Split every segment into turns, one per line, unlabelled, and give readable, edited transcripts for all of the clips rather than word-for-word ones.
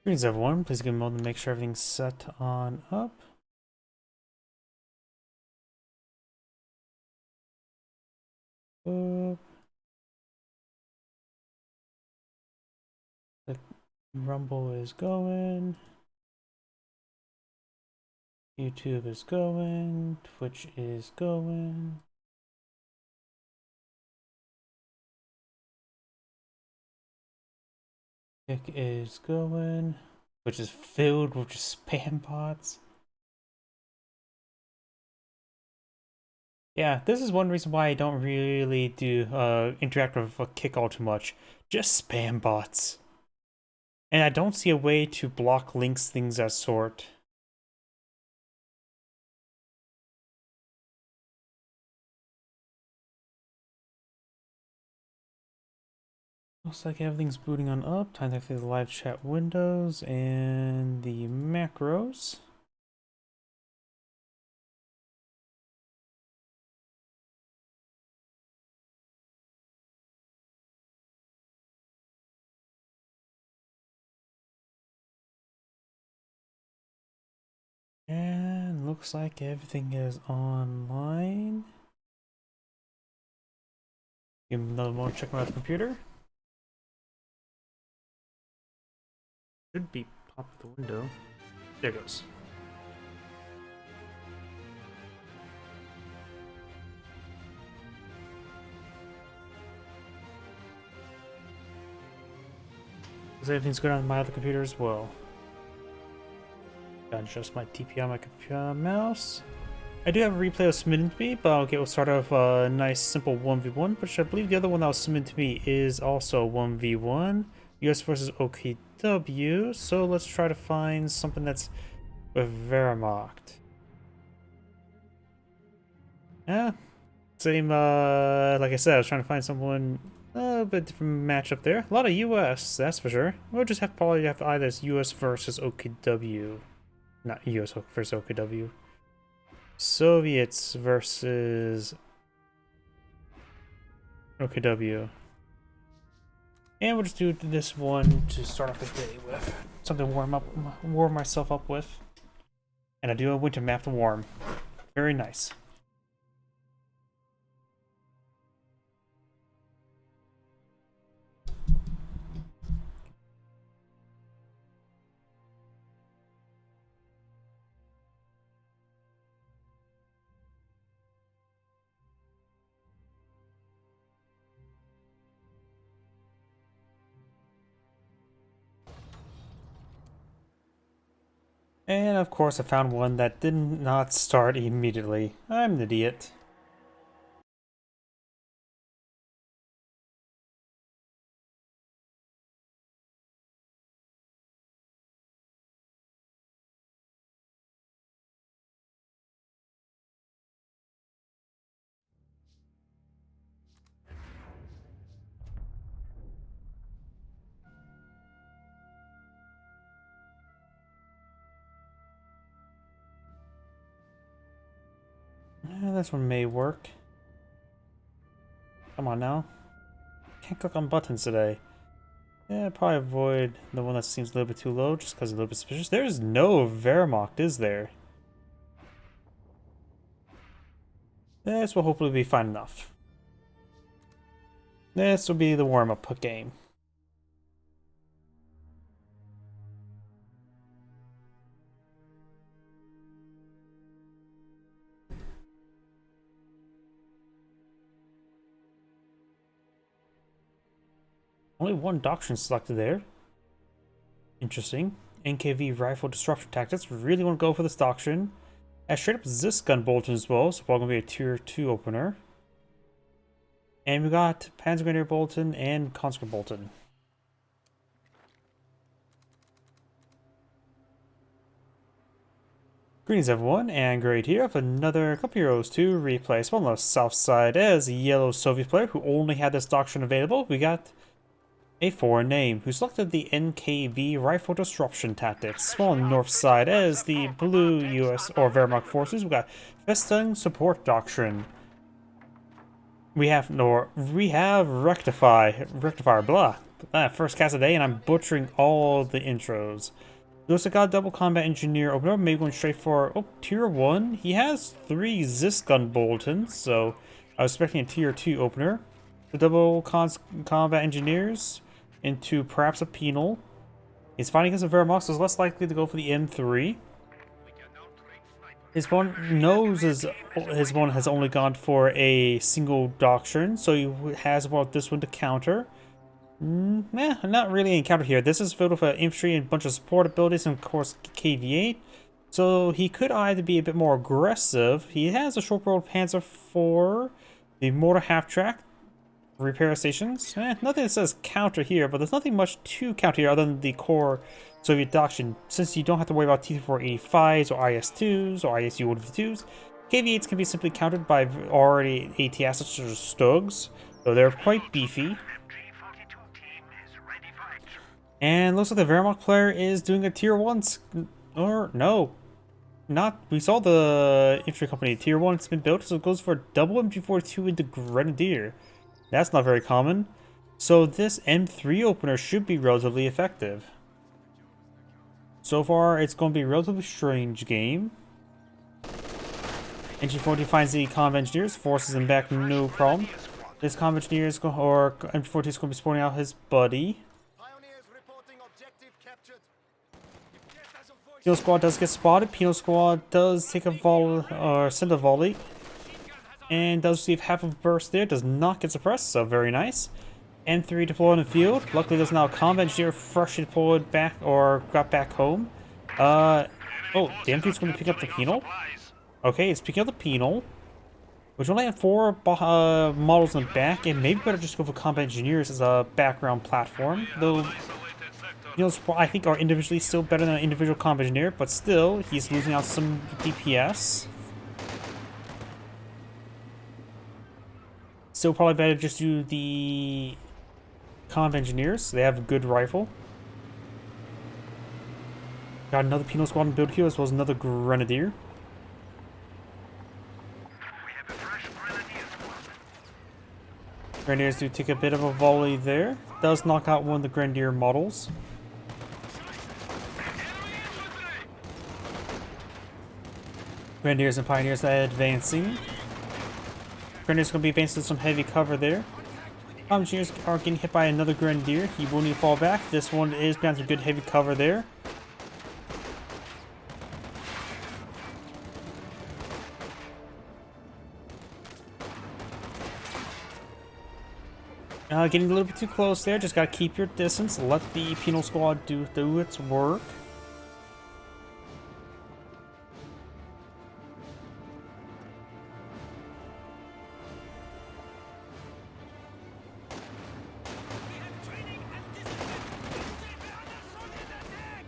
Greetings everyone, please give me a moment to make sure everything's set on up. The Rumble is going. YouTube is going. Twitch is going. Kick is going. Which is filled with just spam bots. Yeah, this is one reason why I don't really do interact with Kick all too much. Just spam bots. And I don't see a way to block links, things that sort. Looks like everything's booting on up. Time to activate the live chat windows and the macros. And looks like everything is online. Give me another moment to check out the computer. Should be pop the window. There it goes. Because everything's good on my other computer as well. Gotta adjust my DPI on my computer mouse. I do have a replay of submitted to me, but we'll start off a nice simple 1v1, which I believe the other one that was submitted to me is also 1v1. US versus OKW, so let's try to find something that's with Wehrmacht. Yeah, same, like I said, I was trying to find someone a bit different matchup there. A lot of US, that's for sure. We'll just probably have either US versus OKW. Not US versus OKW. Soviets versus OKW. And we'll just do this one to start off the day with. Something to warm myself up with. And I do a winter map to warm. Very nice. And of course I found one that did not start immediately. I'm an idiot. This one may work. Come on now. Can't click on buttons today. Yeah, probably avoid the one that seems a little bit too low just because it's a little bit suspicious. There's no Wehrmacht, is there? This will hopefully be fine enough. This will be the warm-up game. Only one doctrine selected there. Interesting. NKV rifle disruption tactics. Really want to go for this doctrine. As straight up this gun bolton as well, so probably gonna be a tier 2 opener. And we got Panzer Grenadier Bolton and Conscript Bolton. Greetings everyone, and great here with another couple heroes to replace. Well, on the south side as a yellow Soviet player who only had this doctrine available. We got a foreign name who selected the NKV rifle disruption tactics. While on the north side as the blue US or Wehrmacht forces, we got Festung support doctrine. We have rectifier blah. first cast of the day, and I'm butchering all the intros. Looks like got a double combat engineer opener, maybe going straight for tier 1. He has 3 Zisgun bulletins, so I was expecting a tier 2 opener. The double combat engineers into perhaps a penal. He's fighting against a Vermox, so is less likely to go for the M3. His opponent knows his opponent has only gone for a single doctrine, so he has about this one to counter. Not really an encounter here. This is filled with infantry and a bunch of support abilities and of course KV-8. So he could either be a bit more aggressive. He has a short-barreled Panzer IV, the mortar half-track, repair stations. Nothing that says counter here, but there's nothing much to counter here other than the core Soviet doctrine. Since you don't have to worry about T-485s or IS-2s or ISU-152s, KV-8s can be simply countered by already ATS such as Stugs, so they're quite beefy. And looks like the Wehrmacht player is doing a tier 1, or no, not. We saw the infantry company tier 1, it's been built, so it goes for double MG42 into Grenadier. That's not very common. So this M3 opener should be relatively effective. So far, it's going to be a relatively strange game. MG40 finds the combat engineers, forces them back, no problem. This combat engineer is or MG40 is going to be supporting out his buddy. Penal Squad does get spotted. Penal Squad does take a volley, or send a volley. And does receive half of burst there. Does not get suppressed, so very nice. M3 deployed in the field. Luckily, there's now a combat engineer freshly deployed back, or got back home. Oh, the M3 is going to pick up the penal. Okay, it's picking up the penal. Which only had 4 models in the back, and maybe better just go for combat engineers as a background platform. Though, I think are individually still better than an individual combat engineer, but still, he's losing out some DPS. Still probably better just do the combat engineers. They have a good rifle. Got another penal squad build here, as well as another grenadier. Grenadiers do take a bit of a volley there. Does knock out one of the grenadier models. Grenadiers and Pioneers advancing. Grenadiers going to be advancing some heavy cover there. Engineers are getting hit by another Grenadier. He will need to fall back. This one is bound to good heavy cover there. Getting a little bit too close there. Just got to keep your distance. Let the Penal Squad do its work.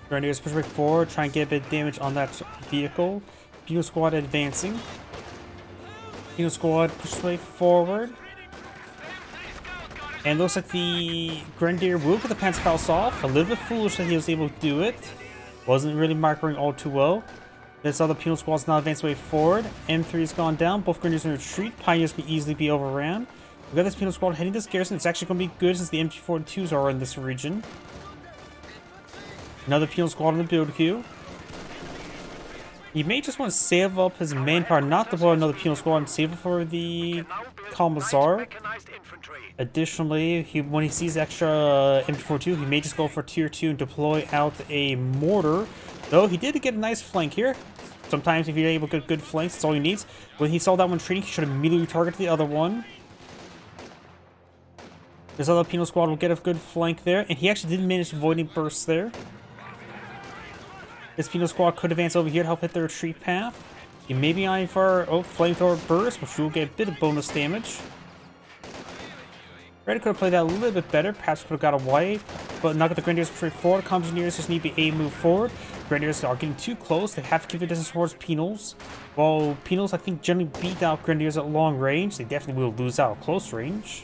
Grenadiers push right forward, try and get a bit of damage on that vehicle. Penal Squad advancing. Penal Squad pushes way forward. And looks like the Grenadier will get the Panzerfaust off. A little bit foolish that he was able to do it. Wasn't really microing all too well. This other Penal Squad's now advanced way forward. M3's gone down. Both Grenadiers in retreat. Pioneers can easily be overran. We got this Penal Squad heading to Garrison. It's actually going to be good since the MG42s are in this region. Another Penal Squad in the build queue. He may just want to save up his manpower, not deploy another Penal Squad, and save it for the Commissar. Additionally, when he sees extra MG42, he may just go for tier 2 and deploy out a mortar. Though he did get a nice flank here. Sometimes if you're able to get good flanks, that's all he needs. When he saw that one treating, he should immediately target the other one. This other Penal Squad will get a good flank there, and he actually did manage avoiding bursts there. This Penal Squad could advance over here to help hit the retreat path. He may be eyeing for flamethrower burst, which will get a bit of bonus damage. Red could have played that a little bit better. Perhaps could have got a wipe, but not got the Grenadiers straight forward. Engineers just need to be a move forward. Grenadiers are getting too close. They have to keep their distance towards Penals. While Penals, I think, generally beat out Grenadiers at long range, they definitely will lose out at close range.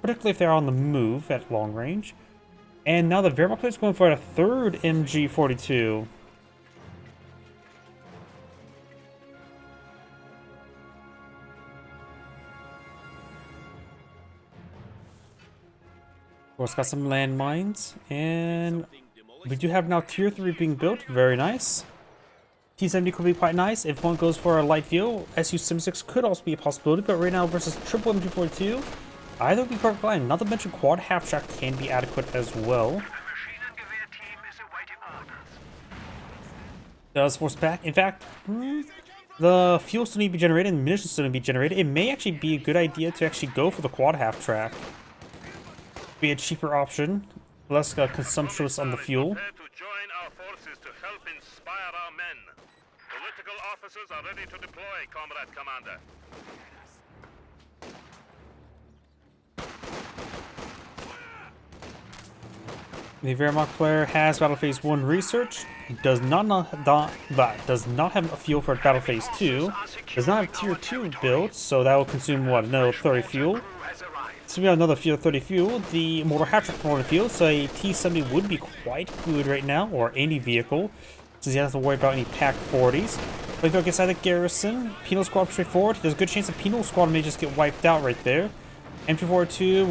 Particularly if they're on the move at long range. And now the Wehrmacht player is going for a third MG42. Of course, got some landmines, and we do have now tier 3 being built. Very nice. T-70 could be quite nice. If one goes for a light vehicle, SU-76 could also be a possibility, but right now versus triple MG42, either would be perfect fine. Not to mention quad half-track can be adequate as well. Does force back. In fact, the fuel still need to be generated and munitions still need to be generated. It may actually be a good idea to actually go for the quad half-track. Be a cheaper option, less consumptuous on the fuel.
Political officers are ready to deploy, Comrade Commander.
The Wehrmacht player has Battle Phase 1 research, does not have a fuel for Battle Phase 2, does not have Tier 2 built, so that will consume, what, another 30 fuel? So we have another 30 fuel, the mortar half-track mortar fuel, so a T-70 would be quite good right now, or any vehicle, since he doesn't have to worry about any Pack 40s. But if you go inside the garrison, Penal Squad straightforward, there's a good chance the Penal Squad may just get wiped out right there. MG42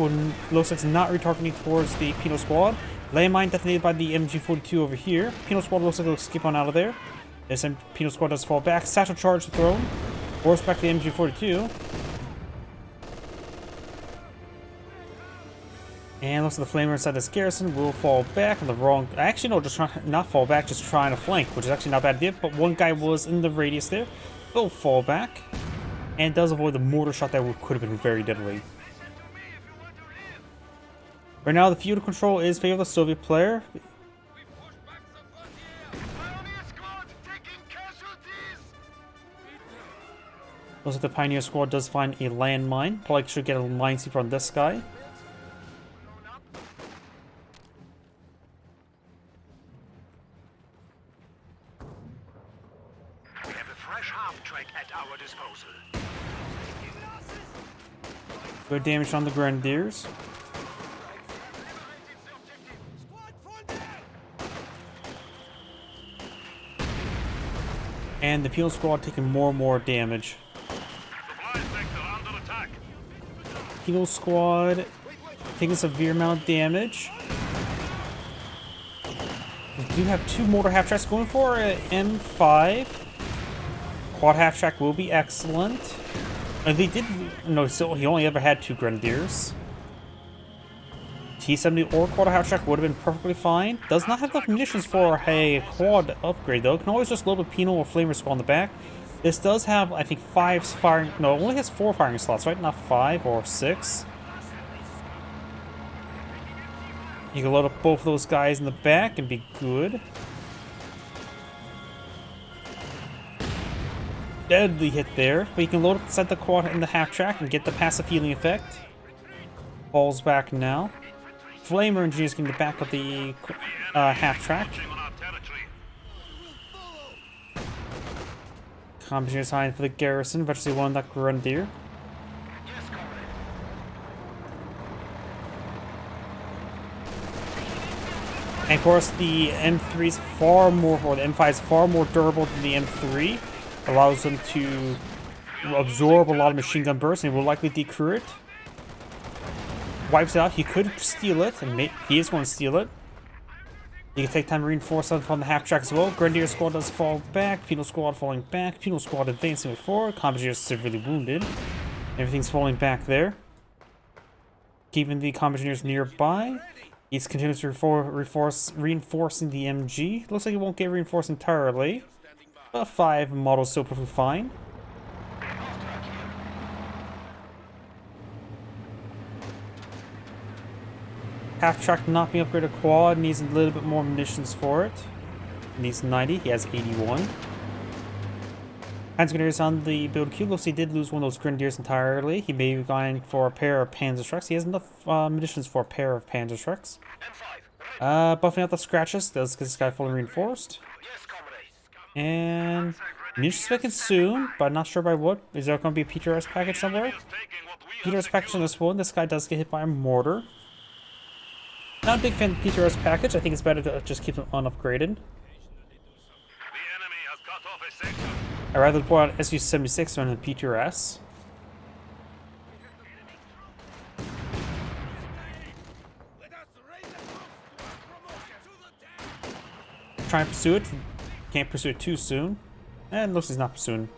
looks like it's not retargeting towards the Penal Squad. Landmine detonated by the MG42 over here. Penal Squad looks like it'll skip on out of there. This Penal Squad does fall back. Satchel charge thrown. Force back the MG42. And looks like the flamer inside this garrison will fall back on the wrong... Actually, no, just not fall back, just trying to flank, which is actually not a bad idea. But one guy was in the radius there. Will fall back. And does avoid the mortar shot that could have been very deadly. Right now, the fuel control is favor of the Soviet player. Looks like the Pioneer Squad does find a landmine. Probably should get a minesweeper on this guy.
We have a fresh half-track at our disposal.
Good damage on the Grenadiers. And the Penal Squad taking more and more damage. Penal Squad taking a severe amount of damage. We do have two mortar half-tracks going for an M5. Quad half-track will be excellent. They did... No, so he only ever had two Grenadiers. T-70 or quad half-track would have been perfectly fine. Does not have enough munitions for a quad upgrade, though. Can always just load a Penal or Flamer Squad on the back. This does have, I think, 5 firing... No, it only has 4 firing slots, right? Not 5 or 6. You can load up both of those guys in the back and be good. Deadly hit there. But you can load up inside the quad and the half-track and get the passive healing effect. Falls back now. Flamer engineers can back up the half-track. Comp engineers hiding for the garrison. Eventually won that Grenadier. And of course, the M3 is far more, or the M5 is far more durable than the M3. Allows them to absorb a lot of machine gun bursts and will likely decrew it. Wipes it out. He could steal it, and he is going to steal it. You can take time to reinforce them from the half-track as well. Grenadier Squad does fall back. Penal Squad falling back. Penal Squad advancing forward. Comp engineers severely wounded. Everything's falling back there. Keeping the comp engineers nearby. He's continuously reinforcing the MG. Looks like it won't get reinforced entirely. But 5 models still perfectly fine. Half-track not being upgraded quad, needs a little bit more munitions for it. Needs 90, he has 81. Grenadiers on the build queue. Looks like he did lose one of those Grenadiers entirely. He may be going for a pair of Panzerschrecks. He has enough munitions for a pair of Panzerschrecks. Buffing out the scratches, does get this guy fully reinforced. And munitions spec soon, but not sure by what. Is there going to be a PTRS package somewhere? PTRS package on this one. This guy does get hit by a mortar. Not a big fan of the PTRS package. I think it's better to just keep them unupgraded. I'd rather pull out SU-76 than the PTRS. trying to pursue it. Can't pursue it too soon. And looks like he's not pursuing.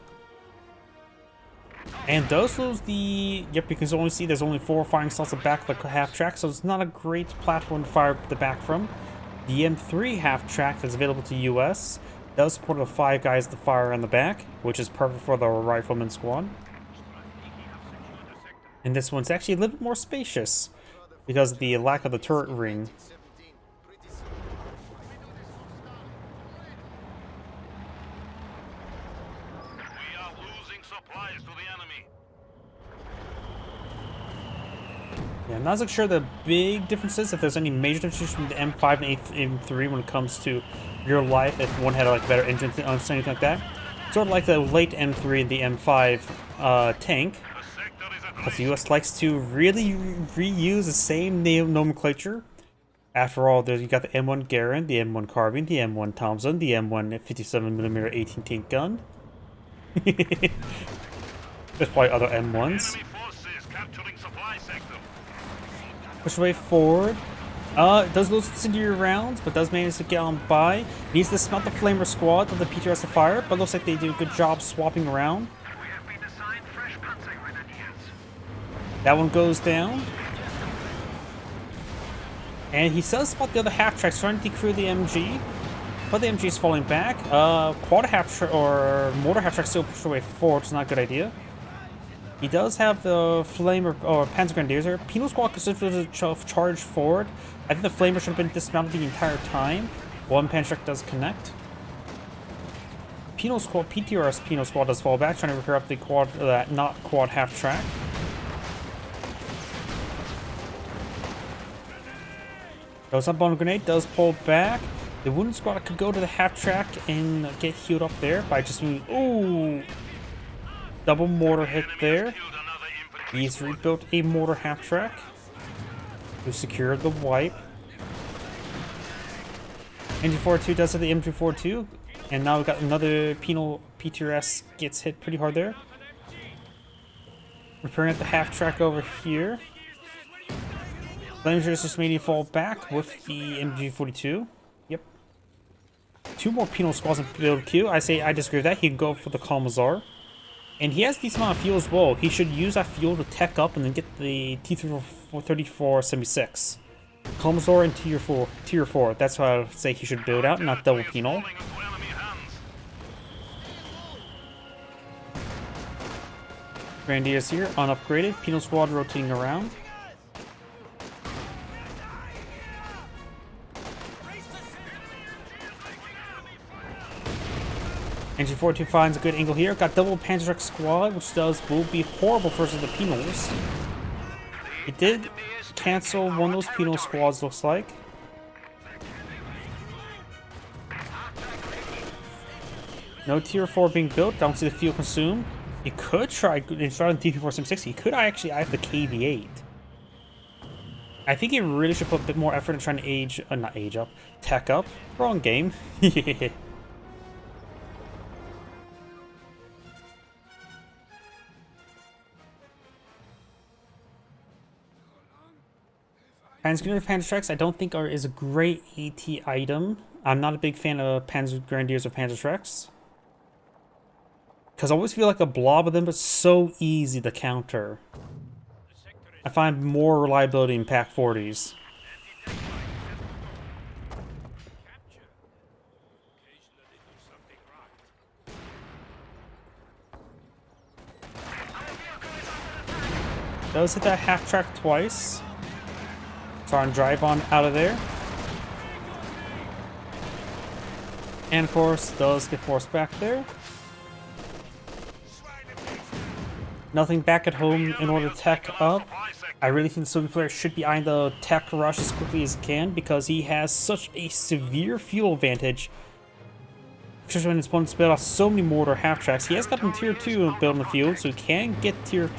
And does lose the... Yep, you can only see there's only 4 firing slots at the back of the half track, so it's not a great platform to fire the back from. The M3 half track that's available to US does support the 5 guys to fire on the back, which is perfect for the rifleman squad. And this one's actually a little bit more spacious because of the lack of the turret ring.
We are losing supplies to the enemy.
Yeah, I'm not so sure the big differences, if there's any major differences from the M5 and M3 when it comes to real life, if one had like better engine or anything like that. Sort of like the late M3 and the M5 tank. Because the US likes to really reuse the same nomenclature. After all, you got the M1 Garand, the M1 Carbine, the M1 Thompson, the M1 57mm 18 tank gun. There's probably other M1s. Push away forward. It does lose incendiary rounds, but does manage to get on by. Needs to smelt the flamer squad to the PTRS to fire, but looks like they do a good job swapping around. That one goes down. And he does spot the other half track, trying to decrew the MG. But the MG is falling back. Quad half track or mortar half track still push away forward, which is not a good idea. He does have the flamer or Panzer Grenadiers here. Penal squad considers to charge forward. I think the flamer should have been dismounted the entire time. One Panzer truck does connect. Penal squad, PTRS Penal squad does fall back, trying to repair up the quad, not quad half track. Goes up on a grenade, does pull back. The wounded squad could go to the half track and get healed up there by just moving. Ooh! Double mortar hit there. He's rebuilt a mortar half track to secure the wipe. MG42 does have the MG42, and now we've got another penal PTRS gets hit pretty hard there. Repairing at the half track over here. Flamers just made him fall back with the MG42. Yep. 2 more penal squads in build queue. I disagree with that. He can go for the Kalmazar. And he has a decent amount of fuel as well. He should use that fuel to tech up and then get the T-3476. Kalmazar and tier 4. That's what I would say he should build out, not double penal. Grenadiers here, unupgraded. Penal squad rotating around. MG42 finds a good angle here. Got double Panzer truck squad, which will be horrible versus the penals. It did cancel one of those penal squads, looks like. No tier 4 being built. Don't see the fuel consumed. He could try instead of the T-3476. He could actually have the KV-8. I think he really should put a bit more effort in trying to tech up. Wrong game. Panzer trucks I don't think is a great AT item. I'm not a big fan of Panzer Grenadiers or Panzer trucks. Because I always feel like a blob of them, but so easy to counter. I find more reliability in Pack 40s. Does hit that half track twice. Try and drive on out of there. And of course, does get forced back there. Nothing back at home in order to tech up. I really think the Soviet player should be eyeing the tech rush as quickly as he can because he has such a severe fuel advantage. Especially when his opponents build off so many mortar half tracks. He has got him tier 2 built in the field, so he can get tier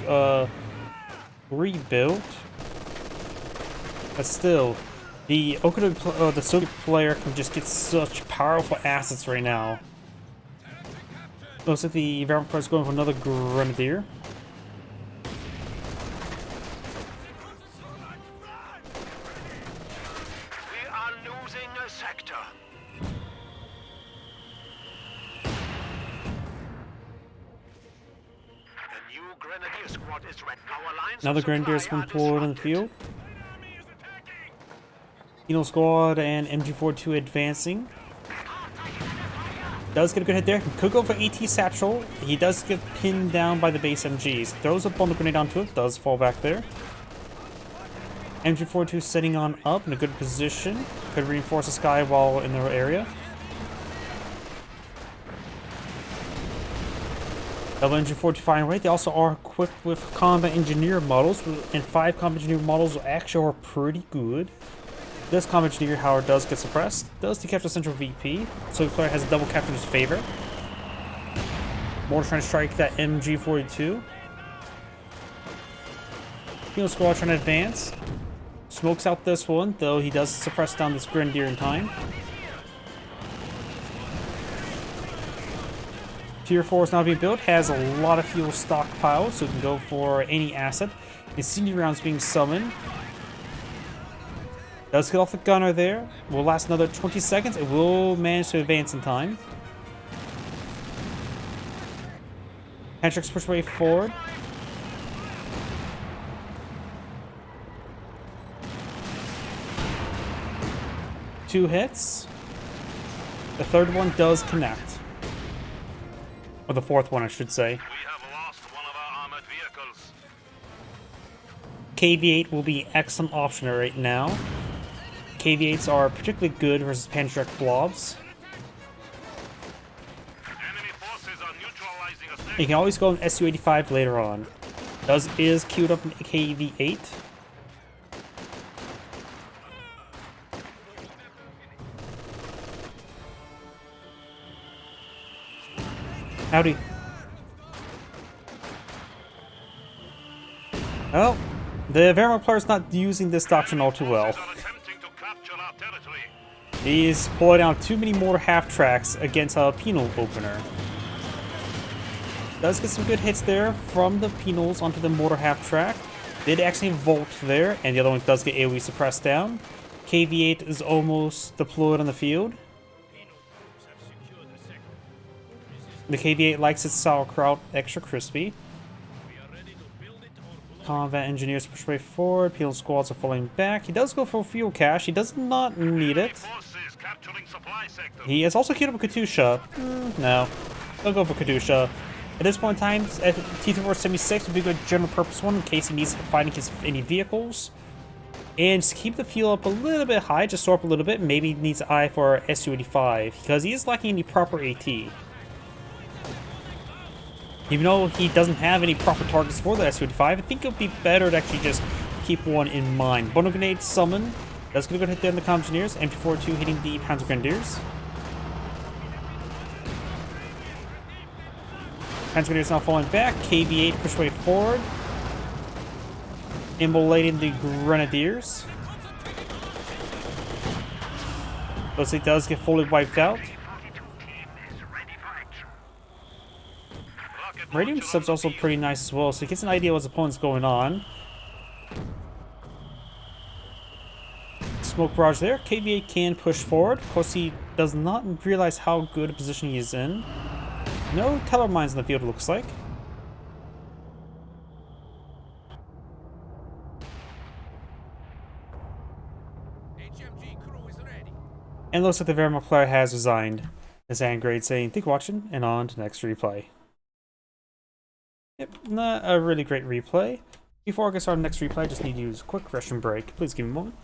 3 built. But still, the Soviet player can just get such powerful assets right now. Looks like the environment player is going for another Grenadier. Another Grenadier's been pulled in the field. Penal Squad and MG42 advancing. Does get a good hit there. Could go for AT Satchel. He does get pinned down by the base MGs. Throws up on the grenade onto it. Does fall back there. MG42 setting on up in a good position. Could reinforce the sky while in their area. Double MG42 firing right. They also are equipped with combat engineer models, and 5 combat engineer models actually are pretty good. This combat engineer, however, does get suppressed. Does decapture Central VP, so the player has a double capture in his favor. Mortar trying to strike that MG42. Penal Squad trying to advance. Smokes out this one, though he does suppress down this Grenadier in time. Tier 4 is now being built, has a lot of fuel stockpiled, so it can go for any asset. Incendiary rounds being summoned. Does get off the gunner there. Will last another 20 seconds. It will manage to advance in time. Patrick's push way forward. Two hits. The third one does connect. Or the fourth one, I should say.
We have lost one of our armored vehicles.
KV-8 will be an excellent option right now. KV-8s are particularly good versus Panzerek blobs.
Enemy forces are neutralizing a sector.
You can always go an Su-85 later on. Is queued up in KV-8. Howdy. Well, the Wehrmacht player is not using this doctrine all too well.
Forces are attempting to capture our territory.
He's pulling out too many mortar half-tracks against a penal opener. Does get some good hits there from the penals onto the mortar half-track. Did actually vault there, and the other one does get AoE suppressed down. KV-8 is almost deployed on the field. The KV-8 likes its sauerkraut extra crispy. Combat engineers push way forward. Penal squads are falling back. He does go for fuel cache. He does not need it.
Forces capturing supply sector.
He has also queued up a Katusha. No. He'll go for Katusha. At this point in time, T-476 would be a good general purpose one in case he needs fighting any vehicles. And just keep the fuel up a little bit high, just store up a little bit. Maybe he needs an eye for Su-85 because he is lacking any proper AT. Even though he doesn't have any proper targets for the Su-85, I think it would be better to actually just keep one in mind. Bundle grenade summon. That's going to go hit there in the Comm Engineers. MT-42 hitting the Panzer Grenadiers. Panzer Grenadiers now falling back. KV-8 push way forward. Immolating the Grenadiers. Looks like it does get fully wiped out. Radium sub's also pretty nice as well, so he gets an idea what's opponent's going on. Smoke barrage there. KV-8 can push forward. Of course, he does not realize how good a position he is in. No teller mines in the field, it looks like. And it looks like the Wehrmacht player has resigned. As Angrade saying, "Thank you for watching," and on to next replay. Yep, not a really great replay. Before I get started on the next replay, I just need to use a quick restroom break. Please give me a moment.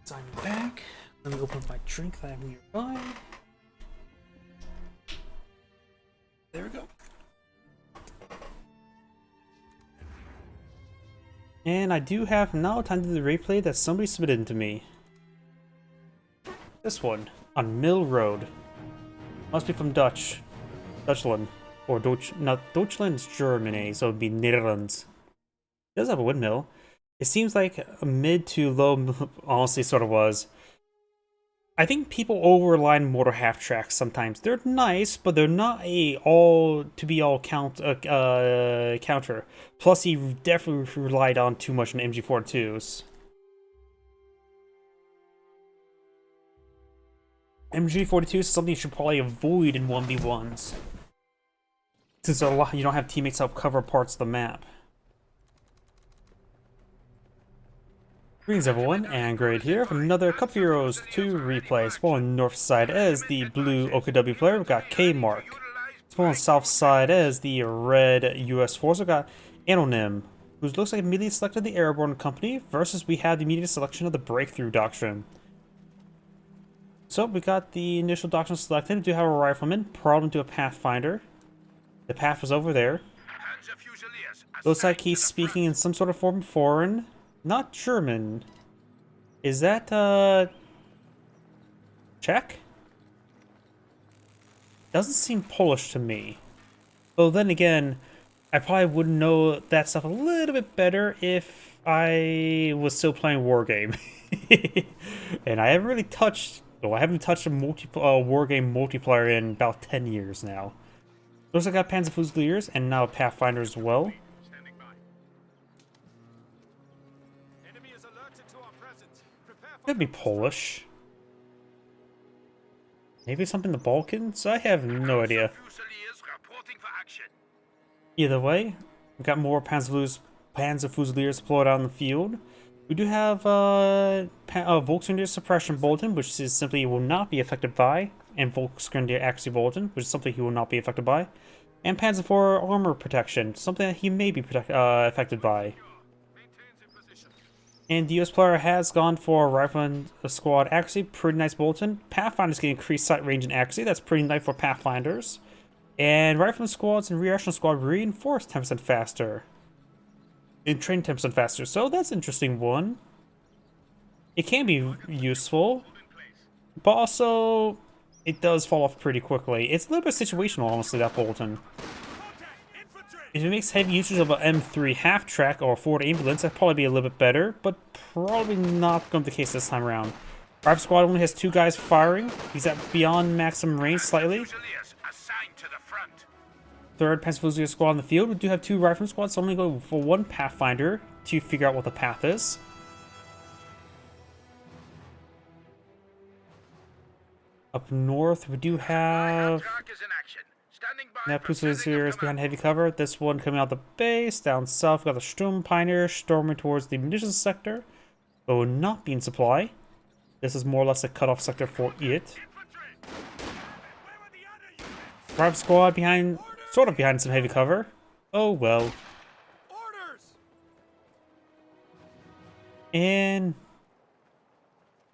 I'm back. Let me open my drink that I have nearby. And I do have now time to do the replay that somebody submitted to me. This one, on Mill Road. Must be from Dutchland. Or Deutschland is Germany, so it would be Netherlands. It does have a windmill. It seems like a mid to low, honestly sort of was. I think people overrely motor half tracks sometimes. They're nice, but they're not counter. Plus, he definitely relied on too much on MG42s. MG42 is something you should probably avoid in 1v1s. Since you don't have teammates help cover parts of the map. Greetings everyone, and Grade here for another couple Euros 2 replay. Spawn on the north side as the blue OKW player, we've got K-Mark. Spawn on the south side as the red US force, we've got Anonym, who looks like immediately selected the Airborne Company, versus we have the immediate selection of the Breakthrough Doctrine. So we got the initial doctrine selected. We do have a rifleman, probably to a Pathfinder. The path was over there. Looks like he's speaking in some sort of form foreign. Not German. Is that, Czech? Doesn't seem Polish to me. Though then again, I probably would know that stuff a little bit better if I was still playing Wargame. And I haven't really touched... Well, I haven't touched a Wargame multiplayer in about 10 years now. Looks like I got Panzer Fusiliers and now a Pathfinder as well. Could be Polish. Maybe something in the Balkans? I have no idea. Either way, we've got more Panzer Fusiliers deployed out in the field. We do have Volksgrenadier Suppression Bulletin, which is simply will not be affected by, and Volksgrenadier Accuracy Bulletin, which is something he will not be affected by, and Panzer IV Armor Protection, something that he may be affected by. And the US player has gone for Rifleman Squad Accuracy, pretty nice bulletin. Pathfinders get increased sight range and accuracy, that's pretty nice for Pathfinders. And Rifleman Squads and Reaction Squad reinforced 10% faster. And train 10% faster, so that's an interesting one. It can be useful, but also it does fall off pretty quickly. It's a little bit situational, honestly, that bulletin. If it makes heavy usage of an M3 half-track or Ford ambulance, that'd probably be a little bit better, but probably not going to be the case this time around. Rifle Squad only has 2 guys firing. He's at beyond maximum range slightly. Third Panzer Fusilier Squad in the field. We do have 2 Rifleman Squads, so only go for 1 Pathfinder to figure out what the path is. Up north, we do have... That Fusilier is behind heavy cover. This one coming out the base. Down south, we got the Sturm Pioneer storming towards the munitions sector, but will not be in supply. This is more or less a cutoff sector for it. Rifle Squad behind, sort of behind some heavy cover. Oh well. And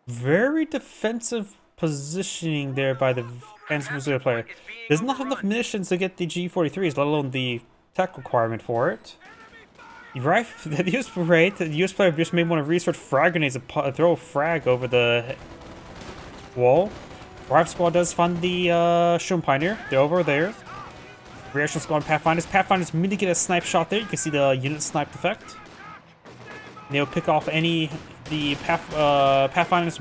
very defensive positioning there by the Panzer Fusilier player. There's not enough munitions to get the G43s, let alone the tech requirement for it. Right, the US player just may want to research frag grenades and throw a frag over the wall. Rifle Squad does find the Sturm Pioneer. They're over there. Reaction Squad Pathfinders. Pathfinders immediately get a snipe shot there. You can see the unit snipe effect. They'll pick off any Pathfinders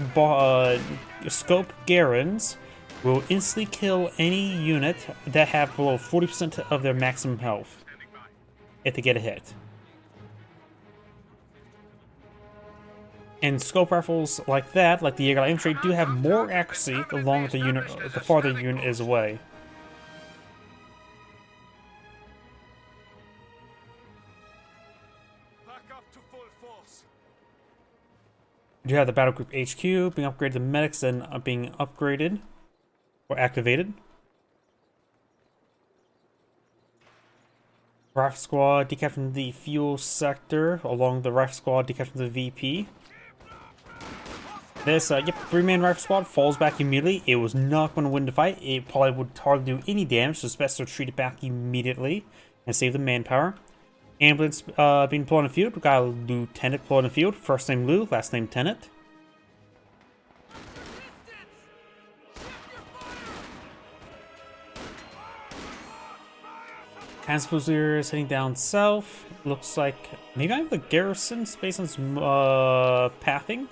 scope Garons. Will instantly kill any unit that have below 40% of their maximum health if they get a hit. And scope rifles like that, like the Jaeger infantry, do have more accuracy the longer the unit, the farther the unit is away. We do have the battle group HQ being upgraded to medics and being upgraded or activated. Rifle Squad decapturing the fuel sector along the Rifle Squad decapturing the VP. This, 3-man Rifle Squad falls back immediately. It was not going to win the fight. It probably would hardly do any damage, so it's best to retreat it back immediately and save the manpower. Ambulance being deployed in the field. We got a lieutenant deployed in the field. First name Lou, last name Tennant. Hans Fusilier is heading down south. Looks like maybe I have the garrison based on some pathing.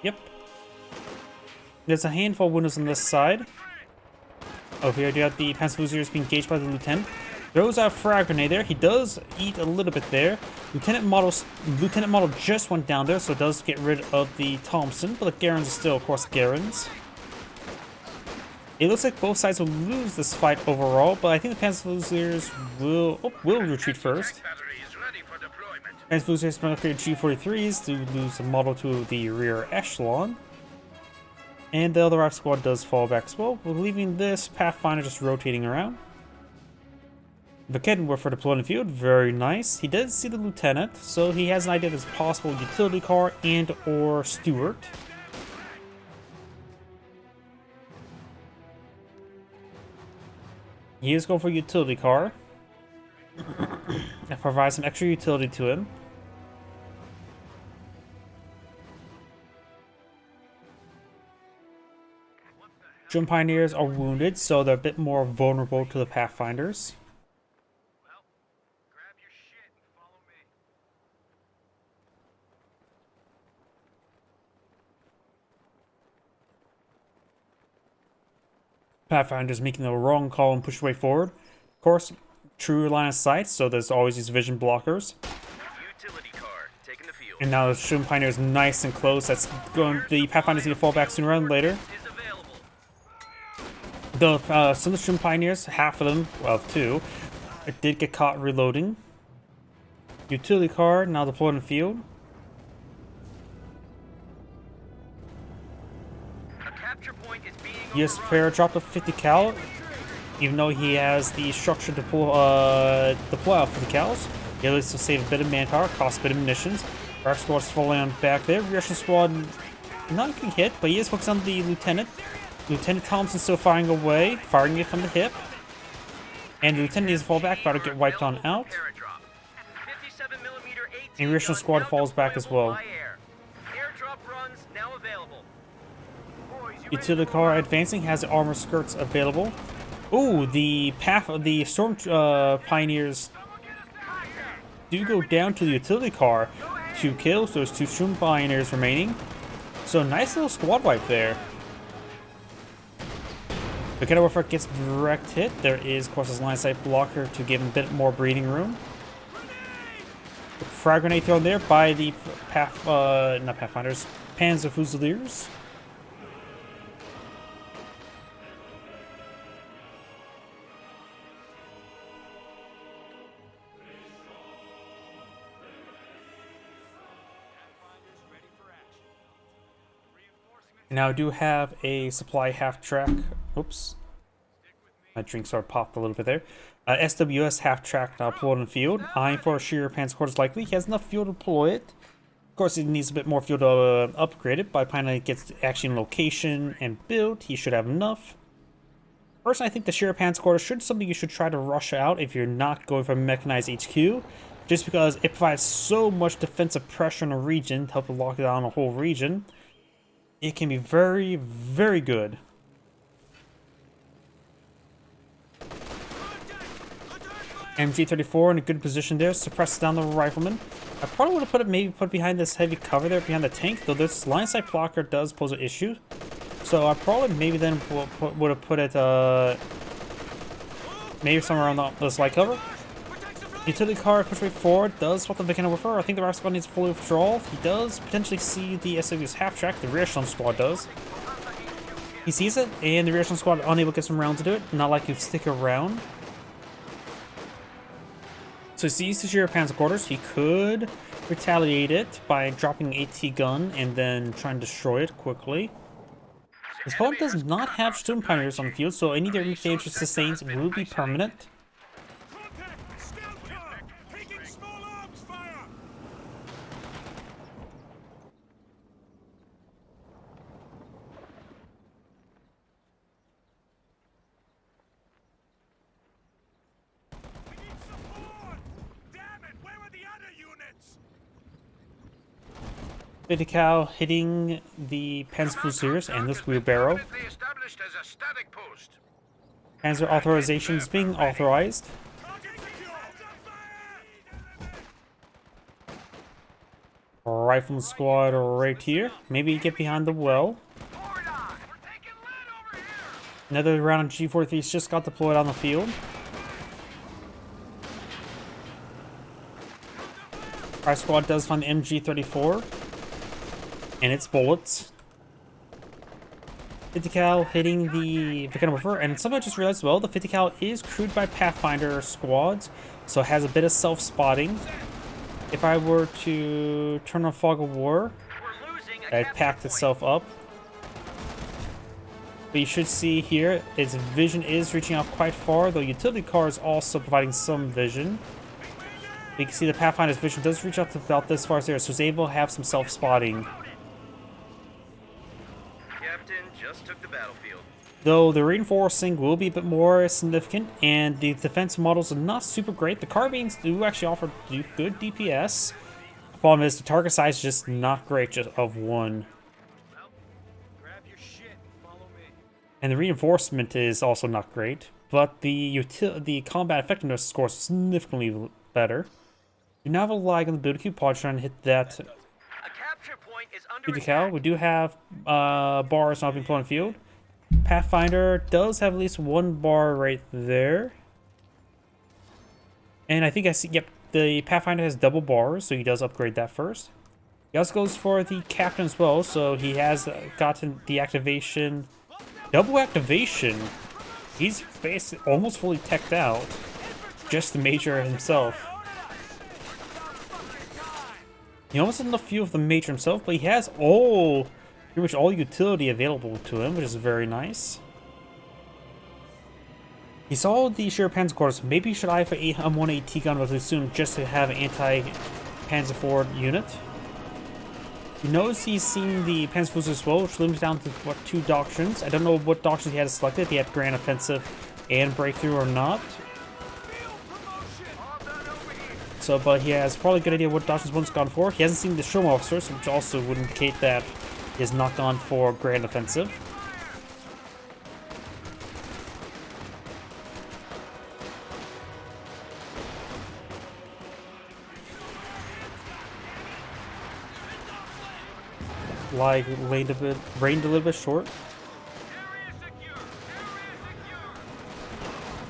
Yep. There's a handful of windows on this side. Over here, you have the Hans Fusiliers being engaged by the lieutenant. Throws out a frag grenade there. He does eat a little bit there. Lieutenant model just went down there, so it does get rid of the Thompson, but the Garens are still, of course, Garens. It looks like both sides will lose this fight overall, but I think the Panzer Fusiliers will retreat first. Panzer Fusiliers bring up their G43s to lose the model to the rear echelon. And the other RAF squad does fall back as well, leaving this Pathfinder just rotating around. The Kettenwerfer deployed in the field, very nice. He did see the lieutenant, so he has an idea of his possible utility car and or Stewart. He is going for a utility car. That provides some extra utility to him. German Pioneers are wounded, so they're a bit more vulnerable to the Pathfinders. Pathfinder's making the wrong call and push way forward. Of course, true line of sight, so there's always these vision blockers.
Utility car taking the field.
And now the German Pioneer is nice and close. That's going. The Pathfinder's going to fall back sooner rather than later. Some of the German Pioneers, half of them, well, two, did get caught reloading. Utility car now deployed in the field. Yes, Fair dropped a 50 cal, even though he has the structure to deploy out for the cals. He at least will save a bit of manpower, cost a bit of munitions. Our squad's falling on back there. Reaction squad not getting hit, but he is focused on the lieutenant. Lieutenant Thompson still firing away, firing it from the hip. And the lieutenant needs to fall back, about to get wiped on out. And reaction squad falls back as well. Utility car advancing has the armor skirts available. Ooh, the path of the storm pioneers do go down to the utility car. 2 kills, there's 2 storm pioneers remaining. So nice little squad wipe there. The Kettenwerfer gets direct hit. There is, of course, this line of sight blocker to give him a bit more breathing room. Frag grenade thrown there by the not Pathfinders, Panzer Fusiliers. Now I do have a supply half-track. Oops. My drink sort of popped a little bit there. SWS half-track now deployed in the field. Eyeing for a sheer Panzer Corps likely. He has enough fuel to deploy it. Of course, he needs a bit more fuel to upgrade it. By the time it gets actually in location and built, he should have enough. Personally, I think the sheer Panzer Corps should something you should try to rush out if you're not going for a mechanized HQ. Just because it provides so much defensive pressure in a region to help lock down a whole region. It can be very, very good. MG34 in a good position there, suppresses down the rifleman. I probably would have maybe put behind this heavy cover there behind the tank, though this line sight blocker does pose an issue. So I probably maybe then would have put it maybe somewhere around this light cover. Utility car push way forward, does spot the Kettenwerfer. I think the RAF squad needs fully withdrawal. He does potentially see the SW's half track, the rear echelon squad does. He sees it, and the rear echelon squad unable to get some rounds to do it, not like you stick around. So he sees the sheer Panzer quarters. He could retaliate it by dropping an AT gun and then try and destroy it quickly. His opponent does not have Storm Pioneers on the field, so any damage sustained will be permanent. 50 cal hitting the Panzer Fusiliers and this wheelbarrow.
Permanently established as a static post.
Panzer authorizations being authorized. Rifleman squad right here. Maybe get behind the well.
Forward on. We're taking lead over here.
Another round of G43s just got deployed on the field. Our squad does find the MG34 and its bullets. 50 cal hitting the Vickenwerfer, and something I just realized as well, the 50 cal is crewed by Pathfinder squads, so it has a bit of self-spotting. If I were to turn on Fog of War,
We're losing a
it
capture
packed
point.
itself up. But you should see here, its vision is reaching out quite far, though utility car is also providing some vision. You can see the Pathfinder's vision does reach out to about this far there, so it's able to have some self-spotting.
Captain just took the battlefield.
Though the reinforcing will be a bit more significant, and the defense models are not super great. The carbines do actually offer good DPS. The problem is the target size is just not great, just of 1.
Grab your shit. Follow me.
And the reinforcement is also not great, but the combat effectiveness score is significantly better. You now have a lag on the build queue pod trying to hit that
A capture point is under
50 cal.
attack.
We do have bars not being put on field. Pathfinder does have at least 1 bar right there. And I think I see, yep, the Pathfinder has double bars, so he does upgrade that first. He also goes for the captain as well, so he has gotten the activation. Double activation. He's basically almost fully teched out. Just the Major himself. He almost doesn't have few of the Major himself, but he has pretty much all utility available to him, which is very nice. He saw the Sheer Panzer quarters. Maybe he should eye for a M1AT gun relatively soon just to have an anti-Panzer IV unit. He knows he's seen the Panzer Fusiliers as well, which limits down to, what, 2 doctrines. I don't know what doctrines he had selected, if he had Grand Offensive and Breakthrough or not. So, but he has probably a good idea what doctrines one's gone for. He hasn't seen the Sherman Officers, which also would indicate that he has not gone for Grand Offensive. Like, rained a little bit short.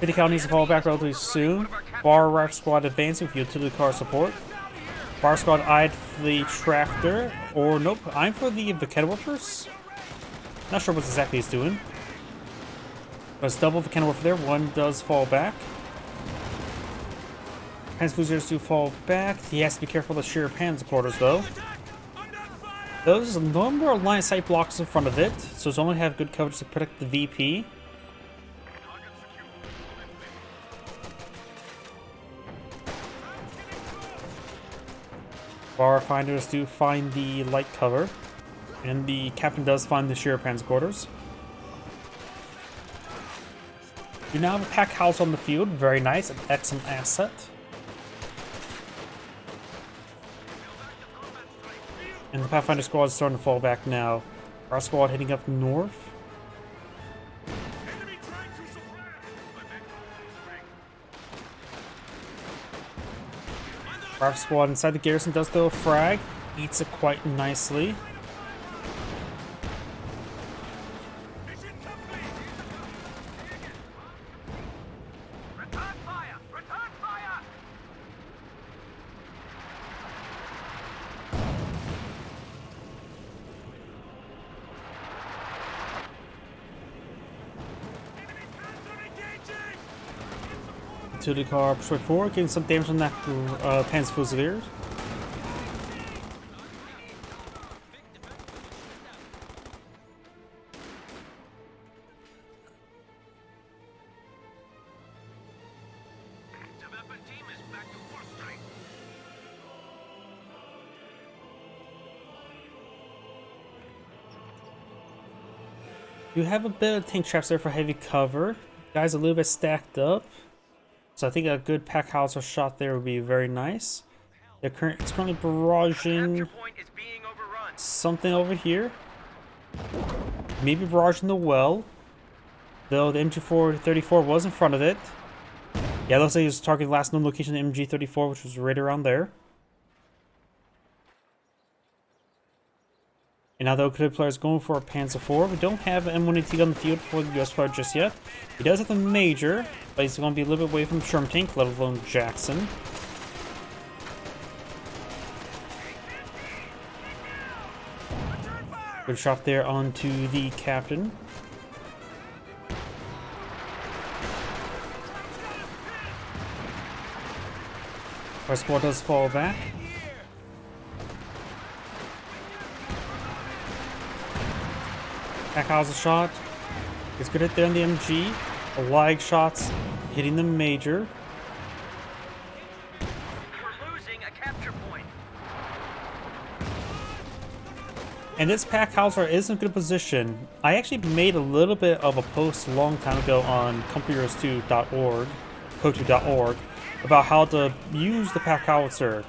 50 cal needs to fall back relatively soon. Bar Rifle Squad advancing with utility car support. Bar Squad eyed the tractor, or nope, I'm for the Vickenwerfers. Not sure what exactly he's doing. But it's double Vickenwerfer there, 1 does fall back. Panzer Fusiliers do fall back. He has to be careful of the sheer Panzer quarters though. There's a number of line of sight blocks in front of it, so it's only have good coverage to protect the VP. Bar finders do find the light cover, and the captain does find the sheer Panzer quarters. You now have a pack house on the field, very nice, an excellent asset. And the Pathfinder squad is starting to fall back now. Our squad heading up north. Our squad inside the garrison does throw a frag. Eats it quite nicely.
Return fire! Return fire!
Utility car straight forward, getting some damage on that Panzer Fusiliers.
The weapon team is back to full strength.
You have a bit of tank traps there for heavy cover. Guys a little bit stacked up. So I think a good pack house or shot there would be very nice. It's currently barraging
Capture point is being overrun.
something over here. Maybe barraging the well. Though the MG34 was in front of it. Yeah, it looks like he was targeting the last known location of the MG34, which was right around there. And now the Ukrainian player is going for a Panzer IV. We don't have an M1AT on the field for the US player just yet. He does have the Major, but he's going to be a little bit away from Sherman Tank, let alone Jackson. Good shot there onto the captain. Our squad does fall back. Packhauser shot. It's good hit there on the MG. The lag shots hitting the Major.
We're losing a capture point.
And this Packhauser is in a good position. I actually made a little bit of a post a long time ago on CompanyHeroes2.org, co2.org, about how to use the Packhauser.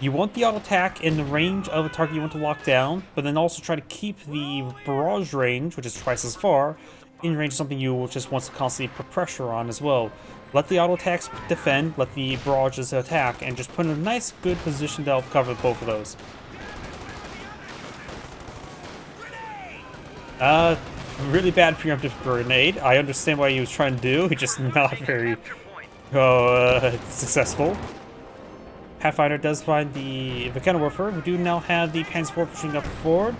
You want the auto attack in the range of a target you want to lock down, but then also try to keep the barrage range, which is twice as far, in range of something you just wants to constantly put pressure on as well. Let the auto attacks defend, let the barrages attack, and just put in a nice, good position to help cover both of those. Really bad preemptive grenade. I understand what he was trying to do. He's just not very successful. Pathfinder does find the Volcano Warfare. We do now have the Panzer IV pushing up forward.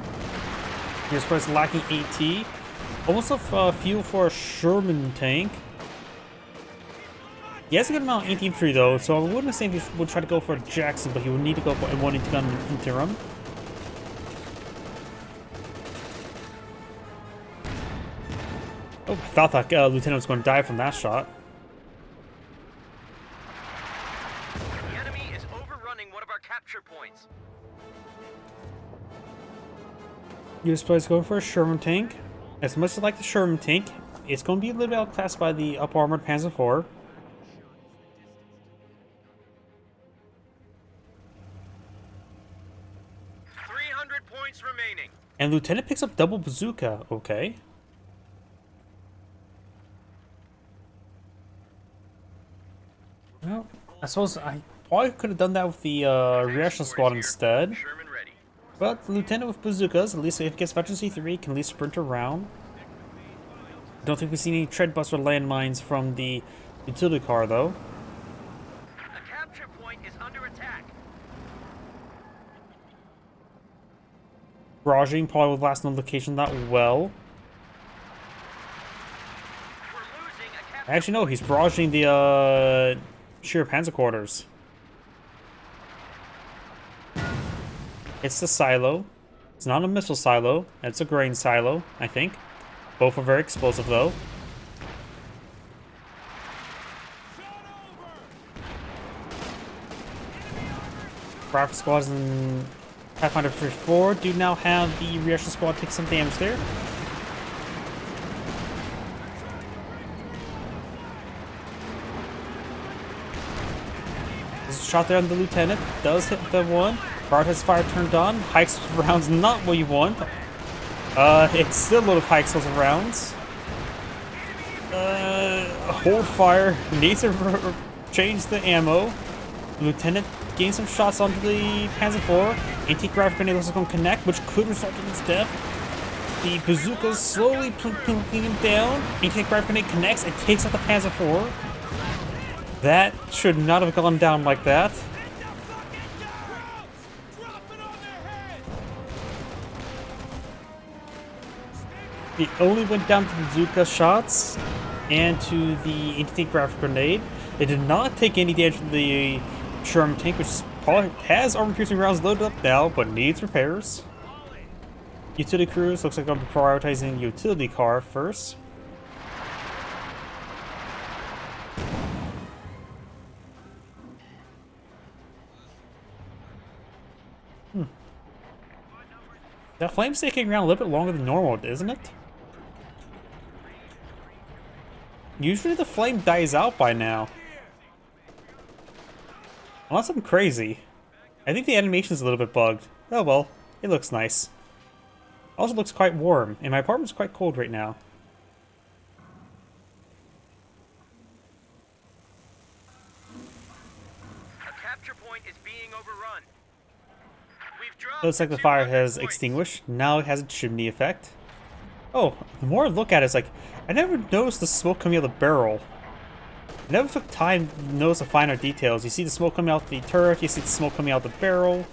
Here's where it's lacking AT. Almost enough fuel for a Sherman tank. He has a good amount of infantry though, so I wouldn't say he would try to go for a Jackson, but he would need to go for a 180 gun interim. Oh, I thought that lieutenant was going to die from that shot.
The enemy is overrunning one of our capture points.
US player's going for a Sherman tank. As much as I like the Sherman tank, it's going to be a little bit outclassed by the up-armored Panzer IV.
Points remaining.
And Lieutenant picks up double bazooka. Okay. Well, I suppose I probably could have done that with the reaction squad instead.
Sherman ready.
But the Lieutenant with bazookas, at least if he gets Veteran C3, can at least sprint around. I don't think we've seen any tread buster landmines from the utility car though.
A capture point is under attack.
Barraging probably with last known location that well.
We're losing a capture.
Actually, no, he's barraging the sheer panzer quarters. It's the silo. It's not a missile silo. It's a grain silo, I think. Both are very explosive, though. Graphic squads and Pathfinder 4 do now have the reaction squad take some damage there. There's a shot there on the lieutenant. Does hit the one. Guard has fire turned on. High explosive rounds not what you want. It's still a load of high explosive rounds. Hold fire. Needs to change the ammo. Lieutenant gains some shots onto the Panzer IV. Anti-gravity grenade looks like going to connect, which could result in his death. The bazooka's slowly pinking him down. Anti-gravity grenade connects and takes out the Panzer IV. That should not have gone down like that. It only went down to bazooka shots and to the anti-gravity grenade. It did not take any damage from the Sherman tank, which probably has armor-piercing rounds loaded up now, but needs repairs. Utility crews looks like I'm prioritizing utility car first. That flame's sticking around a little bit longer than normal, isn't it? Usually the flame dies out by now. Unless I'm crazy. I think the animation's a little bit bugged. Oh well, It looks nice. Also looks quite warm, and my apartment's quite cold right now.
Our capture point is being overrun. We've dropped
Looks like the
two
fire
other
has
points.
extinguished. Now it has a chimney effect. Oh, the more I look at it, it's like, I never noticed the smoke coming out of the barrel. I never took time to notice the finer details. You see the smoke coming out the turret, you see the smoke coming out the barrel.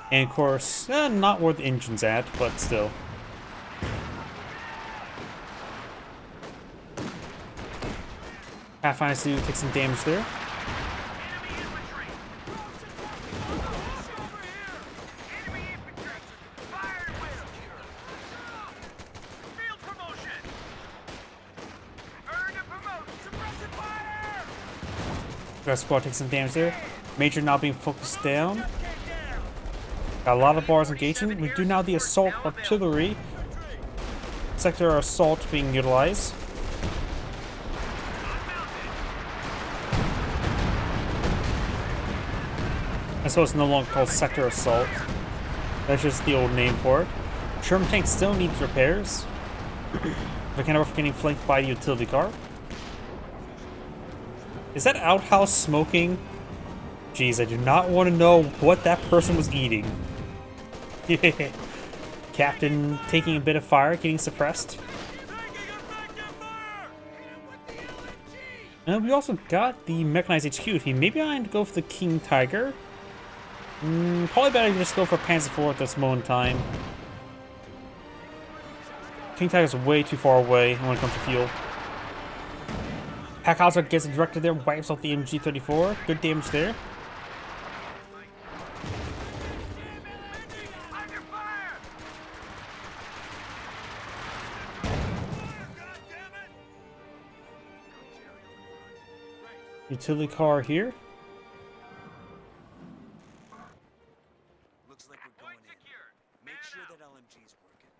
And of course, not where the engine's at, but still. Pathfinder to take some damage there.
Enemy infantry. Enemy infantry. Fire at will. Field promotion. Earned a promotion. Suppressive fire.
Dress squad takes some damage there. Major now being focused down. Got a lot of bars engaging. We do now the assault artillery. Sector assault being utilized. I suppose it's no longer called sector assault. That's just the old name for it. Sherman tank still needs repairs. They're kind of getting flanked by the utility car. Is that outhouse smoking? Jeez, I do not want to know what that person was eating. Captain taking a bit of fire, getting suppressed. And we also got the mechanized HQ. He may be trying to go for the King Tiger. Probably better to just go for Panzer IV at this moment in time. King Tiger's way too far away when it comes to fuel. Packhauser gets directed there, wipes off the MG34. Good damage there.
Under fire.
Utility car here.
Looks like we're going
Point
in.
secured.
Make sure that LMG's working.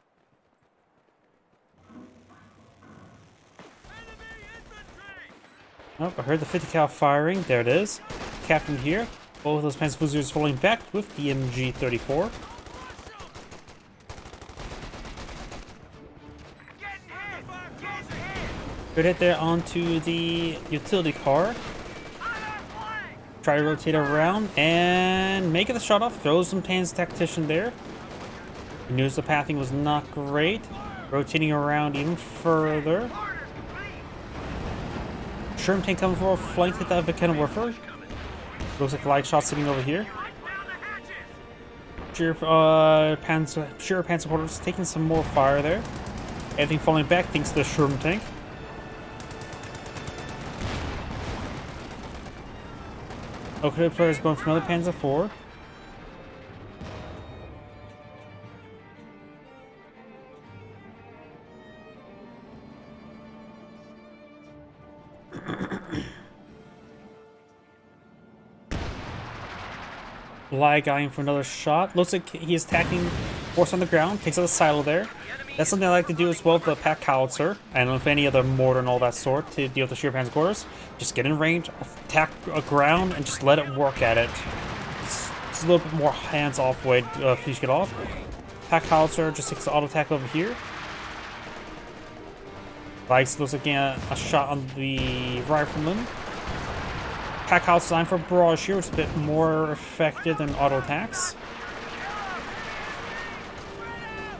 Enemy infantry.
Oh, I heard the 50 cal firing. There it is. Captain here. Both of those Panzer Fusiliers falling back with the MG34.
Getting hit. Getting hit.
Good hit there onto the utility car.
On our flank.
Try to rotate around and make it the shot off. Throws some Panzer Tactician there. He knows the pathing was not great. Rotating around even further.
Orders complete.
Sherman tank coming forward, flanked with that Mechanowurfer. Looks like a light shot sitting over here.
Down the hatches.
Sheer Panzer Quarters taking some more fire there. Everything falling back thanks to the Sherman tank. Okay, players going for another Panzer IV. Lag eyeing for another shot. Looks like he is attacking force on the ground. Takes out the silo there. That's something I like to do as well with the pack howitzer. I don't know if any other mortar and all that sort to deal with the sheer Panzer quarters. Just get in range, attack a ground, and just let it work at it. It's a little bit more hands-off way to finish it off. Pack howitzer just takes the auto attack over here. Vice looks like a shot on the rifleman. Pack house designed for barrage here, which is a bit more effective than auto attacks.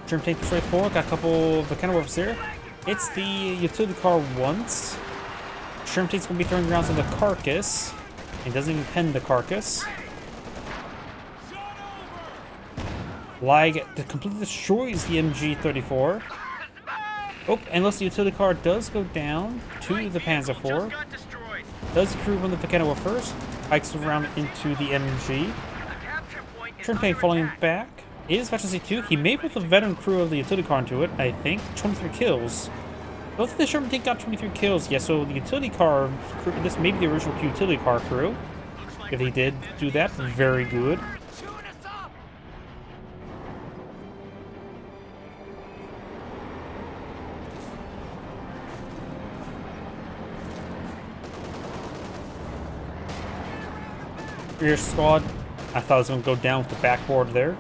Germ tank straight forward, got a couple of the Mechanowurfers there. It's the utility car once. Sherm tank's gonna be throwing rounds on the carcass. He doesn't even pen the carcass. Lag completely destroys the MG34. Oh, unless the utility car does go down to the Panzer
Just
IV.
got destroyed.
Does the crew run the Mechanowurfers? Hikes around into the MG.
The capture point is
Sherm tank
under
falling
attack.
back. It is Veteran C2. He may put the veteran crew of the utility car into it, I think. 23 kills. Both of the Sherman tank got 23 kills. Yeah, so the utility car crew, this may be the original utility car crew. If he did do that, very good.
Chewing us up.
Rear squad. I thought it was going to go down with the backboard there.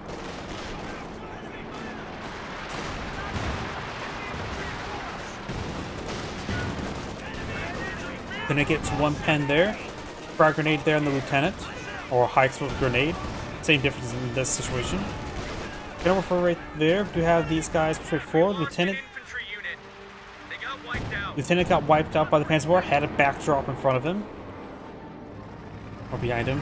Then it gets one pen there. Frag grenade there on the lieutenant. Or high explosive grenade. Same difference in this situation. Get over for right there. Do have these guys push forward. Lieutenant got wiped out by the Panzer War. Had a backdrop in front of him. Or behind him.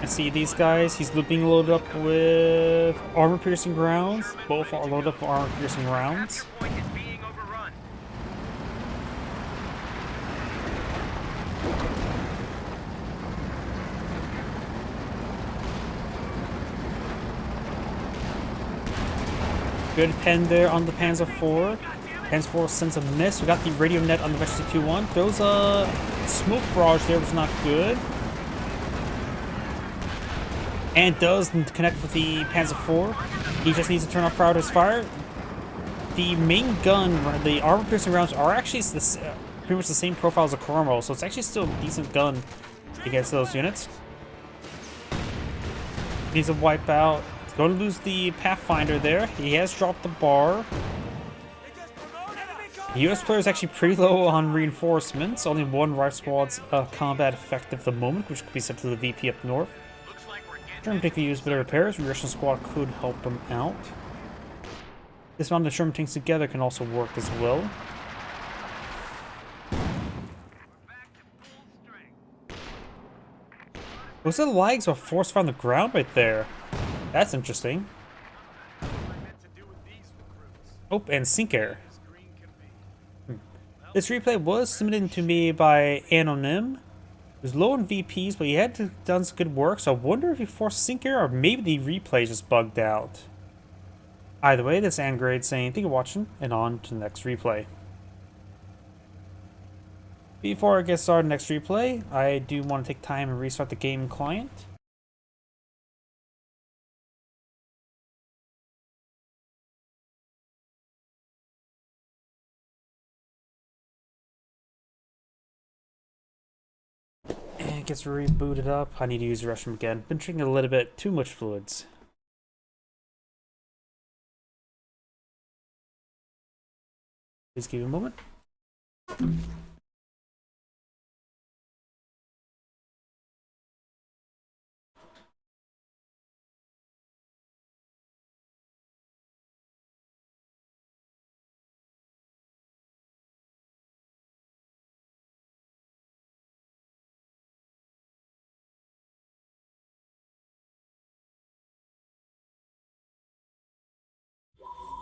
And see these guys. He's being loaded up with armor-piercing rounds. Both are loaded up with armor-piercing rounds. Good pen there on the Panzer IV. Panzer IV sends a miss. We got the radio net on the Vector C21. Throws a smoke barrage there, was not good. And does connect with the Panzer IV. He just needs to turn off prioritize fire. The main gun, the armor-piercing rounds, are actually pretty much the same profile as a Corombo, so it's actually still a decent gun against those units. Needs to wipe out. Going to lose the Pathfinder there. He has dropped the bar. The US player is actually pretty low on reinforcements. Only one Rife Squad's combat effective at the moment, which could be sent to the VP up north. Sherman tank could use a bit of repairs. Russian squad could help them out. Dismounting the Sherman tanks together can also work as well. Was it lags or force fire on the ground right there? That's interesting. Oh, and Sink Air. This replay was submitted to me by Anonym. He was low on VPs, but he had done some good work, so I wonder if he forced Sink Air or maybe the replay just bugged out. Either way, this is Angrade saying thank you for watching, and on to the next replay. Before I get started next replay, I do want to take time and restart the game client. And it gets rebooted up. I need to use the restroom again. Been drinking a little bit too much fluids. Please give me a moment.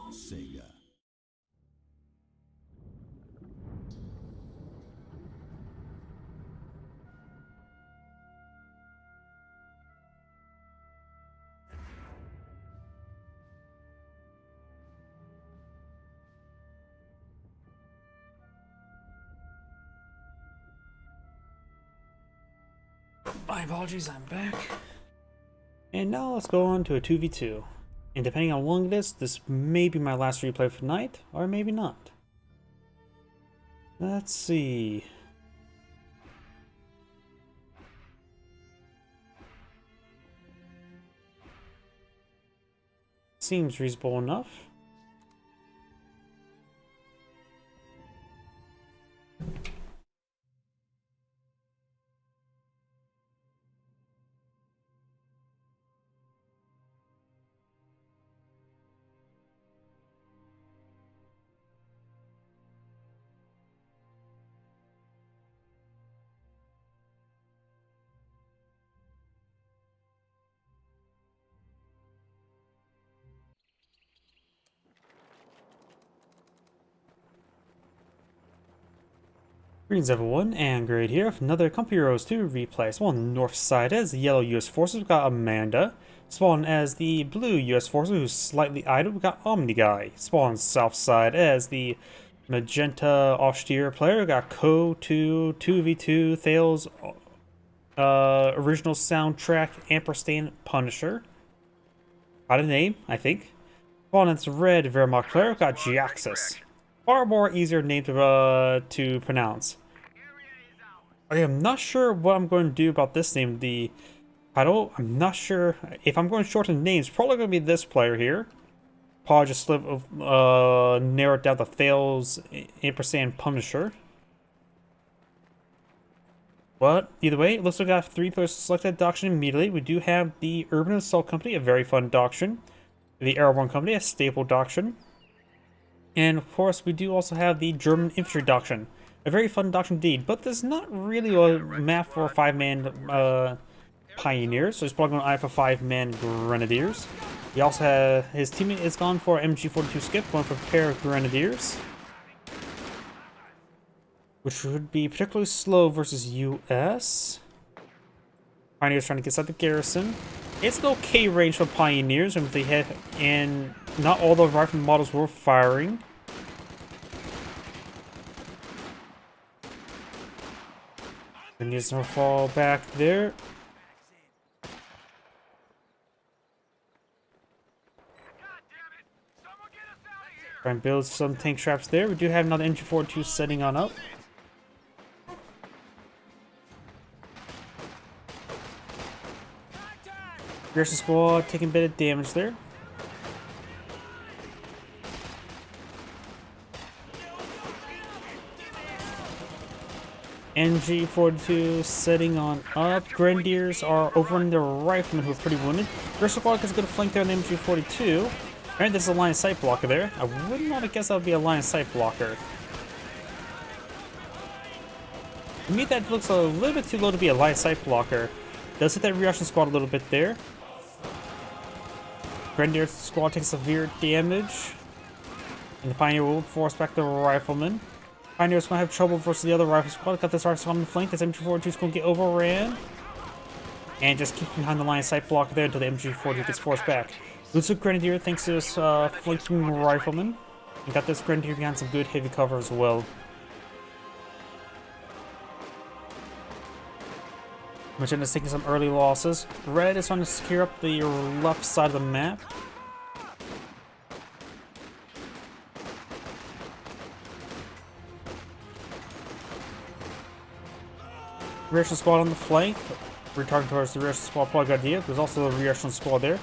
Sega.
My apologies, I'm back. And now let's go on to a 2v2. And depending on how long it is, this may be my last replay for tonight, or maybe not. Let's see. Seems reasonable enough. Greetings everyone, and Grade here with another Company Heroes 2 replay. Spawn on the north side as the yellow US Forces, we've got Amanda. Spawn as the blue US Forces, who's slightly idle, we've got Omni Guy. Spawn on the south side as the magenta austere player, we've got Co 2, 2v2, Thales, original soundtrack, ampersand Punisher. Got a name, I think. Spawn as the red Wehrmacht player, we've got Giaxis. Far more easier name to pronounce. I am not sure what I'm going to do about this name, the title. I'm not sure if I'm going to shorten names. Probably going to be this player here. Probably just narrow it down to Thales, ampersand Punisher. But either way, it looks like we got 3 players selected doctrine immediately. We do have the Urban Assault Company, a very fun doctrine. The Airborne Company, a staple doctrine. And of course, we do also have the German Infantry doctrine. A very fun doctrine indeed, but there's not really a map for 5-man Pioneers, so he's probably going to eye for 5-man Grenadiers. He also has, his teammate is gone for MG42 Skip, going for a pair of Grenadiers, which would be particularly slow versus US. Pioneers trying to get inside the garrison. It's an okay range for Pioneers, and if they hit, and not all the rifle models were firing. Then needs to fall back there. Try and build some tank traps there. We do have another MG42 setting on up. Garrison squad taking a bit of damage there. MG42 setting on up. Grenadiers are over on the riflemen who are pretty wounded. Garrison squad gets a good flank there on the MG42. Alright, there's a line of sight blocker there. I wouldn't want to guess that would be a line of sight blocker. To me, that looks a little bit too low to be a line of sight blocker. Does hit that reaction squad a little bit there. Grenadier squad takes severe damage. And the Pioneer will force back the Rifleman. Pioneer's going to have trouble versus the other Rifle squad. Got this Rifle squad on the flank. This MG42 is going to get overran. And just keep behind the line of sight blocker there until the MG42 gets forced back. Loses a Grenadier thanks to this flanking Rifleman. And got this Grenadier behind some good heavy cover as well. Magenta is taking some early losses. Red is trying to secure up the left side of the map. Reaction squad on the flank. Retargeting towards the reaction squad, probably a good idea. There's also a reaction squad there.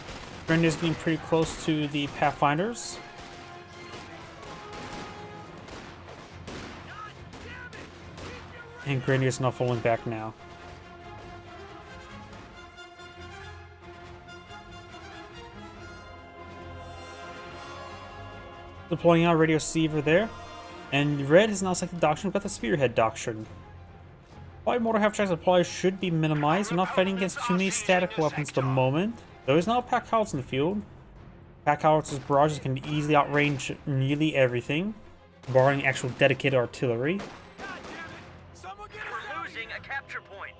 Grenadiers getting pretty close to the Pathfinders. And Grenadiers not falling back now. Deploying out radio receiver there. And Red has now selected doctrine. We've got the Spearhead doctrine. Probably mortar half tracks probably should be minimized. We're not fighting against too many static weapons at the moment. There is now a pack house in the field. Pack house's barrages can easily outrange nearly everything, barring actual dedicated artillery.
We're losing a capture point.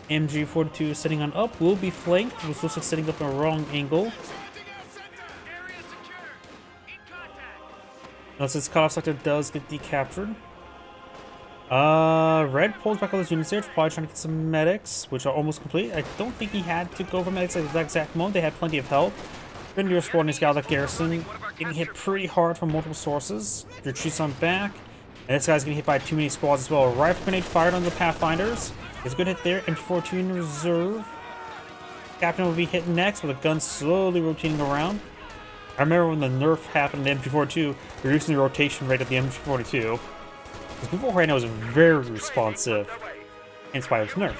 MG42 sitting on up will be flanked. Was looks like sitting up in a wrong angle. Unless its cutoff sector does get decaptured. Red pulls back all his units there, probably trying to get some medics, which are almost complete. I don't think he had to go for medics at the exact moment. They had plenty of help. Grenadier squad and his Gallic garrison getting hit pretty hard from multiple sources. Retreats on back. And this guy's getting hit by too many squads as well. Rifle grenade fired on the Pathfinders. It's a good hit there. MG42 in reserve. Captain will be hit next with a gun slowly rotating around. I remember when the nerf happened to MG42, reducing the rotation rate of the MG42. Because beforehand it was very responsive, in spite of its nerf.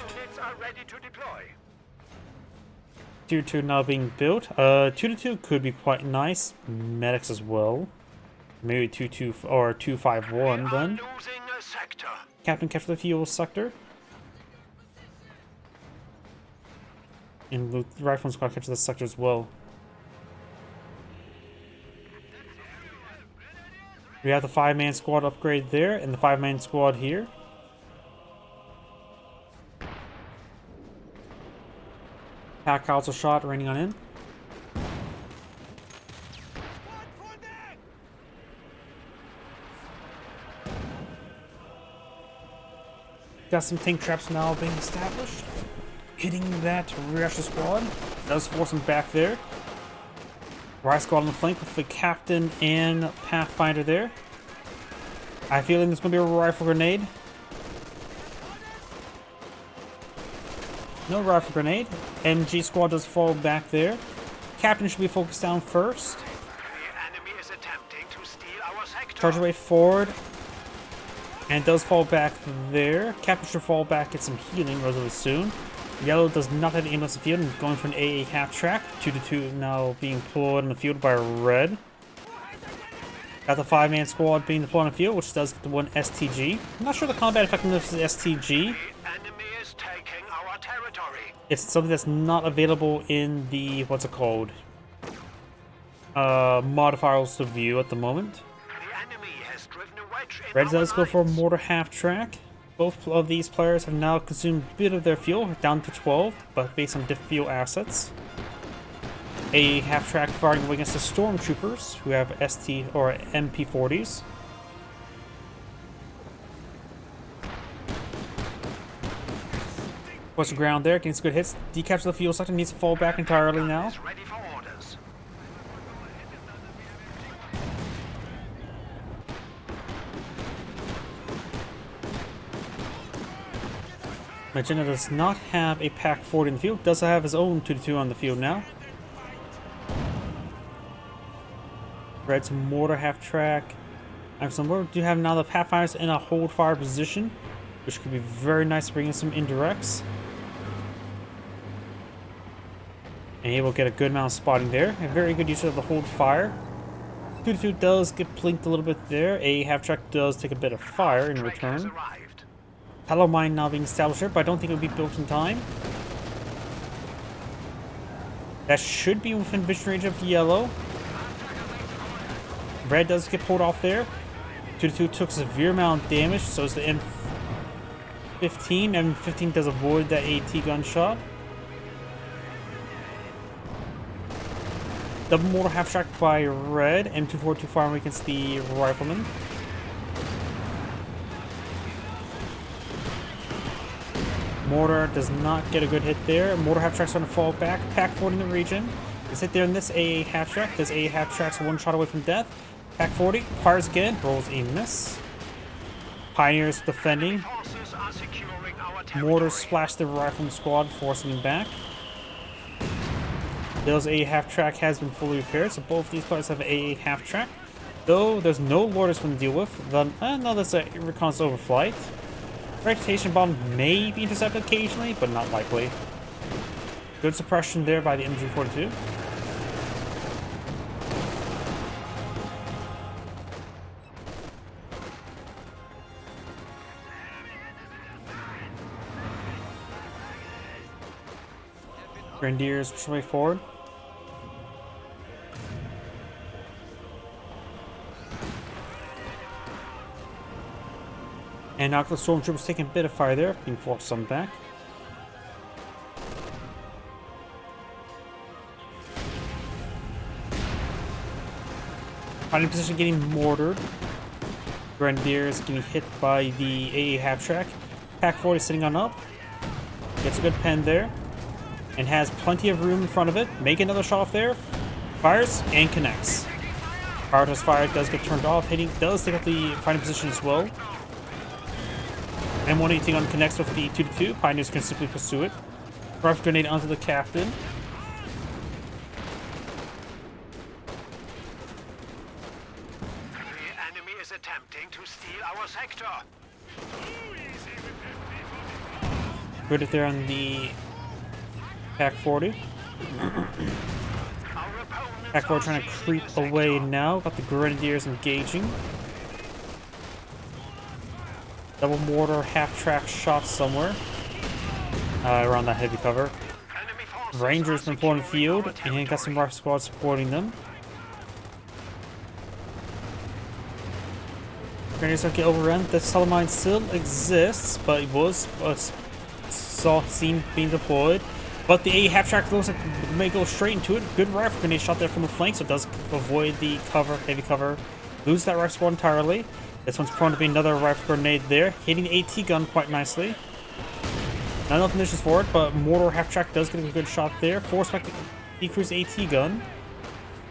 2-2 now being built. 2-2 could be quite nice. Medics as well. Maybe 2-2 or 2-5-1 then. Captain capture the fuel sector. And the Rifleman squad capture the sector as well. We have the 5-man squad upgrade there, and the 5-man squad here. Pack council shot raining on in. Got some tank traps now being established. Hitting that reaction squad. Does force them back there. Riot squad on the flank with the captain and Pathfinder there. I have a feeling there's going to be a rifle grenade. No rifle grenade. MG squad does fall back there. Captain should be focused down first.
The enemy is attempting to steal our sector.
Charge away forward. And does fall back there. Captain should fall back, get some healing relatively soon. Yellow does not have aim on the field and going for an AA half track. 2-2 now being deployed on the field by red. Got the 5-man squad being deployed on the field, which does get the one STG. I'm not sure the combat effectiveness of STG.
The enemy is taking our territory.
It's something that's not available in the, what's it called? Modifiers to view at the moment.
The enemy has driven a wedge in
Red
our
does go for a
lines.
mortar half track. Both of these players have now consumed a bit of their fuel, down to 12, but based on different fuel assets. A half track fighting away against the stormtroopers, who have ST or MP40s. Push the ground there, getting some good hits. Decapture the fuel sector, needs to fall back entirely now.
Is ready for orders.
Magenta does not have a Pack 40 in the field, does have his own 2-2 on the field now. Red's mortar half track. We do have now the Pathfinders in a hold fire position, which could be very nice to bring in some indirects. And he will get a good amount of spotting there. A very good use of the hold fire. 2-2 does get blinked a little bit there. A half track does take a bit of fire in
Track has
return.
arrived.
Tallow mine now being established here, but I don't think it will be built in time. That should be within vision range of yellow. Red does get pulled off there. 2-2 took severe amount of damage, so is the M15. M15 does avoid that AT gunshot. Double mortar half track by red. M242 firing against the rifleman. Mortar does not get a good hit there. Mortar half track's going to fall back. Pack 40 in the region. Is hit there in this AA half track. This AA half track's one shot away from death. Pack 40 fires again, rolls a miss. Pioneers defending.
Forces are securing our territory.
Mortars splash the rifleman squad, forcing them back. Bill's AA half track has been fully repaired, so both these players have AA half track. Though there's no Lord to deal with, then no, that's a reconnaissance overflight. Vegetation bomb may be intercepted occasionally, but not likely. Good suppression there by the MG42. Grenadiers push way forward. And now the stormtroopers taking a bit of fire there, being forced some back. Finding position, getting mortared. Grenadiers getting hit by the AA half track. Pack 40 sitting on up. Gets a good pen there. And has plenty of room in front of it. Make another shot off there. Fires and connects. Fire does fire, does get turned off. Hitting does take up the fighting position as well. M118 on connects with the 2-2. Pioneers can simply pursue it. Rifle grenade onto the captain.
The enemy is attempting to steal our sector.
Put it there on the Pack 40.
Our opponents
Pack 40
are
trying to
seizing
creep
the
away
sector.
now. Got the Grenadiers engaging. Double mortar, half track shot somewhere. Around that heavy cover.
Enemy forces
Rangers
are
been pulling
securing
field,
our
and got some
territory.
rough squad supporting them. Grenadiers don't get overrun. The Tallow mine still exists, but it was seen being deployed. But the A half track looks like it may go straight into it. Good rifle grenade shot there from the flank, so it does avoid the cover, heavy cover. Lose that rifle squad entirely. This one's prone to be another rifle grenade there, hitting the AT gun quite nicely. Not enough conditions for it, but mortar half track does get a good shot there. Force back to decrease AT gun.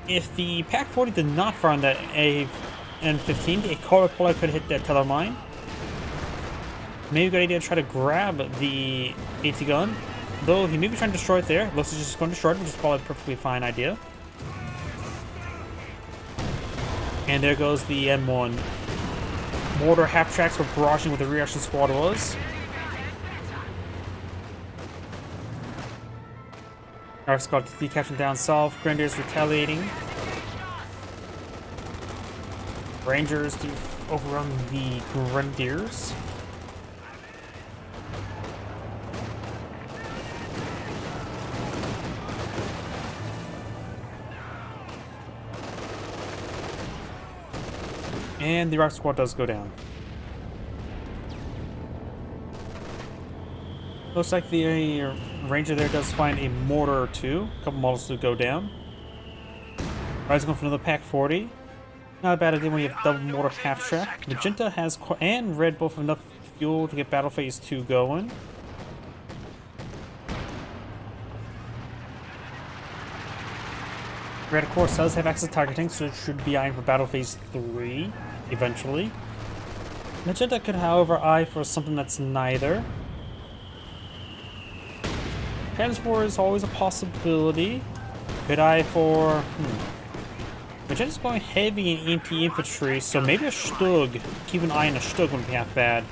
If the Pack 40 did not fire on that M15, a color puller could hit that Tallow mine. Maybe a good idea to try to grab the AT gun. Though he may be trying to destroy it there. Looks like he's just going to destroy it, which is probably a perfectly fine idea. And there goes the M1. Mortar half tracks were barraging where the reaction squad was. Dark Squad decaptured down south. Grenadiers retaliating. Rangers to overrun the Grenadiers. And the Rock Squad does go down. Looks like the Ranger there does find a mortar or two. A couple models to go down. Rise going for another Pack 40. Not a bad idea when you have double mortar half track. Magenta has and Red both have enough fuel to get Battle Phase 2 going. Red, of course, does have access to targeting, so it should be eyeing for Battle Phase 3 eventually. Magenta could, however, eye for something that's neither. Transport is always a possibility. Could eye for... Magenta's going heavy in anti-infantry, so maybe a Stug. Keep an eye on a Stug wouldn't be half bad.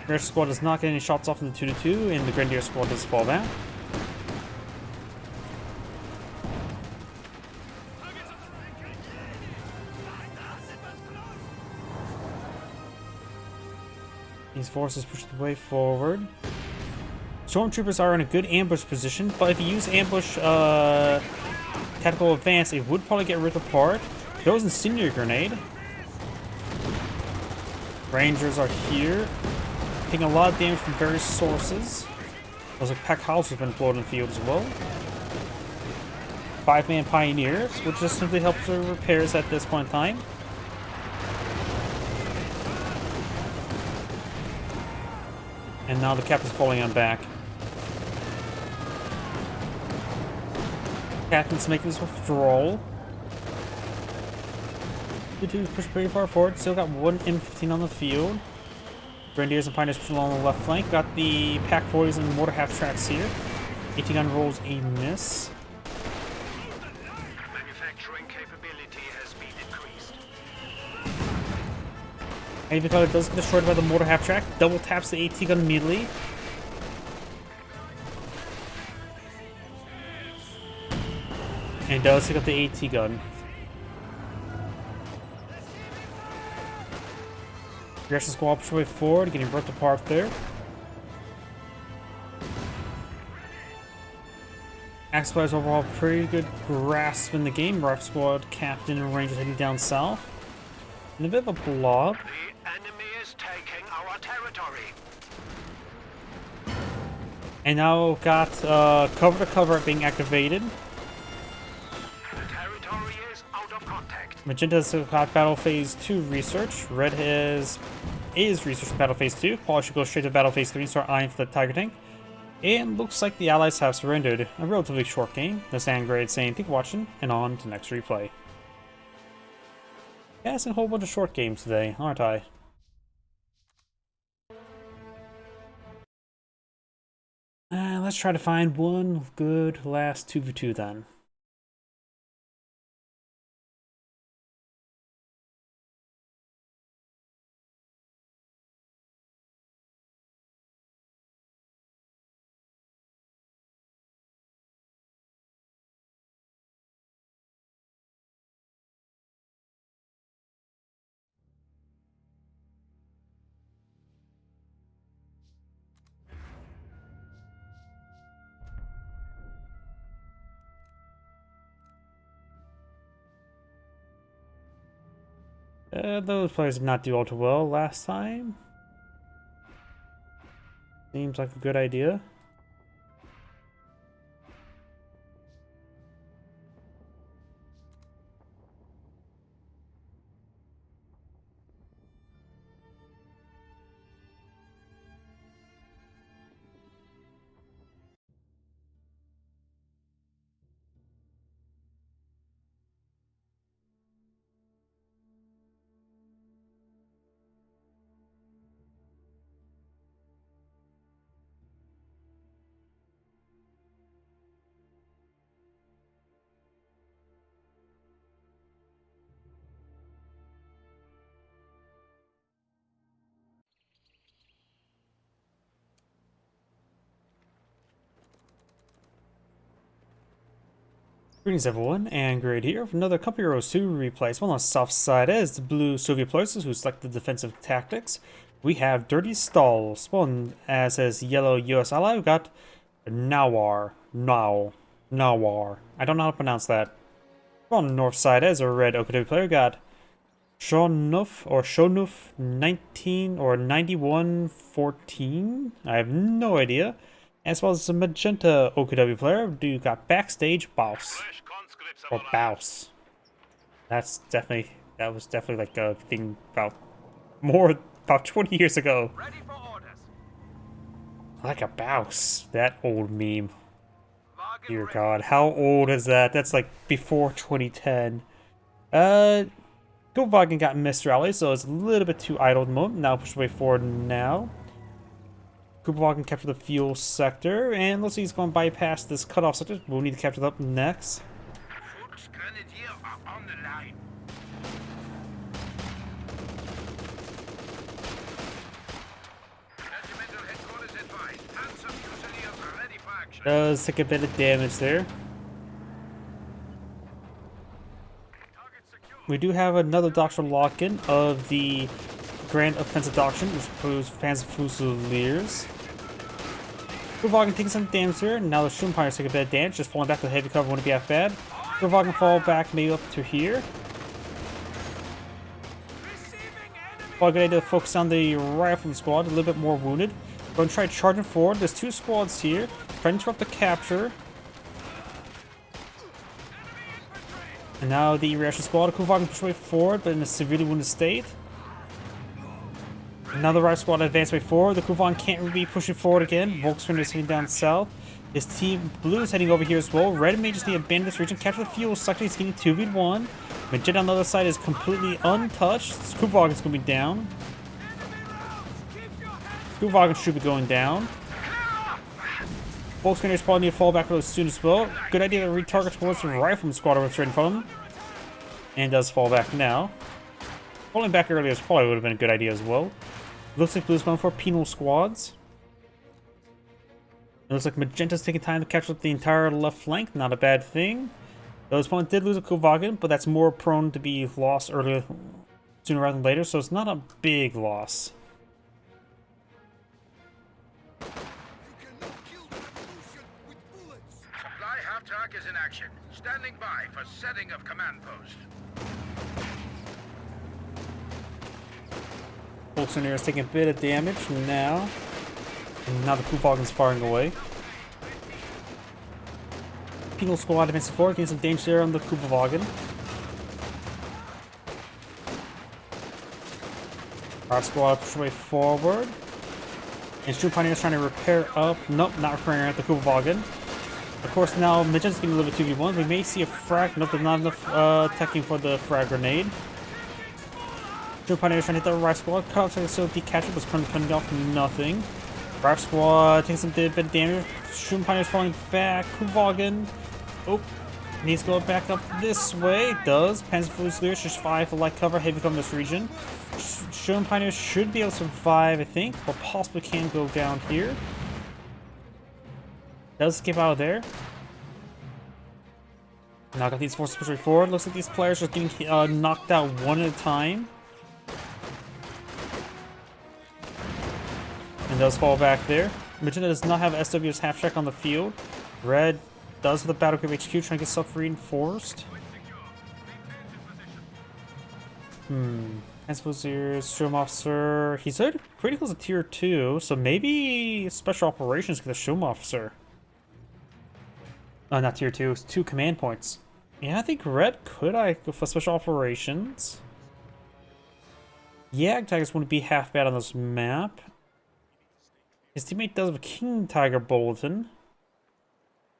Rear squad does not get any shots off in the 2-2, and the Grenadier squad does fall back. These forces push the way forward. Stormtroopers are in a good ambush position, but if you use ambush tactical advance, it would probably get ripped apart. Throws Incendiary Grenade. Rangers are here, taking a lot of damage from various sources. Looks like Pack House has been deployed in the field as well. 5-man Pioneers, which just simply helps with repairs at this point in time. And now the captain's falling on back. Captain's making this withdrawal. The two push pretty far forward. Still got one M15 on the field. Grenadiers and Pioneers pushing along the left flank. Got the Pack 40s and mortar half tracks here. 18 gun rolls a miss.
Manufacturing capability has been decreased.
And because it does get destroyed by the mortar half track, double taps the AT gun immediately. And does pick up the AT gun. Reaction squad push way forward, getting ripped apart there. Axe players overall pretty good grasp in the game. Rock squad captain and Rangers heading down south. And a bit of a blob.
The enemy is taking our territory.
And now got cover to cover being activated.
The territory is out of contact.
Magenta's got Battle Phase 2 research. Red is research Battle Phase 2. Paul should go straight to Battle Phase 3 and start eyeing for the targeting. And looks like the Allies have surrendered. A relatively short game. The Sandgrade saying, thank you for watching, and on to next replay. Yeah, it's a whole bunch of short games today, aren't I? Let's try to find one good last 2v2 then. Those players did not do all too well last time. Seems like a good idea. Greetings everyone, and Great here with another Company Heroes 2 replays. Well, on the south side is the blue Soviet players who select the defensive tactics. We have Dirty Stalls. Well, and as is yellow US ally, we've got Nawar. I don't know how to pronounce that. Well, on the north side is a red Okadobi player. We got Shonuf 19 or 9114. I have no idea. As well as a magenta OKW player, do got Backstage Boss.
Fresh conscripts have
Or
arrived.
Bouse. That was definitely like a thing about 20 years ago.
Ready for orders.
Like a Bouse. That old meme.
Wagen
Dear
ready.
God, how old is that? That's like before 2010. Volkswagen got Mr. Alley, so it's a little bit too idle at the moment. Now push away forward now. Volkswagen capture the fuel sector, and let's see he's going to bypass this cutoff sector. We'll need to capture that up next.
Fuchs Grenadier are on the line. Regimental headquarters advised. Panzer Fusiliers are ready for action.
Does take a bit of damage there.
Target secure.
We do have another doctrine lock-in of the Grand Offensive Doctrine, which includes Panzer Fusiliers. Volkswagen taking some damage here. Now the Shroom Pirates take a bit of damage, just falling back to the heavy cover wouldn't be that bad. Volkswagen fall back maybe up to here. Well, good idea to focus on the rifleman squad, a little bit more wounded. Going to try charging forward. There's two squads here. Trying to interrupt the capture. And now the reaction squad, Volkswagen push way forward, but in a severely wounded state. Now the right squad advance way forward. The Kuvan can't really be pushing forward again. Volkswagen is heading down south. His team blue is heading over here as well. Red may just need to abandon this region, capture the fuel sector. He's getting 2v1. Magenta on the other side is completely untouched. Kuvan is going to be down. Kuvan should be going down. Volkswagen is probably need to fall back really soon as well. Good idea to retarget towards the rifleman squad over straight in front of him. And does fall back now. Falling back earlier probably would have been a good idea as well. Looks like Blue's going for penal squads. It looks like Magenta's taking time to capture up the entire left flank. Not a bad thing. Though his opponent did lose a Kuvagan, but that's more prone to be lost sooner rather than later, so it's not a big loss.
Supply half-track is in action. Standing by for setting of command post.
Volkswagen is taking a bit of damage now. And now the Kuvagan's firing away. Penal squad advancing forward, getting some danger there on the Kuvagan. Our squad push way forward. And True Pioneer is trying to repair up. Nope, not repairing at the Kuvagan. Of course, now Magenta's getting a little bit 2v1. We may see a frag. Nope, there's not enough teching for the frag grenade. True Pioneer is trying to hit the right squad. Cut off so the catcher was cutting off nothing. Right squad taking some bit of damage. True Pioneer is falling back. Kuvagan. Oh, needs to go back up this way. Does. Panzer Fusiliers just 5 for light cover. Heavy cover in this region. True Pioneer should be able to survive, I think. Or possibly can go down here. Does skip out of there. Now got these forces pushing forward. Looks like these players are getting knocked out one at a time. And does fall back there. Magenta does not have SW's half track on the field. Red does with the Battle Group HQ trying to get self-reinforced. Fusiliers, Shroom Officer. He's pretty close to tier 2, so maybe Special Operations get the Shroom Officer. Not tier 2, it's 2 command points. Yeah, I think Red could go for Special Operations. Yeah, Tigers wouldn't be half bad on this map. His teammate does have a King Tiger Bulletin.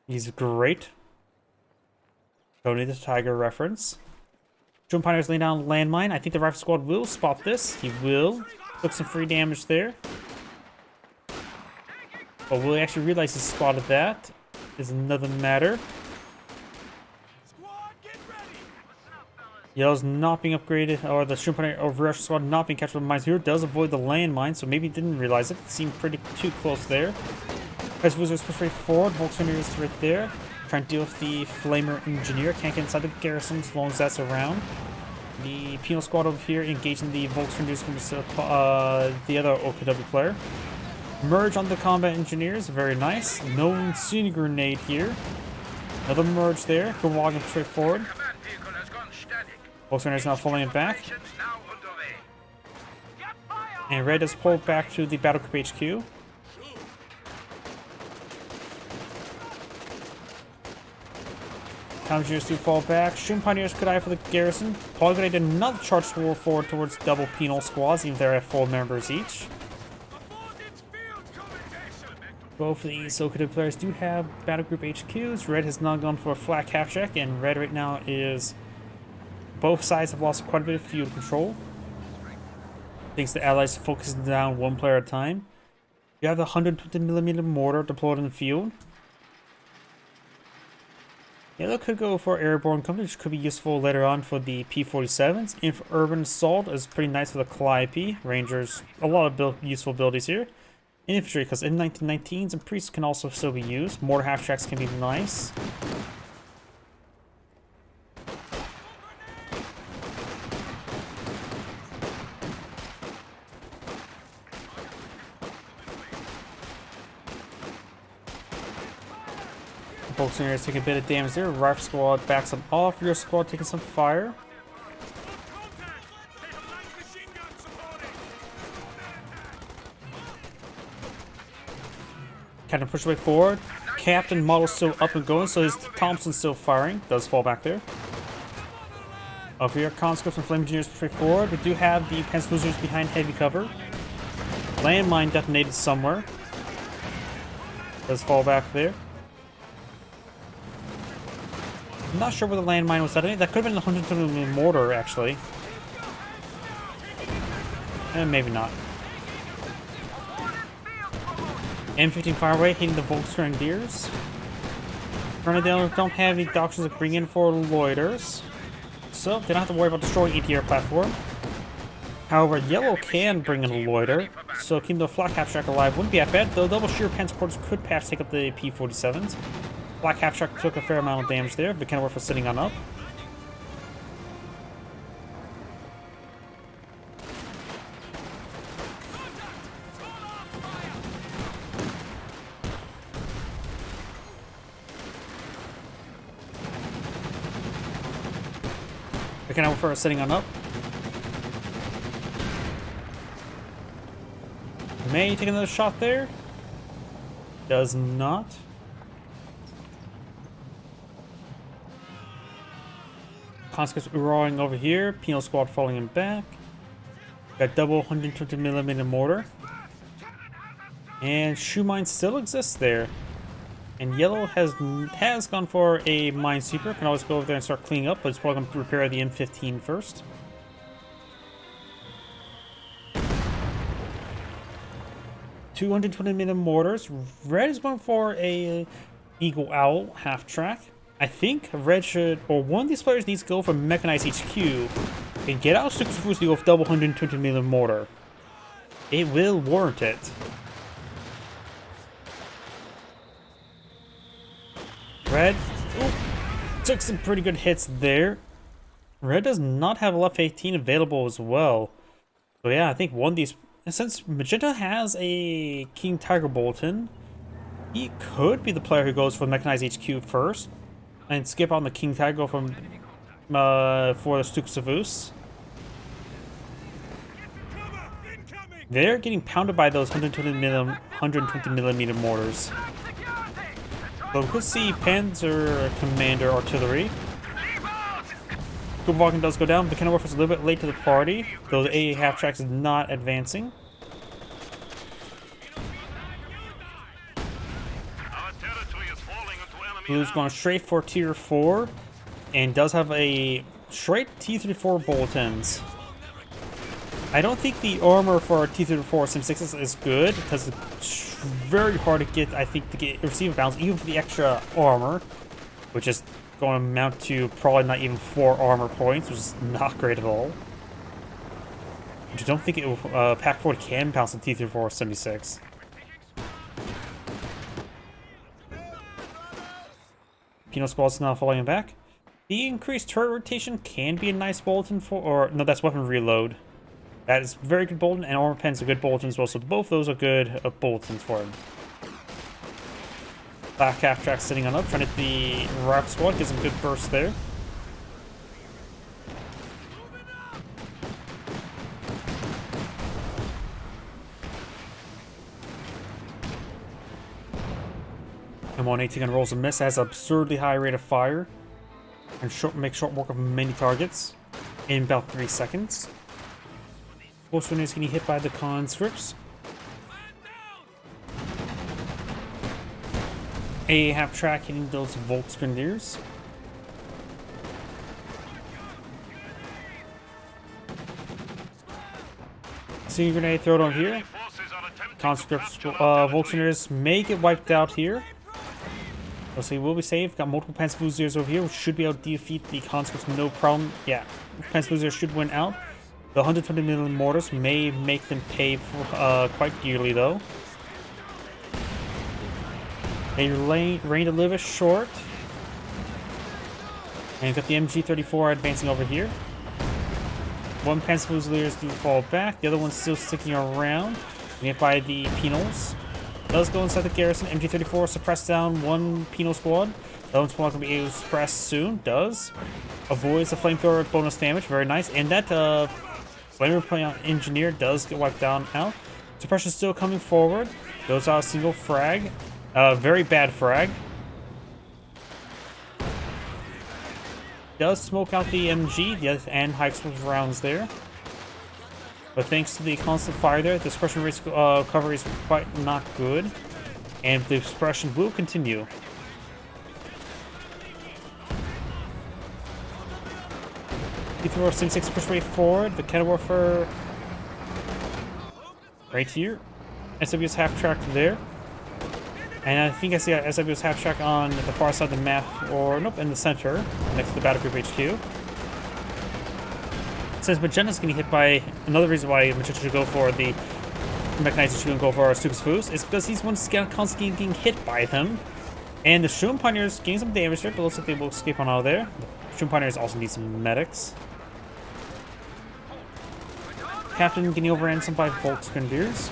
He's great. Don't need the Tiger reference. Drone Pioneer's laying down a landmine. I think the rifle squad will spot this. He will. Took some free damage there. But will he actually realize he spotted that? Is another matter. Yellow's not being upgraded, or the Shroom Pioneer or Russian squad not being captured by mines here. Does avoid the landmine, so maybe didn't realize it. Seemed pretty too close there. As Wizards push right forward, Volkswagen is right there. trying to deal with the Flamer Engineer. Can't get inside the garrison as long as that's around. The Penal Squad over here engaging the Volksrangers from the other OKW player. Merge on the Combat Engineers, very nice. No Incendiary Grenade here. Another merge there. Go walking straight forward.
Command vehicle has gone static.
Volksrangers now falling back.
Operations now underway.
And Red is pulled back to the Battle Group HQ. Engineers do fall back. Shun Pioneers could eye for the garrison. Polygon did not charge forward towards double penal squads, even though they're at 4 members each. Both of these OKW players do have Battle Group HQs. Red has not gone for a flat cap check, and Red right now is... Both sides have lost quite a bit of field control. Thanks to allies focusing down one player at a time. You have the 120mm mortar deployed in the field. Yellow could go for airborne company, which could be useful later on for the P-47s. And for urban assault is pretty nice for the Calliope. Rangers, a lot of useful abilities here. Infantry, because M1919s and priests can also still be used. Mortar half tracks can be nice. Volksrangers taking a bit of damage there. Rifle squad backs them off. Rear squad taking some fire. Captain push away forward. Captain model still up and going, so his Thompson's still firing. Does fall back there. Over here, conscripts and flame engineers push forward. We do have the Pensacoolers behind heavy cover. Landmine detonated somewhere. Does fall back there. I'm not sure where the landmine was detonated. That could have been the 120mm mortar, actually. And maybe not. M15 Fireway hitting the Volksrangers. Currently, they don't have any doctrines to bring in for loiters, so they don't have to worry about destroying ETR platform. However, Yellow can bring in a loiter, so keeping the flat cap track alive wouldn't be that bad, though double shear transporters could perhaps take up the P-47s. Black Half Track took a fair amount of damage there, but kind of worth for sitting on up. But kind of worth for sitting on up. May take another shot there. Does not. Conscripts roaring over here. Penal squad falling in back. Got double 120mm mortar. And shoe mine still exists there. And Yellow has gone for a minesweeper. Can always go over there and start cleaning up, but it's probably going to repair the M15 first. $220mm mortars. Red is going for a Eagle Owl half track. I think Red should, or one of these players needs to go for Mechanized HQ and get out Six Foods to go with double 120mm mortar. It will warrant it. Red took some pretty good hits there. Red does not have a F-18 available as well. So yeah, I think one of these, since Magenta has a King Tiger Bolton, he could be the player who goes for Mechanized HQ first. And skip on the King Tiger from for the Stukasavus. They're getting pounded by those 120mm mortars. But we could see Panzer Commander Artillery. Kubwagen does go down, but Kenilworth is a little bit late to the party. Those AA half tracks is not advancing. Blue's going straight for tier 4 and does have a straight T-34 Boltons. I don't think the armor for T-34 Sim6 is good because it's very hard to get, I think, to get receiver balance even for the extra armor, which is going to amount to probably not even 4 armor points, which is not great at all. Which I don't think it will, Pack 4 can bounce the T-34 76. Penal Squad's now falling back. The increased turret rotation can be a nice bulletin for, or no, that's weapon reload. That is very good bulletin, and armor pen's a good bulletin as well, so both those are good bulletins for him. Black half track sitting on up, trying to hit the rock squad, gives him a good burst there. M118 rolls a miss, has an absurdly high rate of fire, and make short work of many targets in about 3 seconds. Most one is getting hit by the conscripts. A half track hitting those Volksgrenadiers. Seeing grenade thrown on here. Conscripts, Volksgrenadiers may get wiped out here. Let's see, will be saved. Got multiple Panzerfusiliers over here, which should be able to defeat the conscripts no problem. Yeah, Panzerfusiliers should win out. The 120mm mortars may make them pay for, quite dearly, though. They reigned a little bit short. And you've got the MG-34 advancing over here. One Panzerfusiliers do fall back. The other one's still sticking around. Hit by the Penals. Does go inside the garrison. MG-34 suppressed down one Penal squad. The other squad will be able to suppress soon. Does. Avoids the flamethrower bonus damage. Very nice. And that flamethrower engineer does get wiped down out. Suppression's still coming forward. Goes out a single frag. Very bad frag. Does smoke out the MG and high explosive rounds there. But thanks to the constant fire there, the suppression rate cover is quite not good. And the suppression will continue. Throw 76 push rate forward. The cannon warfare right here. SW's half track there. And I think I see a SW's half track on the far side of the map, or nope, in the center, next to the Battle Group HQ. Since Magenda's getting hit by, another reason why Magenta should go for the mechanized should go for Stukas Foos is because these ones constantly getting hit by them. And the Shroom Pioneers getting some damage there, but looks like they will escape on out of there. The Shroom Pioneers also need some medics. Captain getting overran some by Volksgrenadiers.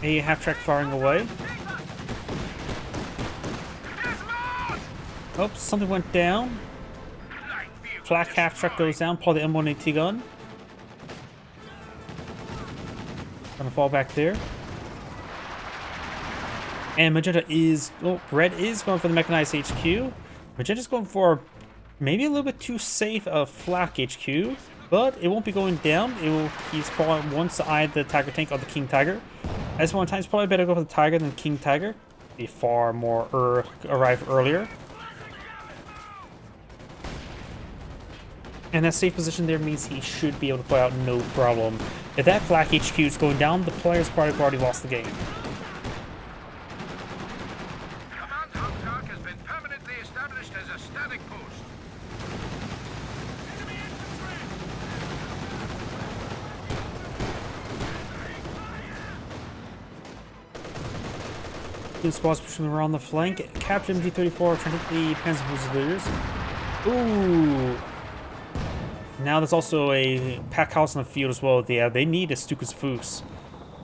A half track firing away. Oh, something went down. Flak half track goes down. Pull the M1AT gun. Gonna fall back there. And Magenta is... Oh, Red is going for the mechanized HQ. Magenta's going for maybe a little bit too safe a Flak HQ. But it won't be going down. He's probably wants to eye the Tiger tank or the King Tiger. At this one time, it's probably better to go for the Tiger than King Tiger. Be far more arrive earlier. And that safe position there means he should be able to play out no problem. If that Flak HQ is going down, the player's probably already lost the game.
Command Hogtalk has been permanently established as a static post.
Two squads pushing around the flank. Captain MG-34 trying to hit the Panzerfusiliers. Ooh. Now there's also a pack house in the field as well. Yeah, they need a Stukas Foos.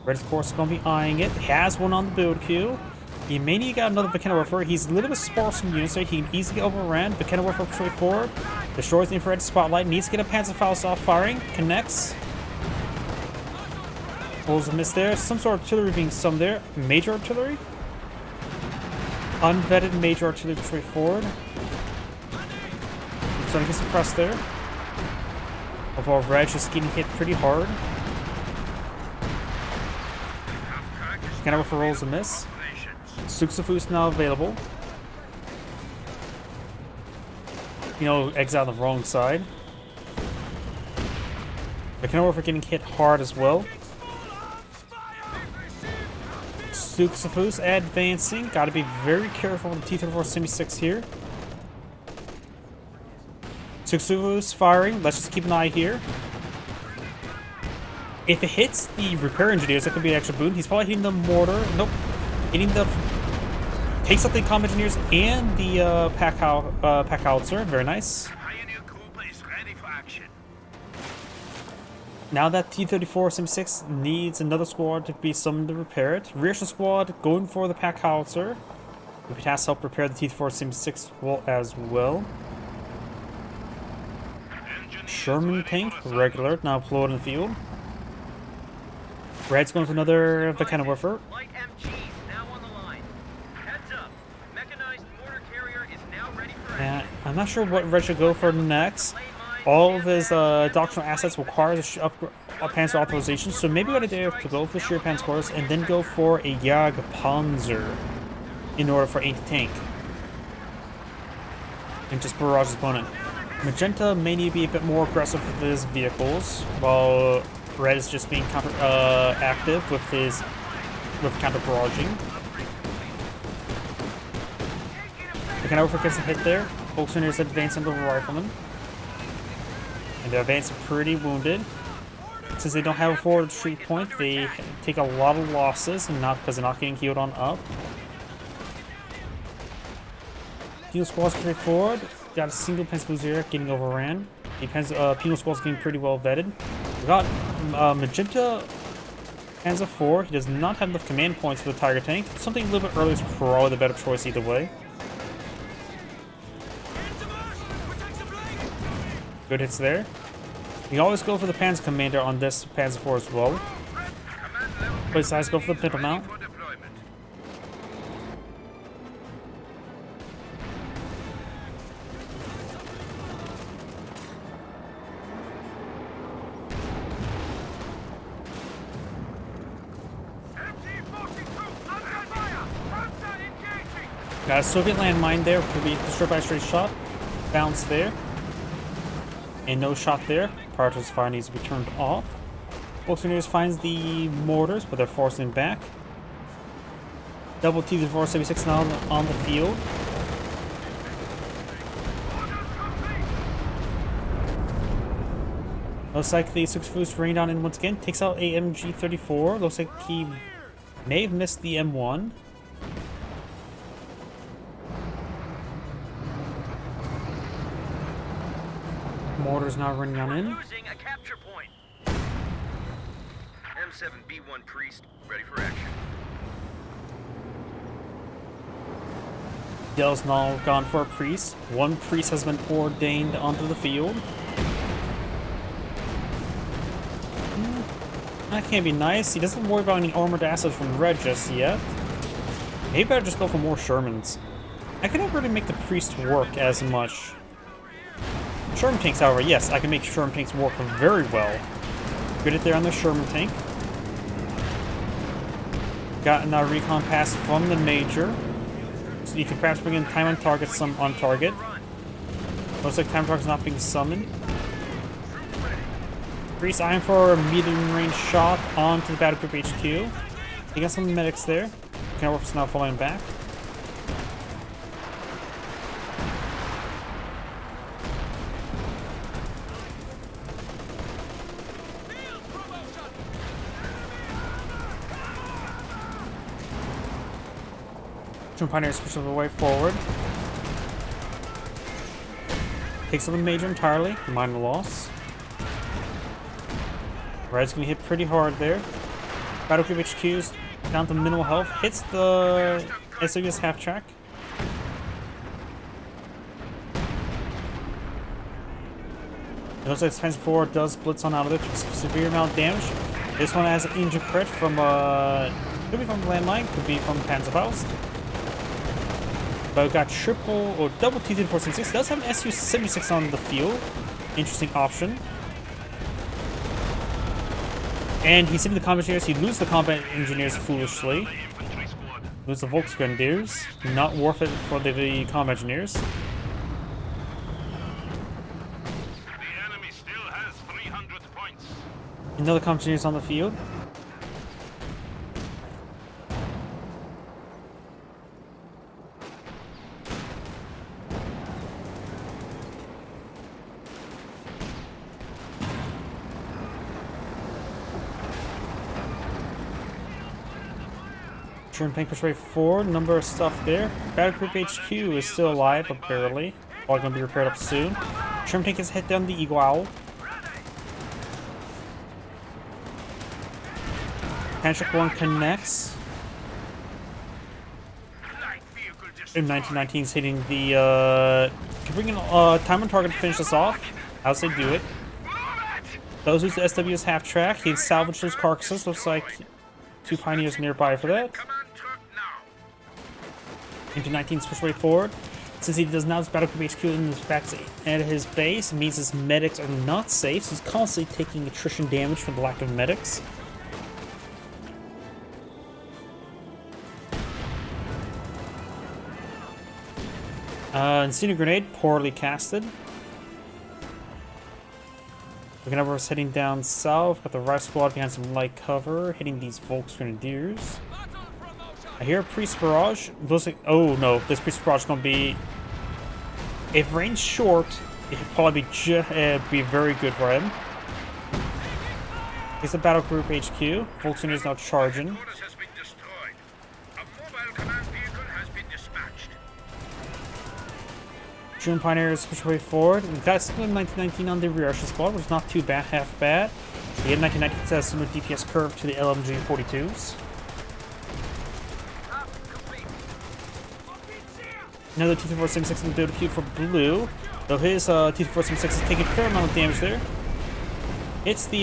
Red, of course, is going to be eyeing it. Has one on the build queue. He may need to get another Volcano Warfare. He's a little bit sparse in units, so he can easily get overran. Volcano Warfare push forward. Destroys the infrared spotlight. Needs to get a Panzerfaust off firing. Connects. Pulls a miss there. Some sort of artillery being summoned there. Major artillery. Unvetted major artillery push forward. Starting to get suppressed there. Overall, Reg is getting hit pretty hard. Canada for rolls a miss. Suxafoos now available. You know, exile on the wrong side. The Canada for getting hit hard as well. Suxafoos advancing. Gotta be very careful with the T-34 Semi-6 here. Suxafoos firing. Let's just keep an eye here. If it hits the repair engineers, that could be an extra boon. He's probably hitting the mortar. Nope. Hitting the Takes out the combat engineers and the pack howitzer. Very nice.
Pioneer Group is ready for action.
Now that T-34-76 needs another squad to be summoned to repair it, reaction squad going for the pack howitzer. We'll be tasked to help repair the T-34-76 as well. Sherman tank, regular, now deployed in the field. Red's going for another Mechanowerfer.
Light MGs now on the line. Heads up. Mechanized mortar carrier is now ready for action.
And I'm not sure what Red should go for next. All of his doctrinal assets require a Panzer authorization, so maybe what I do to go for the Sheer Panzers and then go for a Jagdpanzer in order for anti-tank. And just barrage his opponent. Magenta may need to be a bit more aggressive with his vehicles, while Red is just being active with counter barraging. The Mechanowerfer gets a hit there. Volkswagen is advancing the rifleman. And they're advancing pretty wounded. Since they don't have a forward retreat point, they take a lot of losses, and not because they're not getting healed on up. Penal squad's pretty forward. Got a single Panzer getting overran. The Penal squad's getting pretty well vetted. We got Magenta Panzer IV. He does not have enough command points for the Tiger tank. Something a little bit earlier is probably the better choice either way. Good hits there. You can always go for the Panzer Commander on this Panzer IV as well. But besides, go for the Pimple Mount.
For deployment. MG-42 under fire! Panzer engaging!
Got a Soviet landmine there, could be destroyed by a straight shot. Bounce there. And no shot there. Prior to his fire needs to be turned off. Volkswagen finds the mortars, but they're forcing back. Double T-34-76 now on the field. Looks like the 6 Foods rained on in once again. Takes out a MG-34. Looks like he may have missed the M1. Mortar's now running on in.
Losing a capture point.
M7B1 Priest, ready for action.
Dell's now gone for a priest. One priest has been ordained onto the field. That can't be nice. He doesn't worry about any armored assets from Red just yet. Maybe better just go for more Shermans. I can never really make the priest work as much. Sherman tanks, however, yes, I can make Sherman tanks work very well. Good hit there on the Sherman tank. Gotten a recon pass from the Major. So you can perhaps bring in time on target, some on target. Looks like time target's not being summoned. Priest eyeing for a medium range shot onto the battle group HQ. You got some medics there. Mechanowerfer's now falling back. Pioneers push the way forward. Takes out the Major entirely. Minor loss. Red's gonna hit pretty hard there. Battle Group HQ's down to minimal health. Hits the SWS half track. It looks like Panzer 4 does blitz on out of there. Takes severe amount of damage. This one has an injured crit from could be from landmine, could be from Panzerfaust. But we've got triple or double T-34-76. Does have an Su-76 on the field. Interesting option. And he's hitting the combat engineers. He loses the combat engineers foolishly. Lose the Volksgrenadiers. Not worth it for the combat engineers.
The enemy still has 300 points.
Another combat engineers on the field. German tank push right forward. Number of stuff there. Battle Group HQ is still alive, but barely. All going to be repaired up soon. German tank has hit down the Eagle Owl. Panzer 1 connects. In 1919 is hitting the, can bring in time on target to finish this off. How's they do it? Those whose SW is half track, he salvaged those carcasses. Looks like 2 pioneers nearby for that. Into 19's push way forward. Since he does not have his battle group HQ in his back at his base, it means his medics are not safe, so he's constantly taking attrition damage from the lack of medics. Incendiary grenade, poorly casted. Looking over, us heading down south. Got the right squad behind some light cover, hitting these Volksgrenadiers. I hear a priest barrage. Looks like, oh no, this priest barrage is gonna be. If range short, it could probably be very good for him. He's the battle group HQ. Volksgrenadiers now charging. German Pioneers push way forward. We've got still 1919 on the rear squad, which is not too bad, half bad. The M1919 has a similar DPS curve to the LMG 42s. Another T-476 in the build queue for blue, though his T-476 is taking a fair amount of damage there. It's the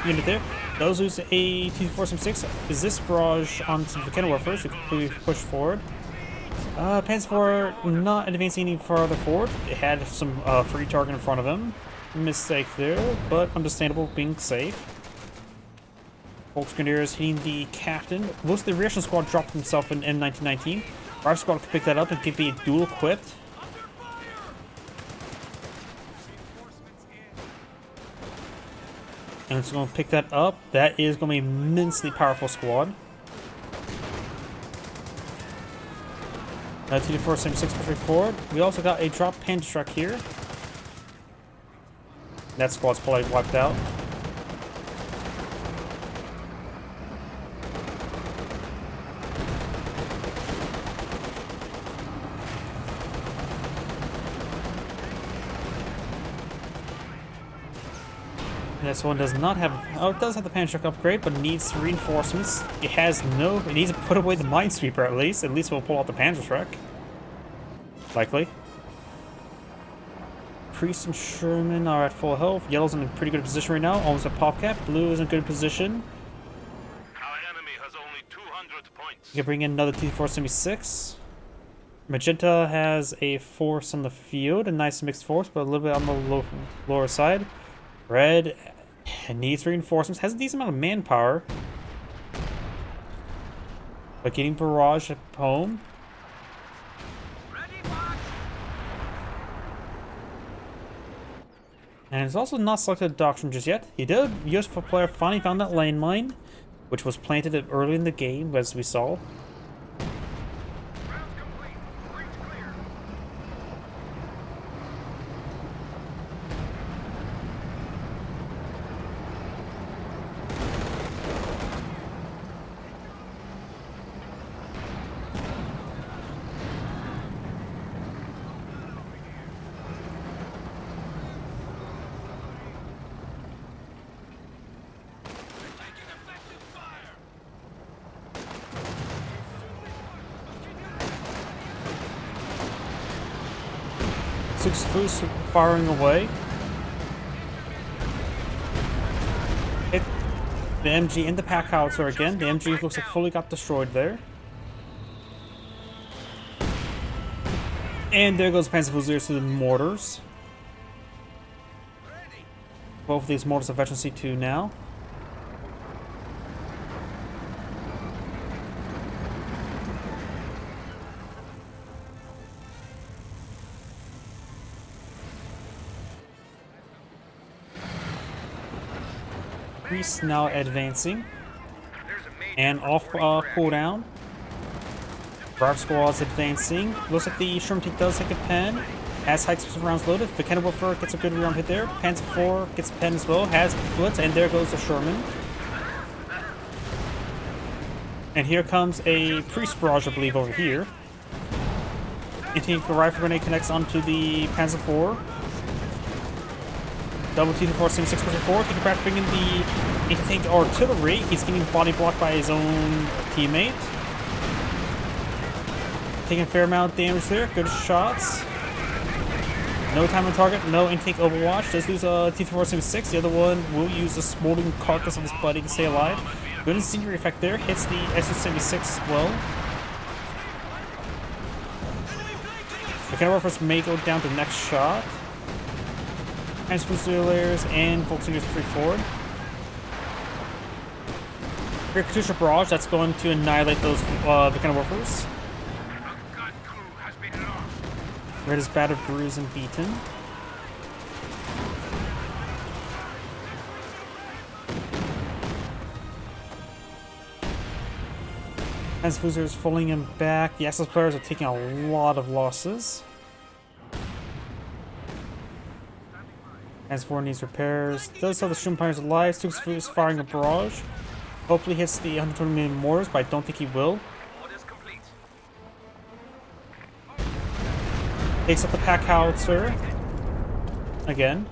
unit there. Those who's a T-476 is this barrage on some Kenilworth first, who completely push forward. Panzer IV not advancing any farther forward. It had some free target in front of him. Mistake there, but understandable, being safe. Volksgrenadiers hitting the captain. Most of the reaction squad dropped himself in M1919. Our squad could pick that up and could be dual equipped. And it's going to pick that up. That is going to be an immensely powerful squad. T-476 pushing forward. We also got a drop Panzer truck here. That squad's probably wiped out. This one does not have. Oh, it does have the Panzer truck upgrade, but needs reinforcements. It has no. It needs to put away the minesweeper at least. At least we'll pull out the Panzer truck. Likely. Priest and Sherman are at full health. Yellow's in a pretty good position right now. Almost a pop cap. Blue is in good position.
Our enemy has only 200 points.
You can bring in another T-476. Magenta has a force on the field, a nice mixed force, but a little bit on the lower side. Red needs reinforcements, has a decent amount of manpower, but getting barrage at home. And it's also not selected a doctrine just yet. He did. Useful player finally found that landmine, which was planted early in the game, as we saw. Six Foos firing away. Hit the MG in the pack howitzer again. The MG looks like fully got destroyed there. And there goes Panzerfusiliers to the mortars. Both of these mortars are veteran C2 now. Priest now advancing. And off cooldown. Barb squad's advancing. Looks like the Sherman tank does take a pen. Has high explosive rounds loaded. The Kenilworth gets a good round hit there. Panzer IV gets a pen as well. Has blitz, and there goes the Sherman. And here comes a priest barrage, I believe, over here. Anti-tank rifle grenade connects onto the Panzer IV. Double T-4 76 per 4. Taking back, bringing the anti-tank artillery. He's getting body blocked by his own teammate. Taking a fair amount of damage there. Good shots. No time on target. No anti-tank overwatch. Does lose a T-4 76. The other one will use the smoldering carcass of his buddy to stay alive. Good incendiary effect there. Hits the SU-76 as well. The counter warfers may go down to the next shot. And Fusiliers and Volksingers free forward. Here, Katusha Barrage, that's going to annihilate those Vicana warfers. Red is battered, bruised, and beaten. As Fusiliers is pulling him back, the Axis players are taking a lot of losses. As 4 needs repairs. Does have the Shroom Pioneers alive. Stukes is firing a barrage. Hopefully hits the 120 million mortars, but I don't think he will. Takes up the pack howitzer. Again.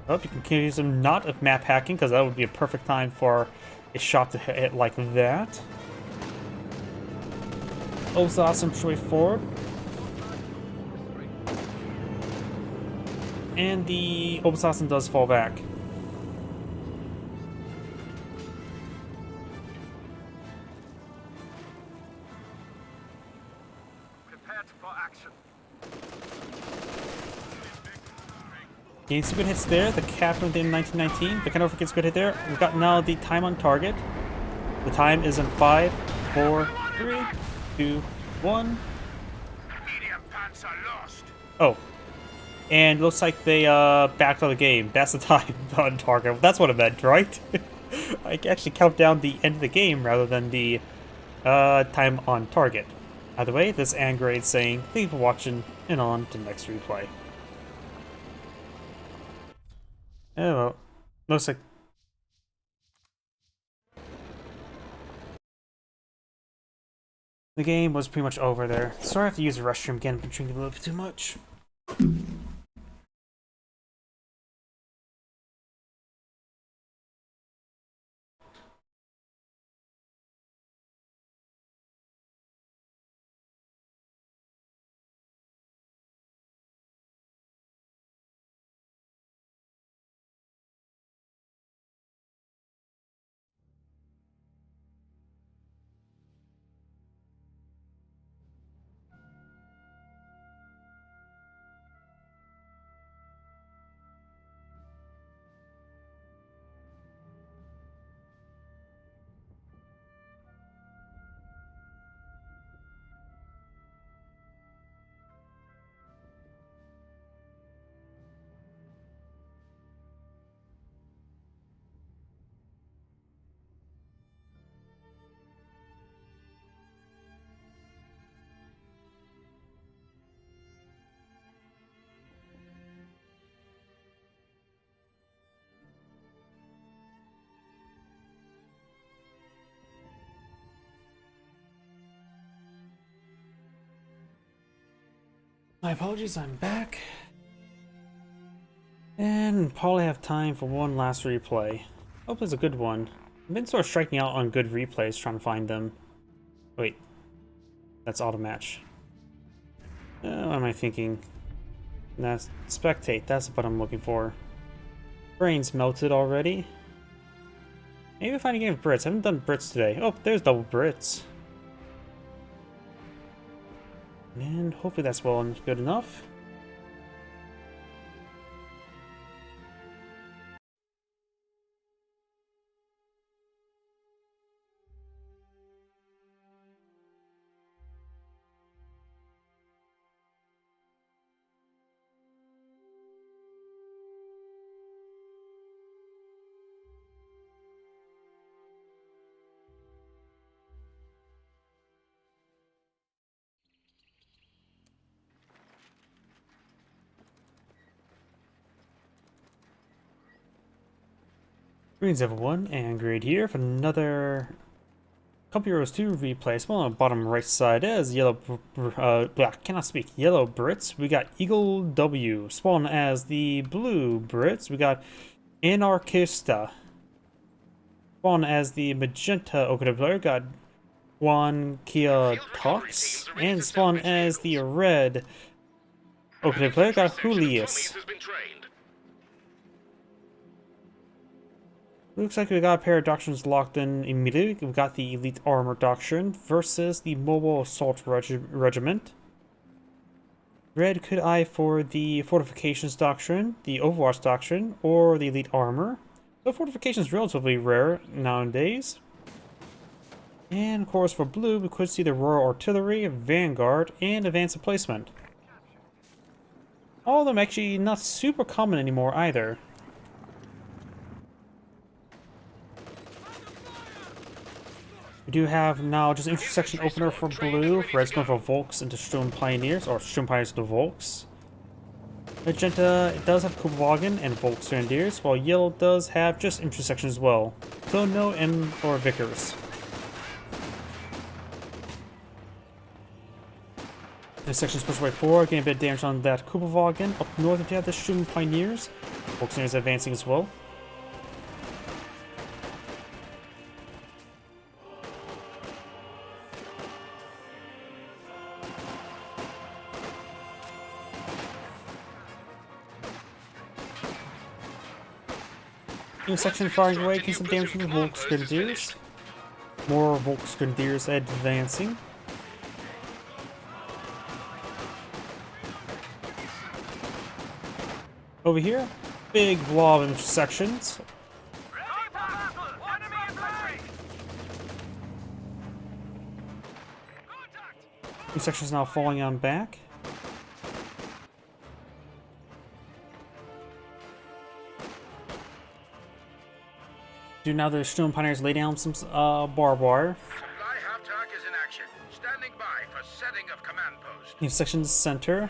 Oh, you can accuse him not of map hacking, because that would be a perfect time for a shot to hit like that. Obsassin push way forward. And the Obsassin does fall back.
Prepared for action.
Getting some good hits there. The captain of the M1919. The Canova gets good hit there. We've got now the time on target. The time is in 5, 4, 3, 2, 1.
Medium pants are lost.
Oh. And looks like they backed out of the game. That's the time on target. That's what it meant, right? I can actually count down the end of the game rather than the time on target. Either way, this Angrade saying thank you for watching and on to the next replay. Oh well. Looks like the game was pretty much over there. Sorry I have to use the restroom again, I've been drinking a little bit too much. My apologies, I'm back. And probably have time for one last replay. Hope it's a good one. I've been sort of striking out on good replays, trying to find them. Wait. That's auto match. What am I thinking? That's spectate, that's what I'm looking for. Brains melted already. Maybe find a game of Brits. I haven't done Brits today. Oh, there's double Brits. And hopefully that's well and good enough. Greetings everyone, and Grade here for another Couple euros to replace. Well, on the bottom right side is yellow. Cannot speak. Yellow Brits. We got Eagle W. Spawn as the blue Brits. We got Anarchista. Spawn as the magenta Okada player. Got Juan Kia Talks. And spawn as the red Okada player. Got Julius. Looks like we got a pair of doctrines locked in immediately. We've got the Elite Armor Doctrine versus the Mobile Assault Regiment. Red could eye for the Fortifications Doctrine, the Overwatch Doctrine, or the Elite Armor. So Fortifications is relatively rare nowadays. And of course for blue, we could see the Royal Artillery, Vanguard, and Advanced Replacement. All of them actually not super common anymore either. We do have now just intersection opener for blue. Red's going for Volks into Sturm Pioneers, or Sturm Pioneers into Volks. Magenta does have Kubwagen and Volks Grenadiers, while yellow does have just intersection as well. So no M or Vickers. Intersection's pushed by 4, getting a bit of damage on that Kubwagen. Up north, we have the Sturm Pioneers. Volks Grenadiers advancing as well. Section firing away, getting some damage from the Volks Grenadiers. More Volks Grenadiers advancing. Over here, big blob of intersections. Intersections now falling on back. Do now the Sturm Pioneers lay down some barbed wire.
Supply half-track is in action. Standing by for setting of command post.
Intersection center.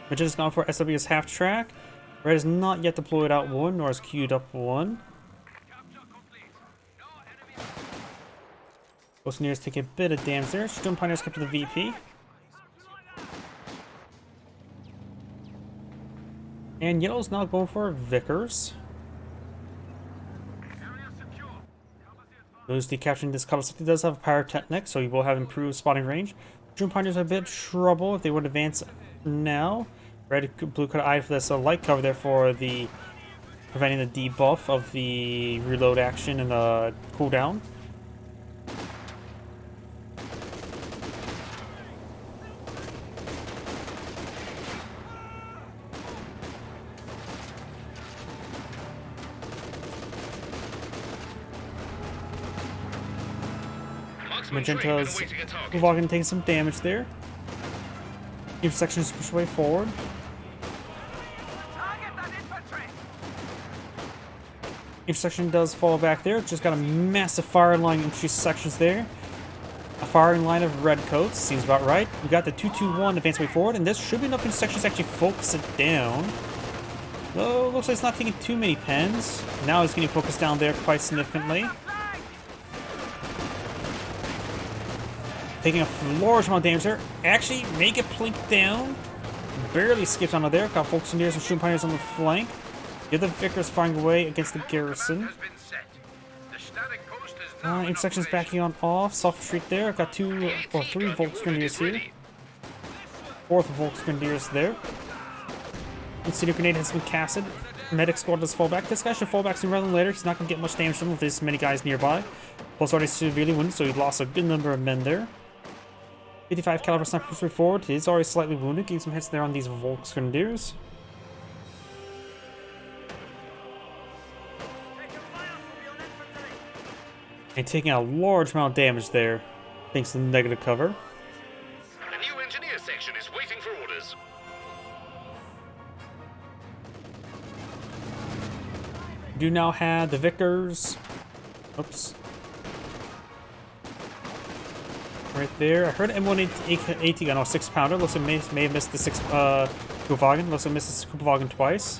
Magenta's gone for SW's half track. Red is not yet deployed out one, nor is queued up one. Bosnians take a bit of damage there. Sturm Pioneers kept to the VP. And yellow's now going for Vickers. Those decapturing this color city does have a pyrotechnic, so you will have improved spotting range. Sturm Pioneers are a bit of trouble if they would advance now. Red, blue could eye for this light cover there for the preventing the debuff of the reload action and the cooldown. Magenta's Kubwagen taking some damage there. Intersection is pushed way forward. Intersection does fall back there. Just got a massive firing line in sections there. A firing line of redcoats. Seems about right. We got the 2-2-1 advance way forward, and this should be enough intersections to actually focus it down. Though, looks like it's not taking too many pens. Now it's getting focused down there quite significantly. Taking a large amount of damage there. Actually, make it plink down. Barely skipped onto there. Got Volks Grenadiers and Sturm Pioneers on the flank. The other Vickers firing away against the garrison. Intersection's backing on off. Soft retreat there. I've got 2 or 3 Volks Grenadiers here. 4th Volks Grenadiers there. Incendiary Grenade has been casted. Medic squad does fall back. This guy should fall back sooner rather than later. He's not going to get much damage from him with this many guys nearby. Plus already severely wounded, so he lost a good number of men there. 55 caliber sniper pushed forward. He's already slightly wounded, getting some hits there on these Volks Grenadiers. And taking a large amount of damage there, thanks to the negative cover.
A new engineer section is waiting for orders.
Do now have the Vickers. Oops. Right there. I heard M180 gun, 6-pounder. Looks like may have missed the Kubwagen. Looks like missed the Kubwagen twice.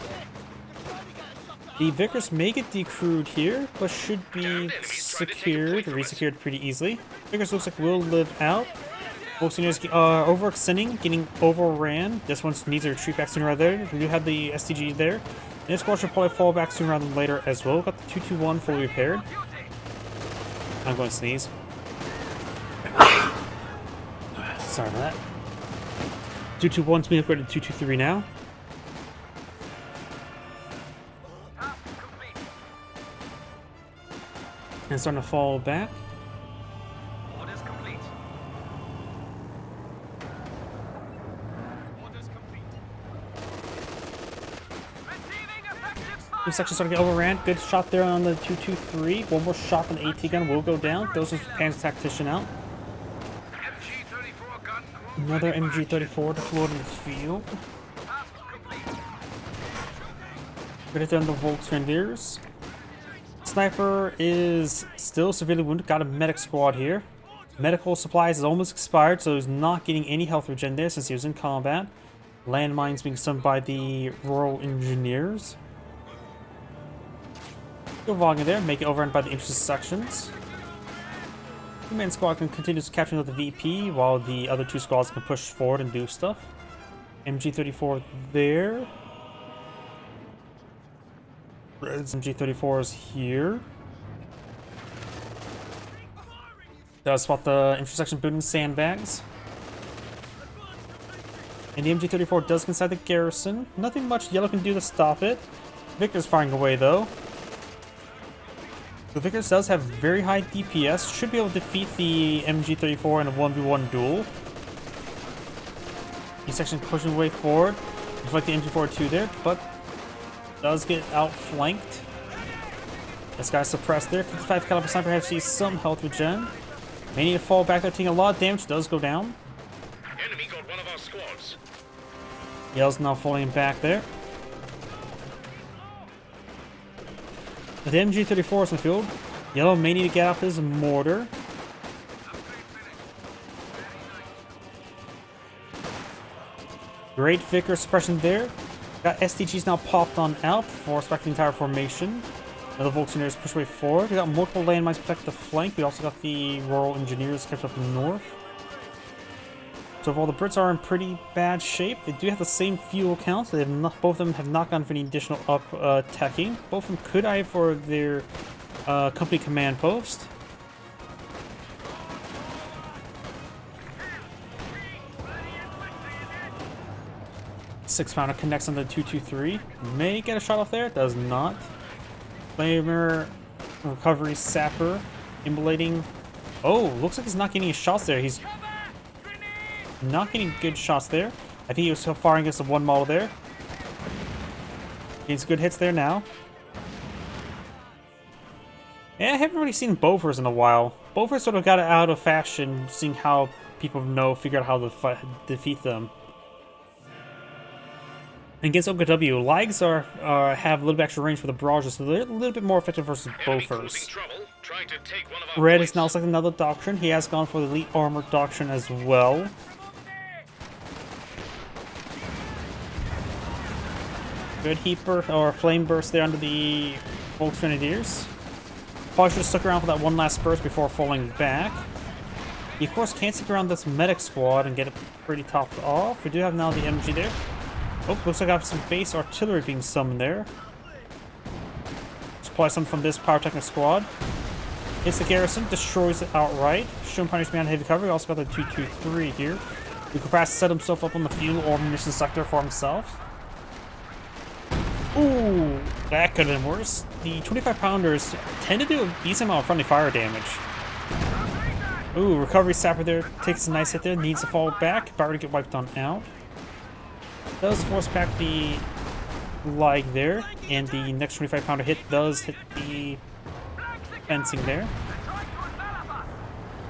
The Vickers may get decrewed here, but should be secured, resecured pretty easily. Figures looks like will live out. Volkswagen overextending, getting overran. This one needs to retreat back sooner rather than later. We do have the STG there. And this squad should probably fall back sooner rather than later as well. Got the 221 fully repaired. I'm going to sneeze. Sorry about that. 221's being upgraded to 223 now. And starting to fall back.
Orders complete. Orders complete. Receiving effective fire.
This section starting to get overran. Good shot there on the 223. One more shot on the AT gun will go down. Those with Pan's Tactician out.
MG-34 gun crew
Another
ready for
MG-34 deployed in the field.
Task complete.
Good hit there on the Volks Grenadiers. Sniper is still severely wounded. Got a medic squad here. Medical supplies is almost expired, so he's not getting any health regen there since he was in combat. Landmines being summoned by the Royal Engineers. Go Wagner there, make it overrun by the intersections. The main squad can continue capturing with the VP while the other two squads can push forward and do stuff. MG-34 there. MG-34 is here. Does spot the intersection building sandbags. And the MG-34 does get inside the garrison. Nothing much Yellow can do to stop it. Victor's firing away though. The Vickers does have very high DPS. Should be able to defeat the MG-34 in a 1v1 duel. Each section pushing way forward. Just like the MG-42 there, but does get outflanked. This guy's suppressed there. 55 caliber sniper has to see some health regen. May need to fall back there, taking a lot of damage. Does go down.
Enemy got one of our squads.
Yell's now falling back there. With the MG-34 is in the field, Yellow may need to get off his mortar. Great Vicar suppression there. Got STGs now popped on out for back the entire formation. Now the Volkswagen push way forward. We got multiple landmines protect the flank. We also got the Royal Engineers kept up north. So while the Brits are in pretty bad shape, they do have the same fuel counts. They have not, both of them have not gone for any additional attacking. Both of them could eye for their company command post. Six-pounder connects on the 223. May get a shot off there. Does not. Flamer, recovery sapper, immolating. Oh, looks like he's not getting any shots there. He's not getting good shots there. I think he was firing against the one model there. Getting some good hits there now. Yeah, I haven't really seen Bovers in a while. Bovers sort of got out of fashion, seeing how people figure out how to defeat them. And against OKW, Lags have a little bit extra range for the barrages, so they're a little bit more effective versus Bofers. Red is now selecting another doctrine. He has gone for the Elite Armor doctrine as well. Good heaper or flame burst there under the Volks Grenadiers. Probably should have stuck around for that one last burst before falling back. He of course can't stick around this medic squad and get it pretty topped off. We do have now the MG there. Oh, looks like I have some base artillery being summoned there. Supply some from this pyrotechnic squad. Hits the garrison, destroys it outright. Showing punish behind heavy cover. We also got the 223 here. We could perhaps set himself up on the fuel or munition sector for himself. Ooh, that could have been worse. The 25-pounders tend to do a decent amount of friendly fire damage. Ooh, recovery sapper there. Takes a nice hit there. Needs to fall back. If I were to get wiped on out. Does force back the lag there. And the next 25-pounder hit does hit the fencing there.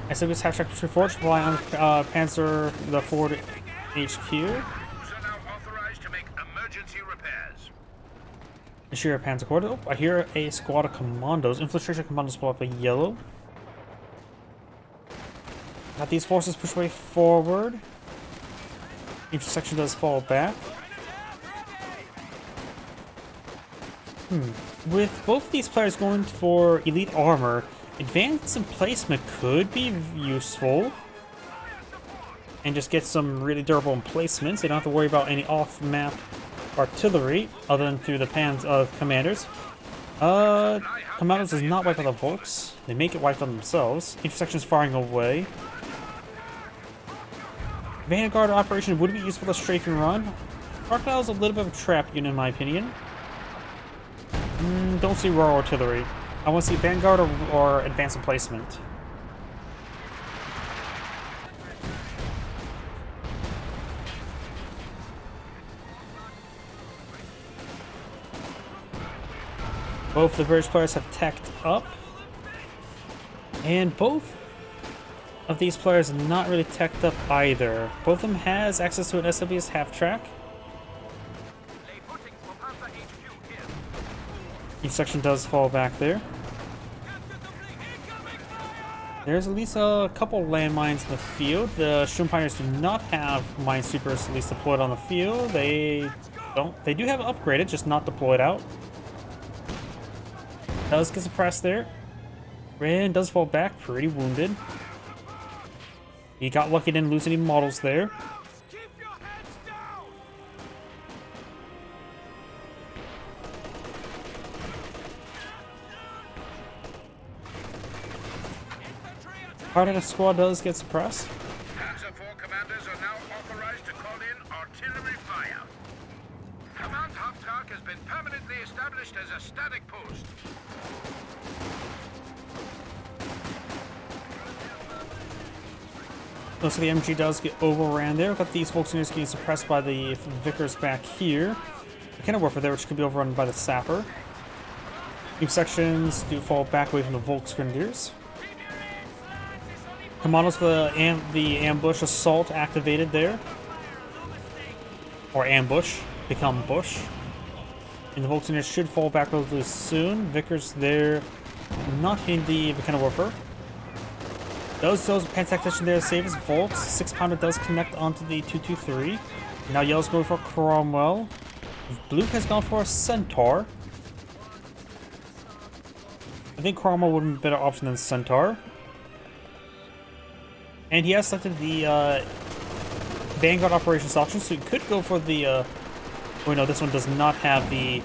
SWS half-track forward, rely on Panzer the forward HQ.
Are now authorized to make emergency repairs.
Shira Panzer Corps. Oh, I hear a squad of commandos. Infiltration commandos pull up a yellow. Got these forces push way forward. Intersection does fall back. With both of these players going for elite armor, Advance and placement could be useful. And just get some really durable emplacements. They don't have to worry about any off-map artillery other than through the pans of commanders. Commandos does not wipe out the Volks. They make it wipe out themselves. Intersection's firing away. Vanguard operation would be useful to strafe and run. Crocodile's a little bit of a trap unit in my opinion. Don't see raw artillery. I want to see Vanguard or advanced emplacement. Both the British players have tacked up. And both of these players are not really tacked up either. Both of them has access to an SWS half-track. Each section does fall back there. There's at least a couple landmines in the field. The Shroom Pioneers do not have minesweepers at least deployed on the field. They don't. They do have it upgraded, just not deployed out. Does get suppressed there. Ren does fall back, pretty wounded. He got lucky, didn't lose any models there. Part of the squad does get suppressed.
Panzer IV commanders are now authorized to call in artillery fire. Command half-track has been permanently established as a static post.
Looks like the MG does get overran there. We've got these Volkswagens getting suppressed by the Vickers back here. McKenna Warfare there, which could be overrun by the Sapper. New sections do fall back away from the Volksgrenadiers. Commandos for the ambush assault activated there. Or ambush, become bush. And the Volksgrenadiers should fall back relatively soon. Vickers there, not hitting the McKenna Warfare. Those Pan-Tactician there saves Volks. 6-pounder does connect onto the 223. Now Yellow's going for Cromwell. Blue has gone for a Centaur. I think Cromwell would be a better option than Centaur. And he has selected the Vanguard Operations option, so he could go for the... oh no, this one does not have the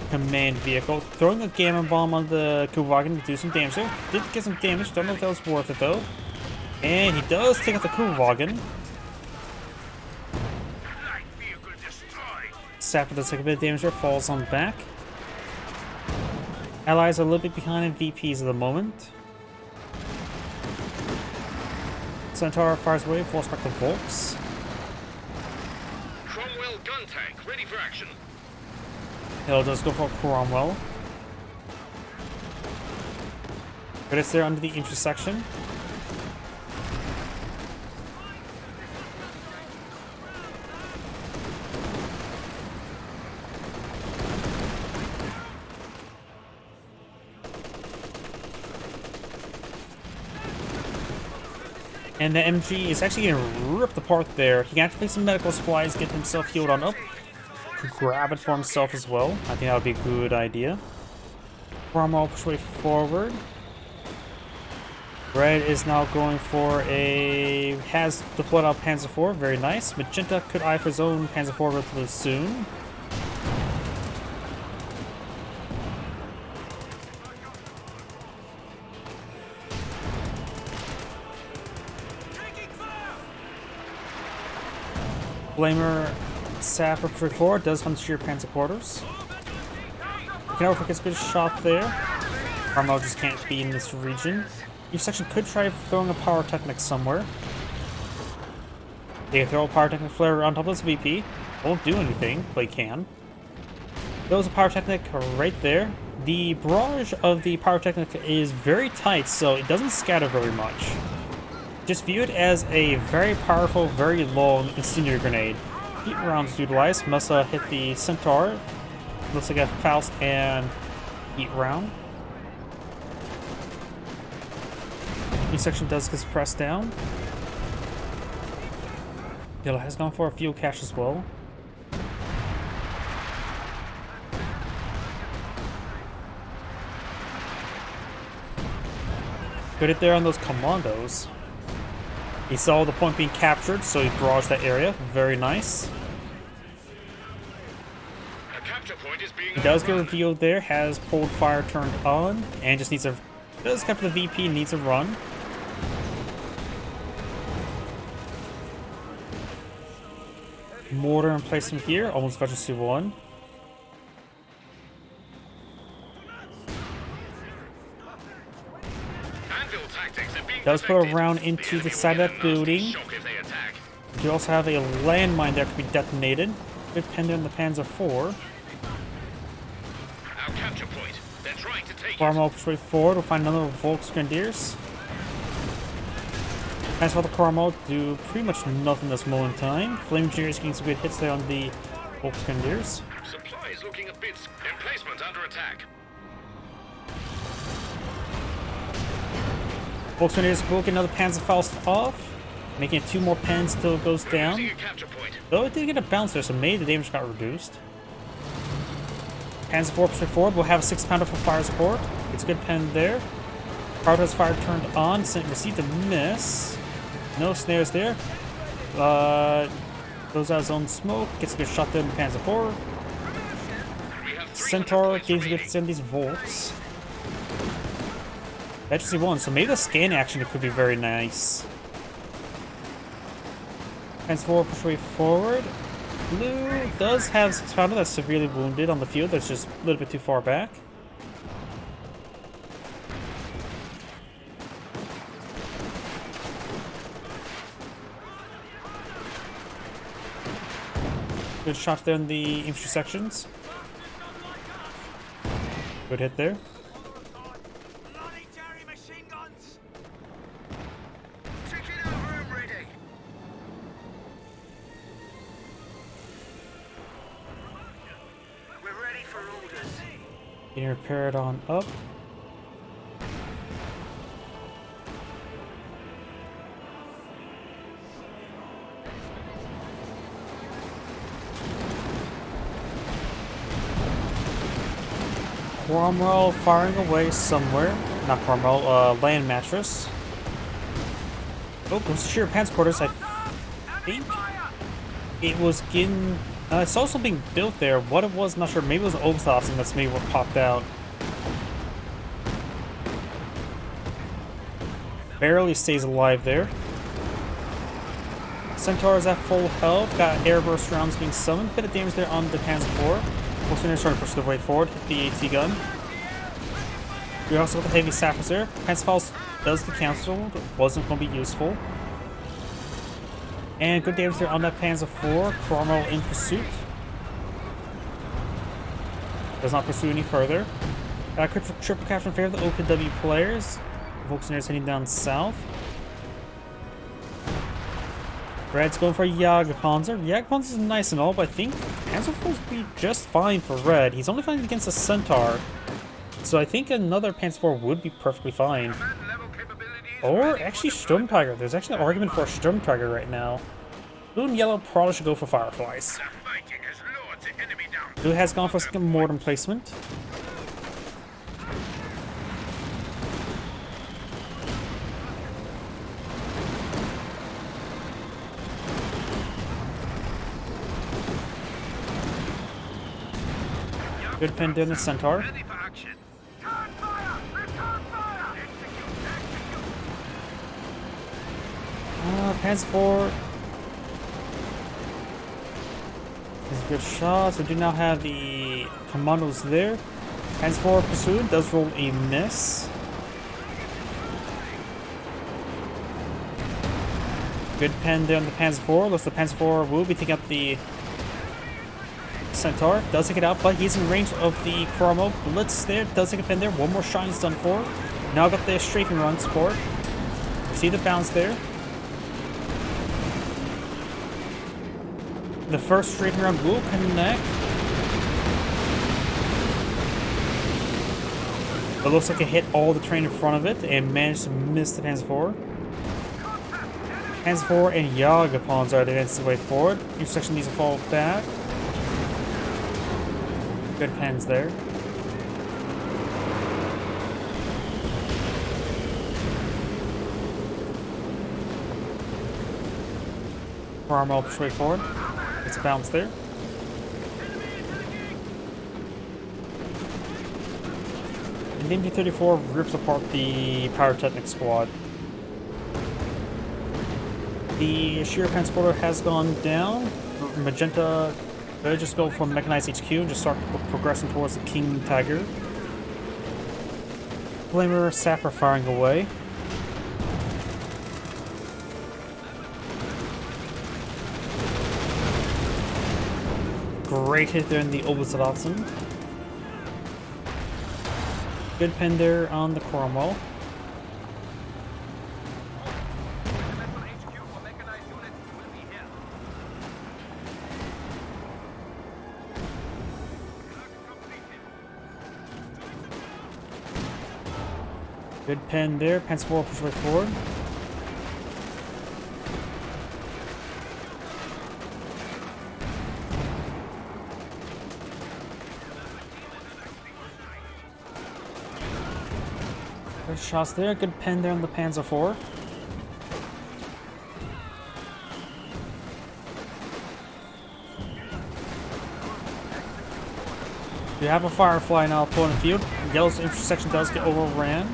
command vehicle. Throwing a Gamma Bomb on the Kuhwagen to do some damage there. Did get some damage, don't know if that was worth it though. And he does take out the Kuhwagen. Sapper does take a bit of damage there, falls on back. Allies are a little bit behind in VPs at the moment. Centaur fires away, falls back to Volks.
Cromwell gun tank ready for action.
Hill does go for Cromwell. But it's there under the intersection. And the MG is actually getting ripped apart there. He can activate some medical supplies, get himself healed on up. Grab it for himself as well. I think that would be a good idea. Cromwell push way forward. Red is now going for a... has deployed out Panzer IV, very nice. Magenta could eye for his own Panzer IV relatively soon. Flamer Sapper 4 does hunt sheer Panzer quarters. McKenna gets a good shot there. Cromwell just can't be in this region. Each section could try throwing a Pyrotechnic somewhere. They can throw a Pyrotechnic flare on top of this VP. Won't do anything, but he can. There's a Pyrotechnic right there. The barrage of the Pyrotechnic is very tight, so it doesn't scatter very much. Just view it as a very powerful, very long incendiary grenade. Heat rounds utilized. Must hit the Centaur. Looks like a Faust and heat round. Each section does get pressed down. Yellow has gone for a fuel cache as well. Good hit there on those commandos. He saw the point being captured, so he barraged that area. Very nice.
A capture point is being
He does get
overrun.
revealed there, has pulled fire turned on, and just needs a... Does capture the VP, needs a run. Mortar in placement here, almost touches C1.
Anvil tactics are being
Does put a
perfected.
round into
enemy
the side
will
of
get
that
a nasty
building.
shock if they attack.
You also have a landmine there to be detonated. Good pender in the Panzer IV.
Our capture point. They're trying to take it.
Farm up straight forward, we'll find another Volksgrenadiers. As for the Carmel, do pretty much nothing this moment in time. Flame Engineers getting some good hits there on the Volksgrenadiers.
Supplies looking a bit... Emplacement under attack.
Volksgrenadiers will get another Panzerfaust off, making it 2 more pens till it goes down.
Using a capture point.
Though it did get a bounce there, so maybe the damage got reduced. Panzer IV straight forward, we'll have a 6-pounder for fire support. It's a good pen there. Crowd has fire turned on, received a miss. No snares there. Goes out his own smoke, gets a good shot there in the Panzer IV.
We have 300
Centaur
points
gains a good
remaining.
hits in these Volks. Actually won, so maybe the scan action could be very nice. Panzer IV push way forward. Blue does have 6-pounder that's severely wounded on the field, that's just a little bit too far back. Good shot there in the infantry sections. Good hit there.
Bloody Jerry machine guns!
Taking over and ready.
We're ready for orders.
Getting repaired on up. Cromwell firing away somewhere. Not Cromwell, Land Mattress. Oh, goes to sheer pants quarters. I think it was getting. I saw something built there. What it was, not sure. Maybe it was an Oberstdorf thing. That's maybe what popped out. Barely stays alive there. Centaur is at full health. Got airburst rounds being summoned. Bit of damage there on the Panzer IV. Volksgrenadiers trying to push their way forward. Hit the AT gun. We also got the heavy sappers there. Panzerfaust does get cancelled. Wasn't going to be useful. And good damage there on that Panzer IV. Cromwell in pursuit. Does not pursue any further. Triple capture in favor of the OKW players. Volksgrenadiers heading down south. Red's going for Jagdpanzer. Jagdpanzer is nice and all, but I think Panzer IV will be just fine for Red. He's only fighting against a Centaur. So I think another Panzer IV would be perfectly fine.
Command level capabilities
Or
ready for
actually
deployment.
Sturmtiger. There's actually an argument for a Sturmtiger right now. Blue and yellow probably should go for Fireflies.
The fighting has lured the enemy down.
Blue has gone for a second mortem placement. Good pin down the Centaur.
Ready for action.
Turn fire! Return fire!
Panzer IV is a good shot. We do now have the commandos there. Panzer IV pursued does roll a miss. Good pen there on the Panzer IV. Looks like the Panzer IV will be taking out the Centaur. Does take it out, but he's in range of the Cromwell. Blitz there. Does take a pen there. One more shot is done for. Now got the strafing run support. See the bounce there. The first strafing run will connect. It looks like it hit all the train in front of it and managed to miss the Panzer IV. Panzer IV and Jagdpanzer are advancing the way forward. Each section needs to fall back. Good pens there. Cromwell straight forward. It's a bounce there. And the MG-34 rips apart the Pyrotechnic squad. The Sheer Transporter has gone down. Magenta, they just go from Mechanized HQ and just start progressing towards the King Tiger. Flamer Sapper firing away. Great hit there in the Obersalzen. Good pen there on the Cromwell. Good pen there. Pen's forward, push way forward. Good shots there. Good pen there on the Panzer IV. We have a Firefly now pulling the field. Yellow's intersection does get overran.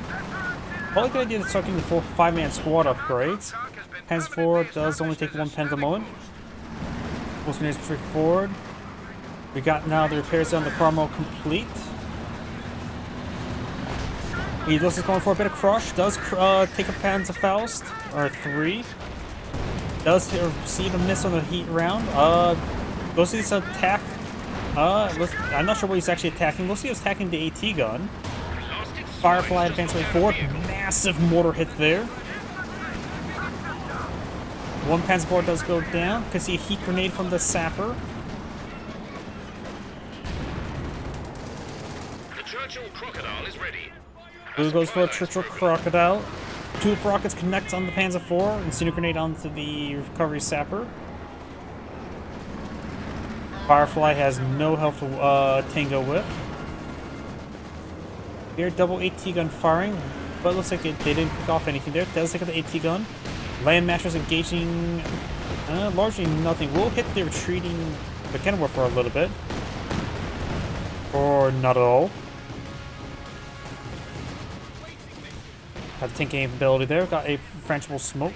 Probably a good idea to start getting the 5-man squad upgrades. Panzer IV does only take 1 pen at the moment. Most units push forward. We got now the repairs on the Cromwell complete. He looks like going for a bit of crush. Does take a Panzer Faust, or 3. Does receive a miss on the heat round. Looks like he's attack. I'm not sure what he's actually attacking. Looks like he's attacking the AT gun. Firefly advance way forward. Massive mortar hit there. 1 Panzer IV does go down. Can see a heat grenade from the Sapper.
The Churchill Crocodile is ready.
Blue goes for a Churchill Crocodile. 2 rockets connect on the Panzer IV. Incendiary grenade onto the recovery Sapper. Firefly has no health to tango with. Here, double AT gun firing, but it looks like they didn't pick off anything there. It does take out the AT gun. Land Masters engaging largely nothing. Will hit the retreating Beckenworth for a little bit. Or not at all. Got the tank capability there. Got a Frenchable smoke.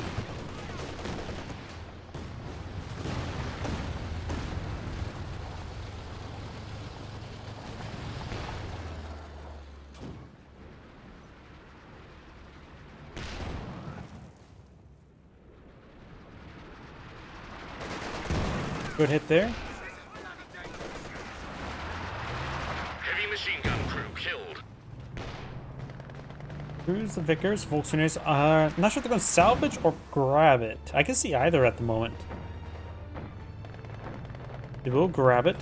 Good hit there.
Heavy machine gun crew killed.
Here's the Vickers. Volkswagens are not sure if they're going to salvage or grab it. I can see either at the moment. They will grab it.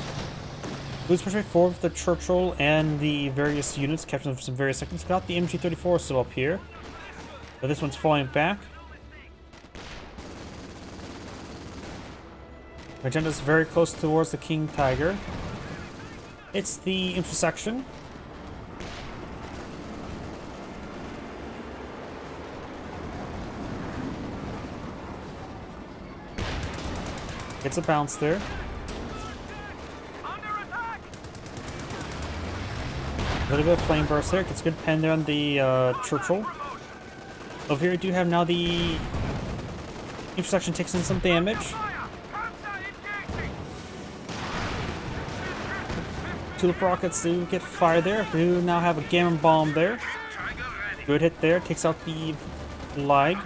Blues push forward with the Churchill and the various units, capturing for some various seconds. Got the MG-34 still up here. But this one's falling back. Magenda's very close towards the King Tiger. It's the intersection. It's a bounce there. A little bit of flame burst there. Gets good pen there on the Churchill. Over here, we do have now the intersection takes in some damage. Tulip rockets do get fired there. We do now have a Gammon bomb there. Good hit there. Takes out the lag.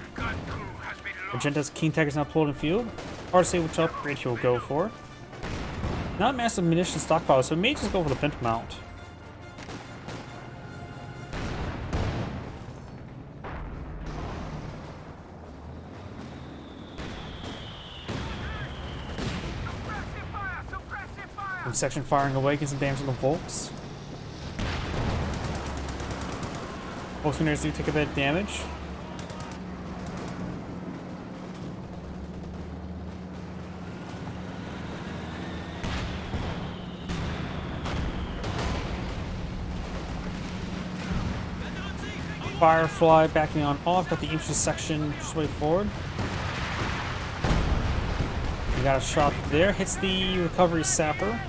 Magenda's King Tiger's now pulled in field. Hard to say which upgrade he'll go for. Not massive munition stockpile, so it may just go for the pent mount. Section firing away, getting some damage on the Volks. Volkswagens do take a bit of damage. Firefly backing on off, got the infantry section just way forward. got a shot there. Hits the recovery sapper.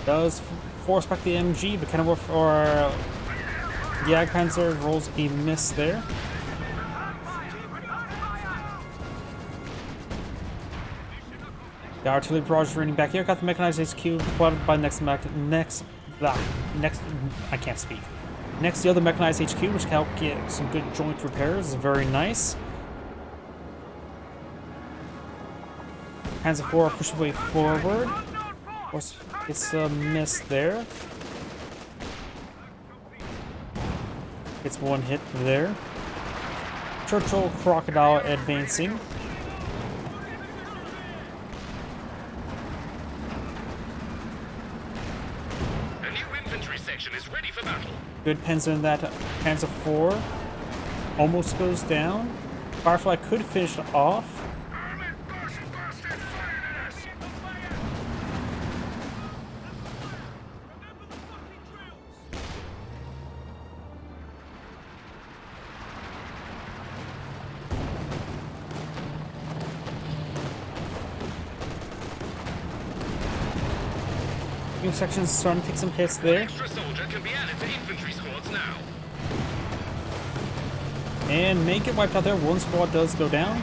Does force back the MG, but kind of or the Jagdpanzer rolls a miss there. The artillery barrage running back here. Got the mechanized HQ plotted by next I can't speak. Next, the other mechanized HQ, which can help get some good joint repairs. Is very nice. Panzer IV push away forward. Of course, it's a miss there. It's one hit there. Churchill Crocodile advancing.
A new infantry section is ready for battle.
Good Panzer in that Panzer IV. Almost goes down. Firefly could finish it off. New sections starting to take some hits there.
Extra soldier can be added to infantry squads now.
And may get wiped out there. One squad does go down.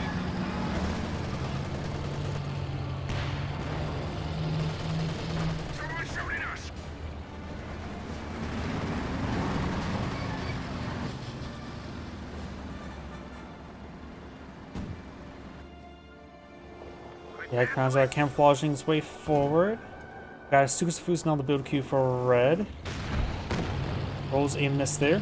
Someone's shooting us.
Yeah, Crowns are camouflaging his way forward. Got a Sukusafu's on the build queue for red. Rolls a miss there.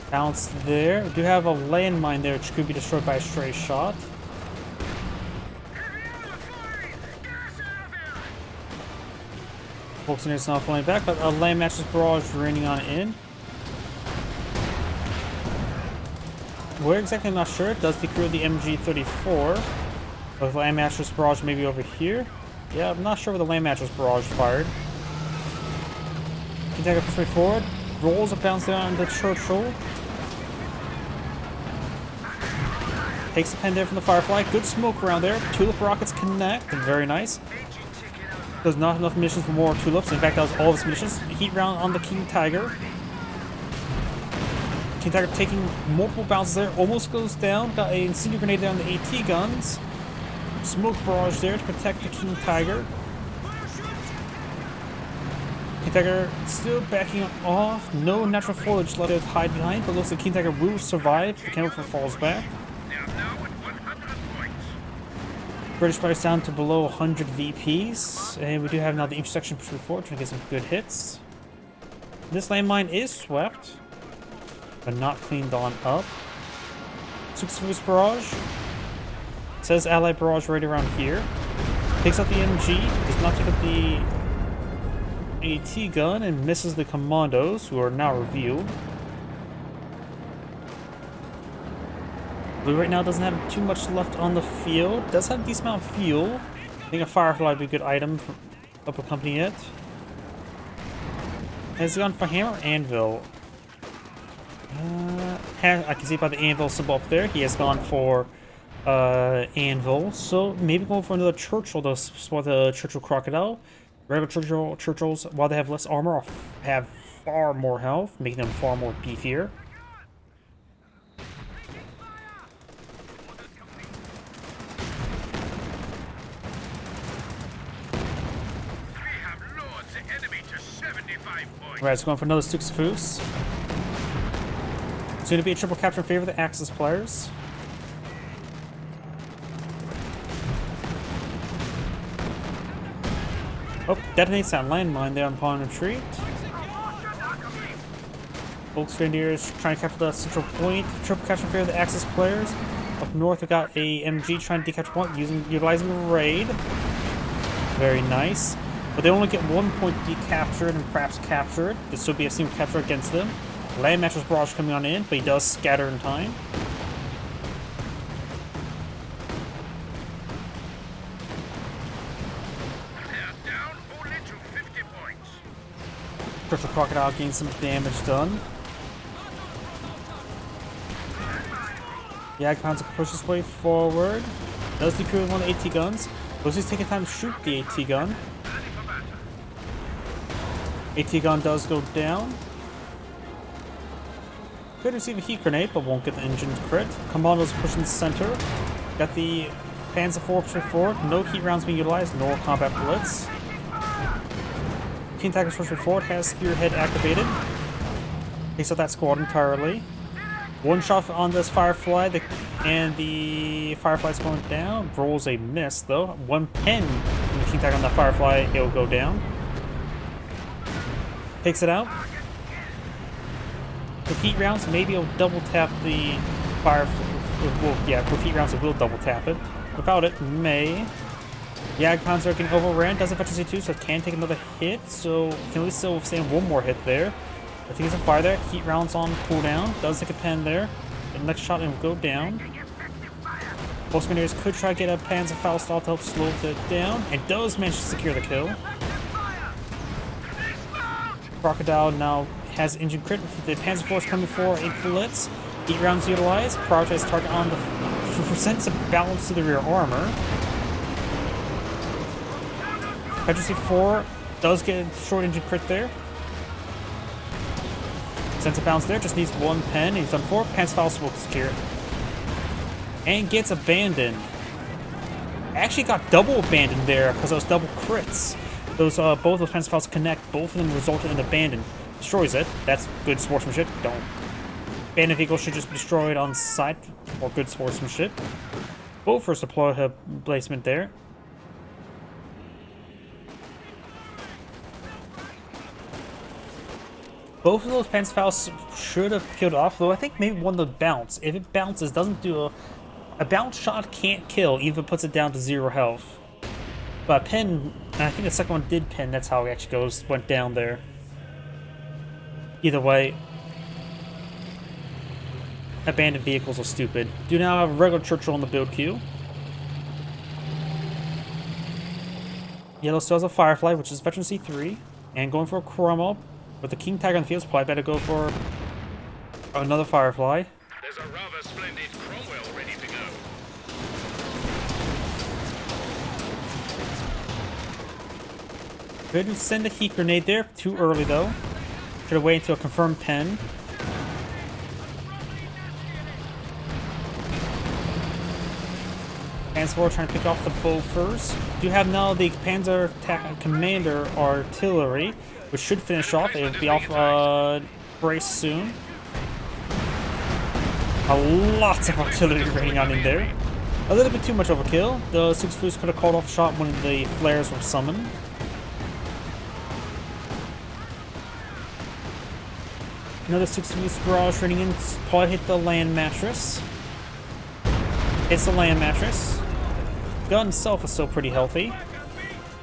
Bounce there. We do have a landmine there which could be destroyed by a stray shot. Volkswagen's not flying back, but a land matches barrage raining on in. Where exactly, I'm not sure. It does decrew the MG34. With land mattress barrage maybe over here. Yeah, I'm not sure where the land mattress barrage fired. Can take a push way forward. Rolls a bounce down the Churchill. Takes a pen there from the Firefly. Good smoke around there. Tulip rockets connect. Very nice. Does not have enough munitions for more tulips. In fact, that was all of his munitions. Heat round on the King Tiger. King Tiger taking multiple bounces there. Almost goes down. Got a incendiary grenade down the AT guns. Smoke barrage there to protect the King Tiger. King Tiger still backing off. No natural foliage let it hide behind, but looks like King Tiger will survive. The Cannibal falls back.
Now at 100 points.
British fighters down to below 100 VPs. And we do have now the intersection push forward, trying to get some good hits. This landmine is swept, but not cleaned on up. Sukusafu's barrage. Says Allied barrage right around here. Takes out the MG, does not take out the AT gun, and misses the commandos, who are now revealed. Blue right now doesn't have too much left on the field. Does have a decent amount of fuel. I think a Firefly would be a good item to help accompany it. Has he gone for hammer or anvil? I can see by the anvil symbol up there. He has gone for anvil. So maybe going for another Churchill to spot the Churchill Crocodile. Regular Churchills, while they have less armor, have far more health, making them far more beefier. Right, it's going for another Sukusafu's. Soon to be a triple capture in favor of the Axis players. Oh, detonates that landmine there upon retreat. Volkswagen's trying to capture the central point. Triple capture in favor of the Axis players. Up north, we got a MG trying to decapture point utilizing a raid. Very nice. But they only get 1 point decaptured and perhaps captured. This will be a single capture against them. Land mattress barrage coming on in, but he does scatter in time. Churchill Crocodile gains some damage done. Jagdpanzer can push his way forward. Does DP with one of the AT guns. Lucy's taking time to shoot the AT gun. AT gun does go down. Could receive a heat grenade, but won't get the engine crit. Commando's pushing center. Got the Panzer IV pushing forward. No heat rounds being utilized, nor combat blitz. King Tiger's pushing forward has Spearhead activated. Takes out that squad entirely. One shot on this Firefly, and the Firefly's going down. Rolls a miss though. One pen from the King Tiger on that Firefly, it'll go down. Takes it out. With heat rounds, maybe it'll double tap the Firefly. Well, yeah, with heat rounds it will double tap it. Without it, may. Jagdpanzer getting overran, doesn't fetch C2, so it can take another hit, so can at least still withstand one more hit there. I think it's a fire there. Heat rounds on cooldown. Does take a pen there. The next shot and will go down. Pulse Grenadiers could try to get a Panzerfaust off to help slow it down, and does manage to secure the kill. Crocodile now has engine crit. The Panzer Force coming for a blitz. Heat rounds utilized. Prioritize target on the presents a balance to the rear armor. Petrol 4 does get a short engine crit there. Sense of balance there, just needs one pen. He's done 4. Panzerfaust will secure it. And gets abandoned. Actually got double abandoned there because those double crits. Those both those Panzerfausts connect, both of them resulted in abandon. Destroys it. That's good sportsmanship. Don't. Abandoned vehicle should just be destroyed on sight for good sportsmanship. Both first deploy her placement there. Both of those Panzerfausts should have killed off, though I think maybe one of the bounce. If it bounces, doesn't do a bounce shot can't kill, even if it puts it down to 0 health. But pin, I think the second one did pin, that's how it actually goes, went down there. Either way, abandoned vehicles are stupid. Do now have a regular Churchill on the build queue. Yellow still has a Firefly, which is Veteran C3, and going for a Cromwell. With the King Tiger on the field, probably better go for another Firefly.
There's a rather splendid Cromwell ready to go.
Could send a heat grenade there. Too early though. Should have waited until a confirmed pen. Panzer trying to pick off the bow first. Do have now the Panzer Commander Artillery, which should finish off. It will be off brace soon. Lots of artillery raining on in there. A little bit too much overkill. The 6 Foos could have called off a shot when the flares were summoned. Another 6 Foos barrage raining in. Probably hit the land mattress. It's the land mattress. Gun itself is still pretty healthy.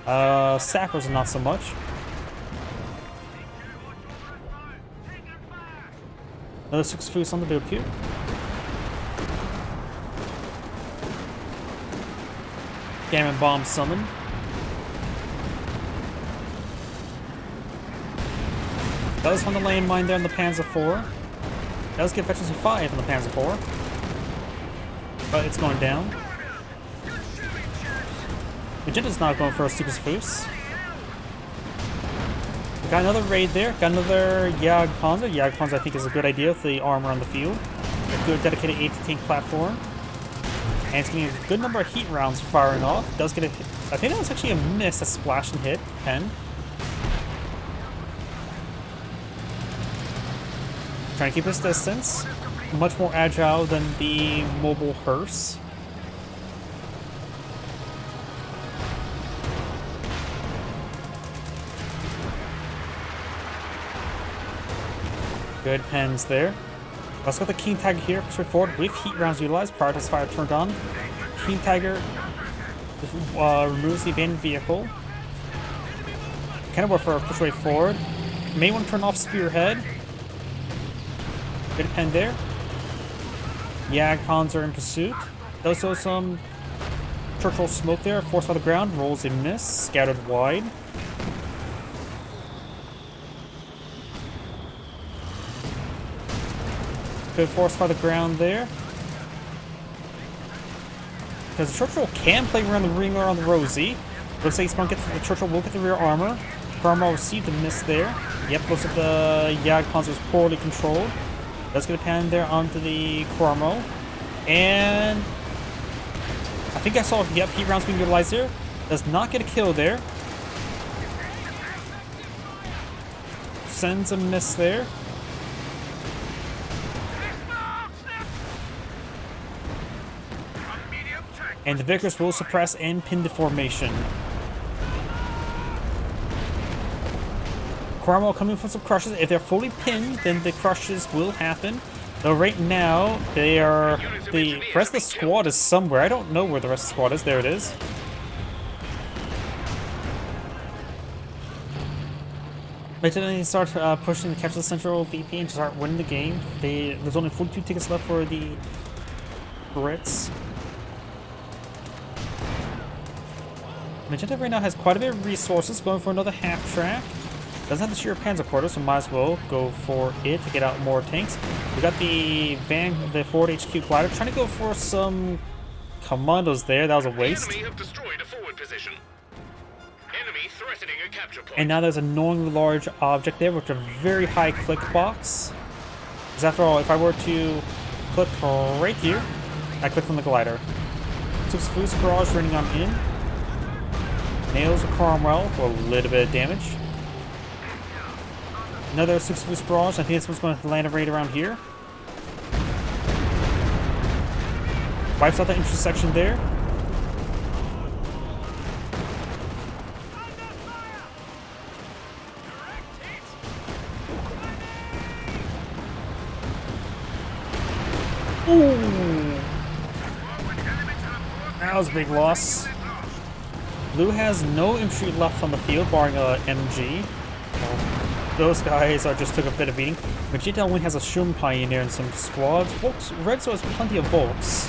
Sappers are not so much. Another 6 Foos on the build queue. Gammon bomb summoned. Does find the landmine there on the Panzer IV. Does get veterans 5 on the Panzer IV. But it's going down. Magenda's not going for a 6 Foos. Got another raid there. Got another Jagdpanzer. Jagdpanzer I think is a good idea with the armor on the field. A good dedicated 8-tank platform. And it's getting a good number of heat rounds firing off. Does get a hit. I think that was actually a miss, a splash and hit. Pen. Trying to keep his distance. Much more agile than the mobile hearse. Good pens there. Let's go with the King Tiger here. Push forward with heat rounds utilized. Prioritize fire turned on. King Tiger removes the abandoned vehicle. Kind of work for a push way forward. May want to turn off Spearhead. Good pen there. Jagdpanzer in pursuit. Does throw some Churchill smoke there. Forced by the ground. Rolls a miss. Scattered wide. Could fortify the ground there. Because the Churchill can play around the ring around the Rosie. Looks like the Churchill will get the rear armor. Cromwell received a miss there. Yep, looks like the Jagdpanzer was poorly controlled. Let's get a pan there onto the Cromwell. And I think I saw, yep, heat rounds being utilized there. Does not get a kill there. Sends a miss there. And the Vickers will suppress and pin the formation. Cromwell coming from some crushes. If they're fully pinned, then the crushes will happen. Though right now, they are... The rest of the squad is somewhere. I don't know where the rest of the squad is. There it is. But then they start pushing to capture the central VP and to start winning the game. There's only 42 tickets left for the Brits. Magenta right now has quite a bit of resources, going for another half track. Doesn't have the sheer Panzer quarter, so might as well go for it to get out more tanks. We got the Ford HQ glider trying to go for some commandos there. That was a waste.
Enemy have destroyed a forward position. Enemy threatening a capture point.
And now there's an annoyingly large object there with a very high click box. Because after all, if I were to click right here, I click on the glider. Took Foos Garage running on in. Nails a Cromwell for a little bit of damage. Another 6 Foos Barrage. I think this one's going to land right around here. Wipes out the intersection there. Ooh! That was a big loss. Blue has no infantry left on the field, barring a MG. Those guys just took a bit of beating. Magenta only has a Shum Pioneer and some squads. Red still has plenty of Volks.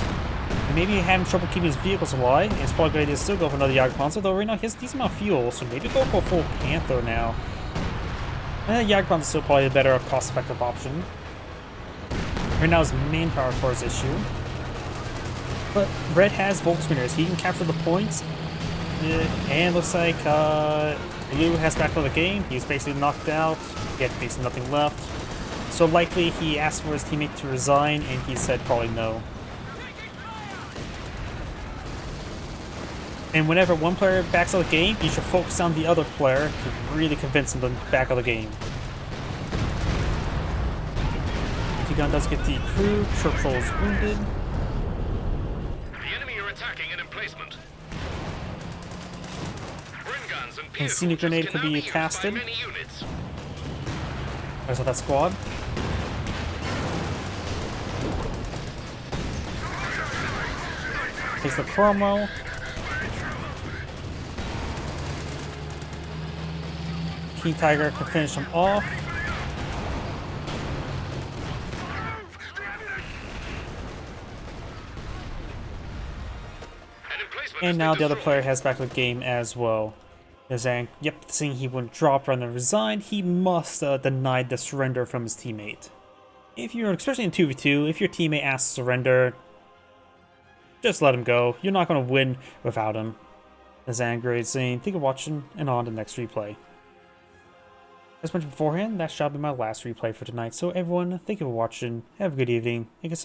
Maybe having trouble keeping his vehicles alive. It's probably a good idea to still go for another Jagdpanzer, though right now he has a decent amount of fuel, so maybe go for a full Panther now. And Jagdpanzer is still probably a better cost-effective option. Right now his manpower for his issue. But Red has Volkswinners. He can capture the points. And looks like Blue has back on the game. He's basically knocked out. He had basically nothing left. So likely he asked for his teammate to resign, and he said probably no. And whenever one player backs out of the game, you should focus on the other player to really convince him to back out of the game. Gun does get the crew. Churchill is wounded.
The enemy are attacking an emplacement.
And Scenic Grenade could be casted. There's that squad. Takes the Cromwell. King Tiger can finish him off. And now the other player has back the game as well. Saying, yep, seeing he wouldn't drop rather than resign, he must deny the surrender from his teammate. If you're, especially in 2v2, if your teammate asks to surrender, just let him go. You're not going to win without him. As Angry is saying, thank you for watching, and on to the next replay. As mentioned beforehand, that shall be my last replay for tonight. So everyone, thank you for watching, have a good evening, and get some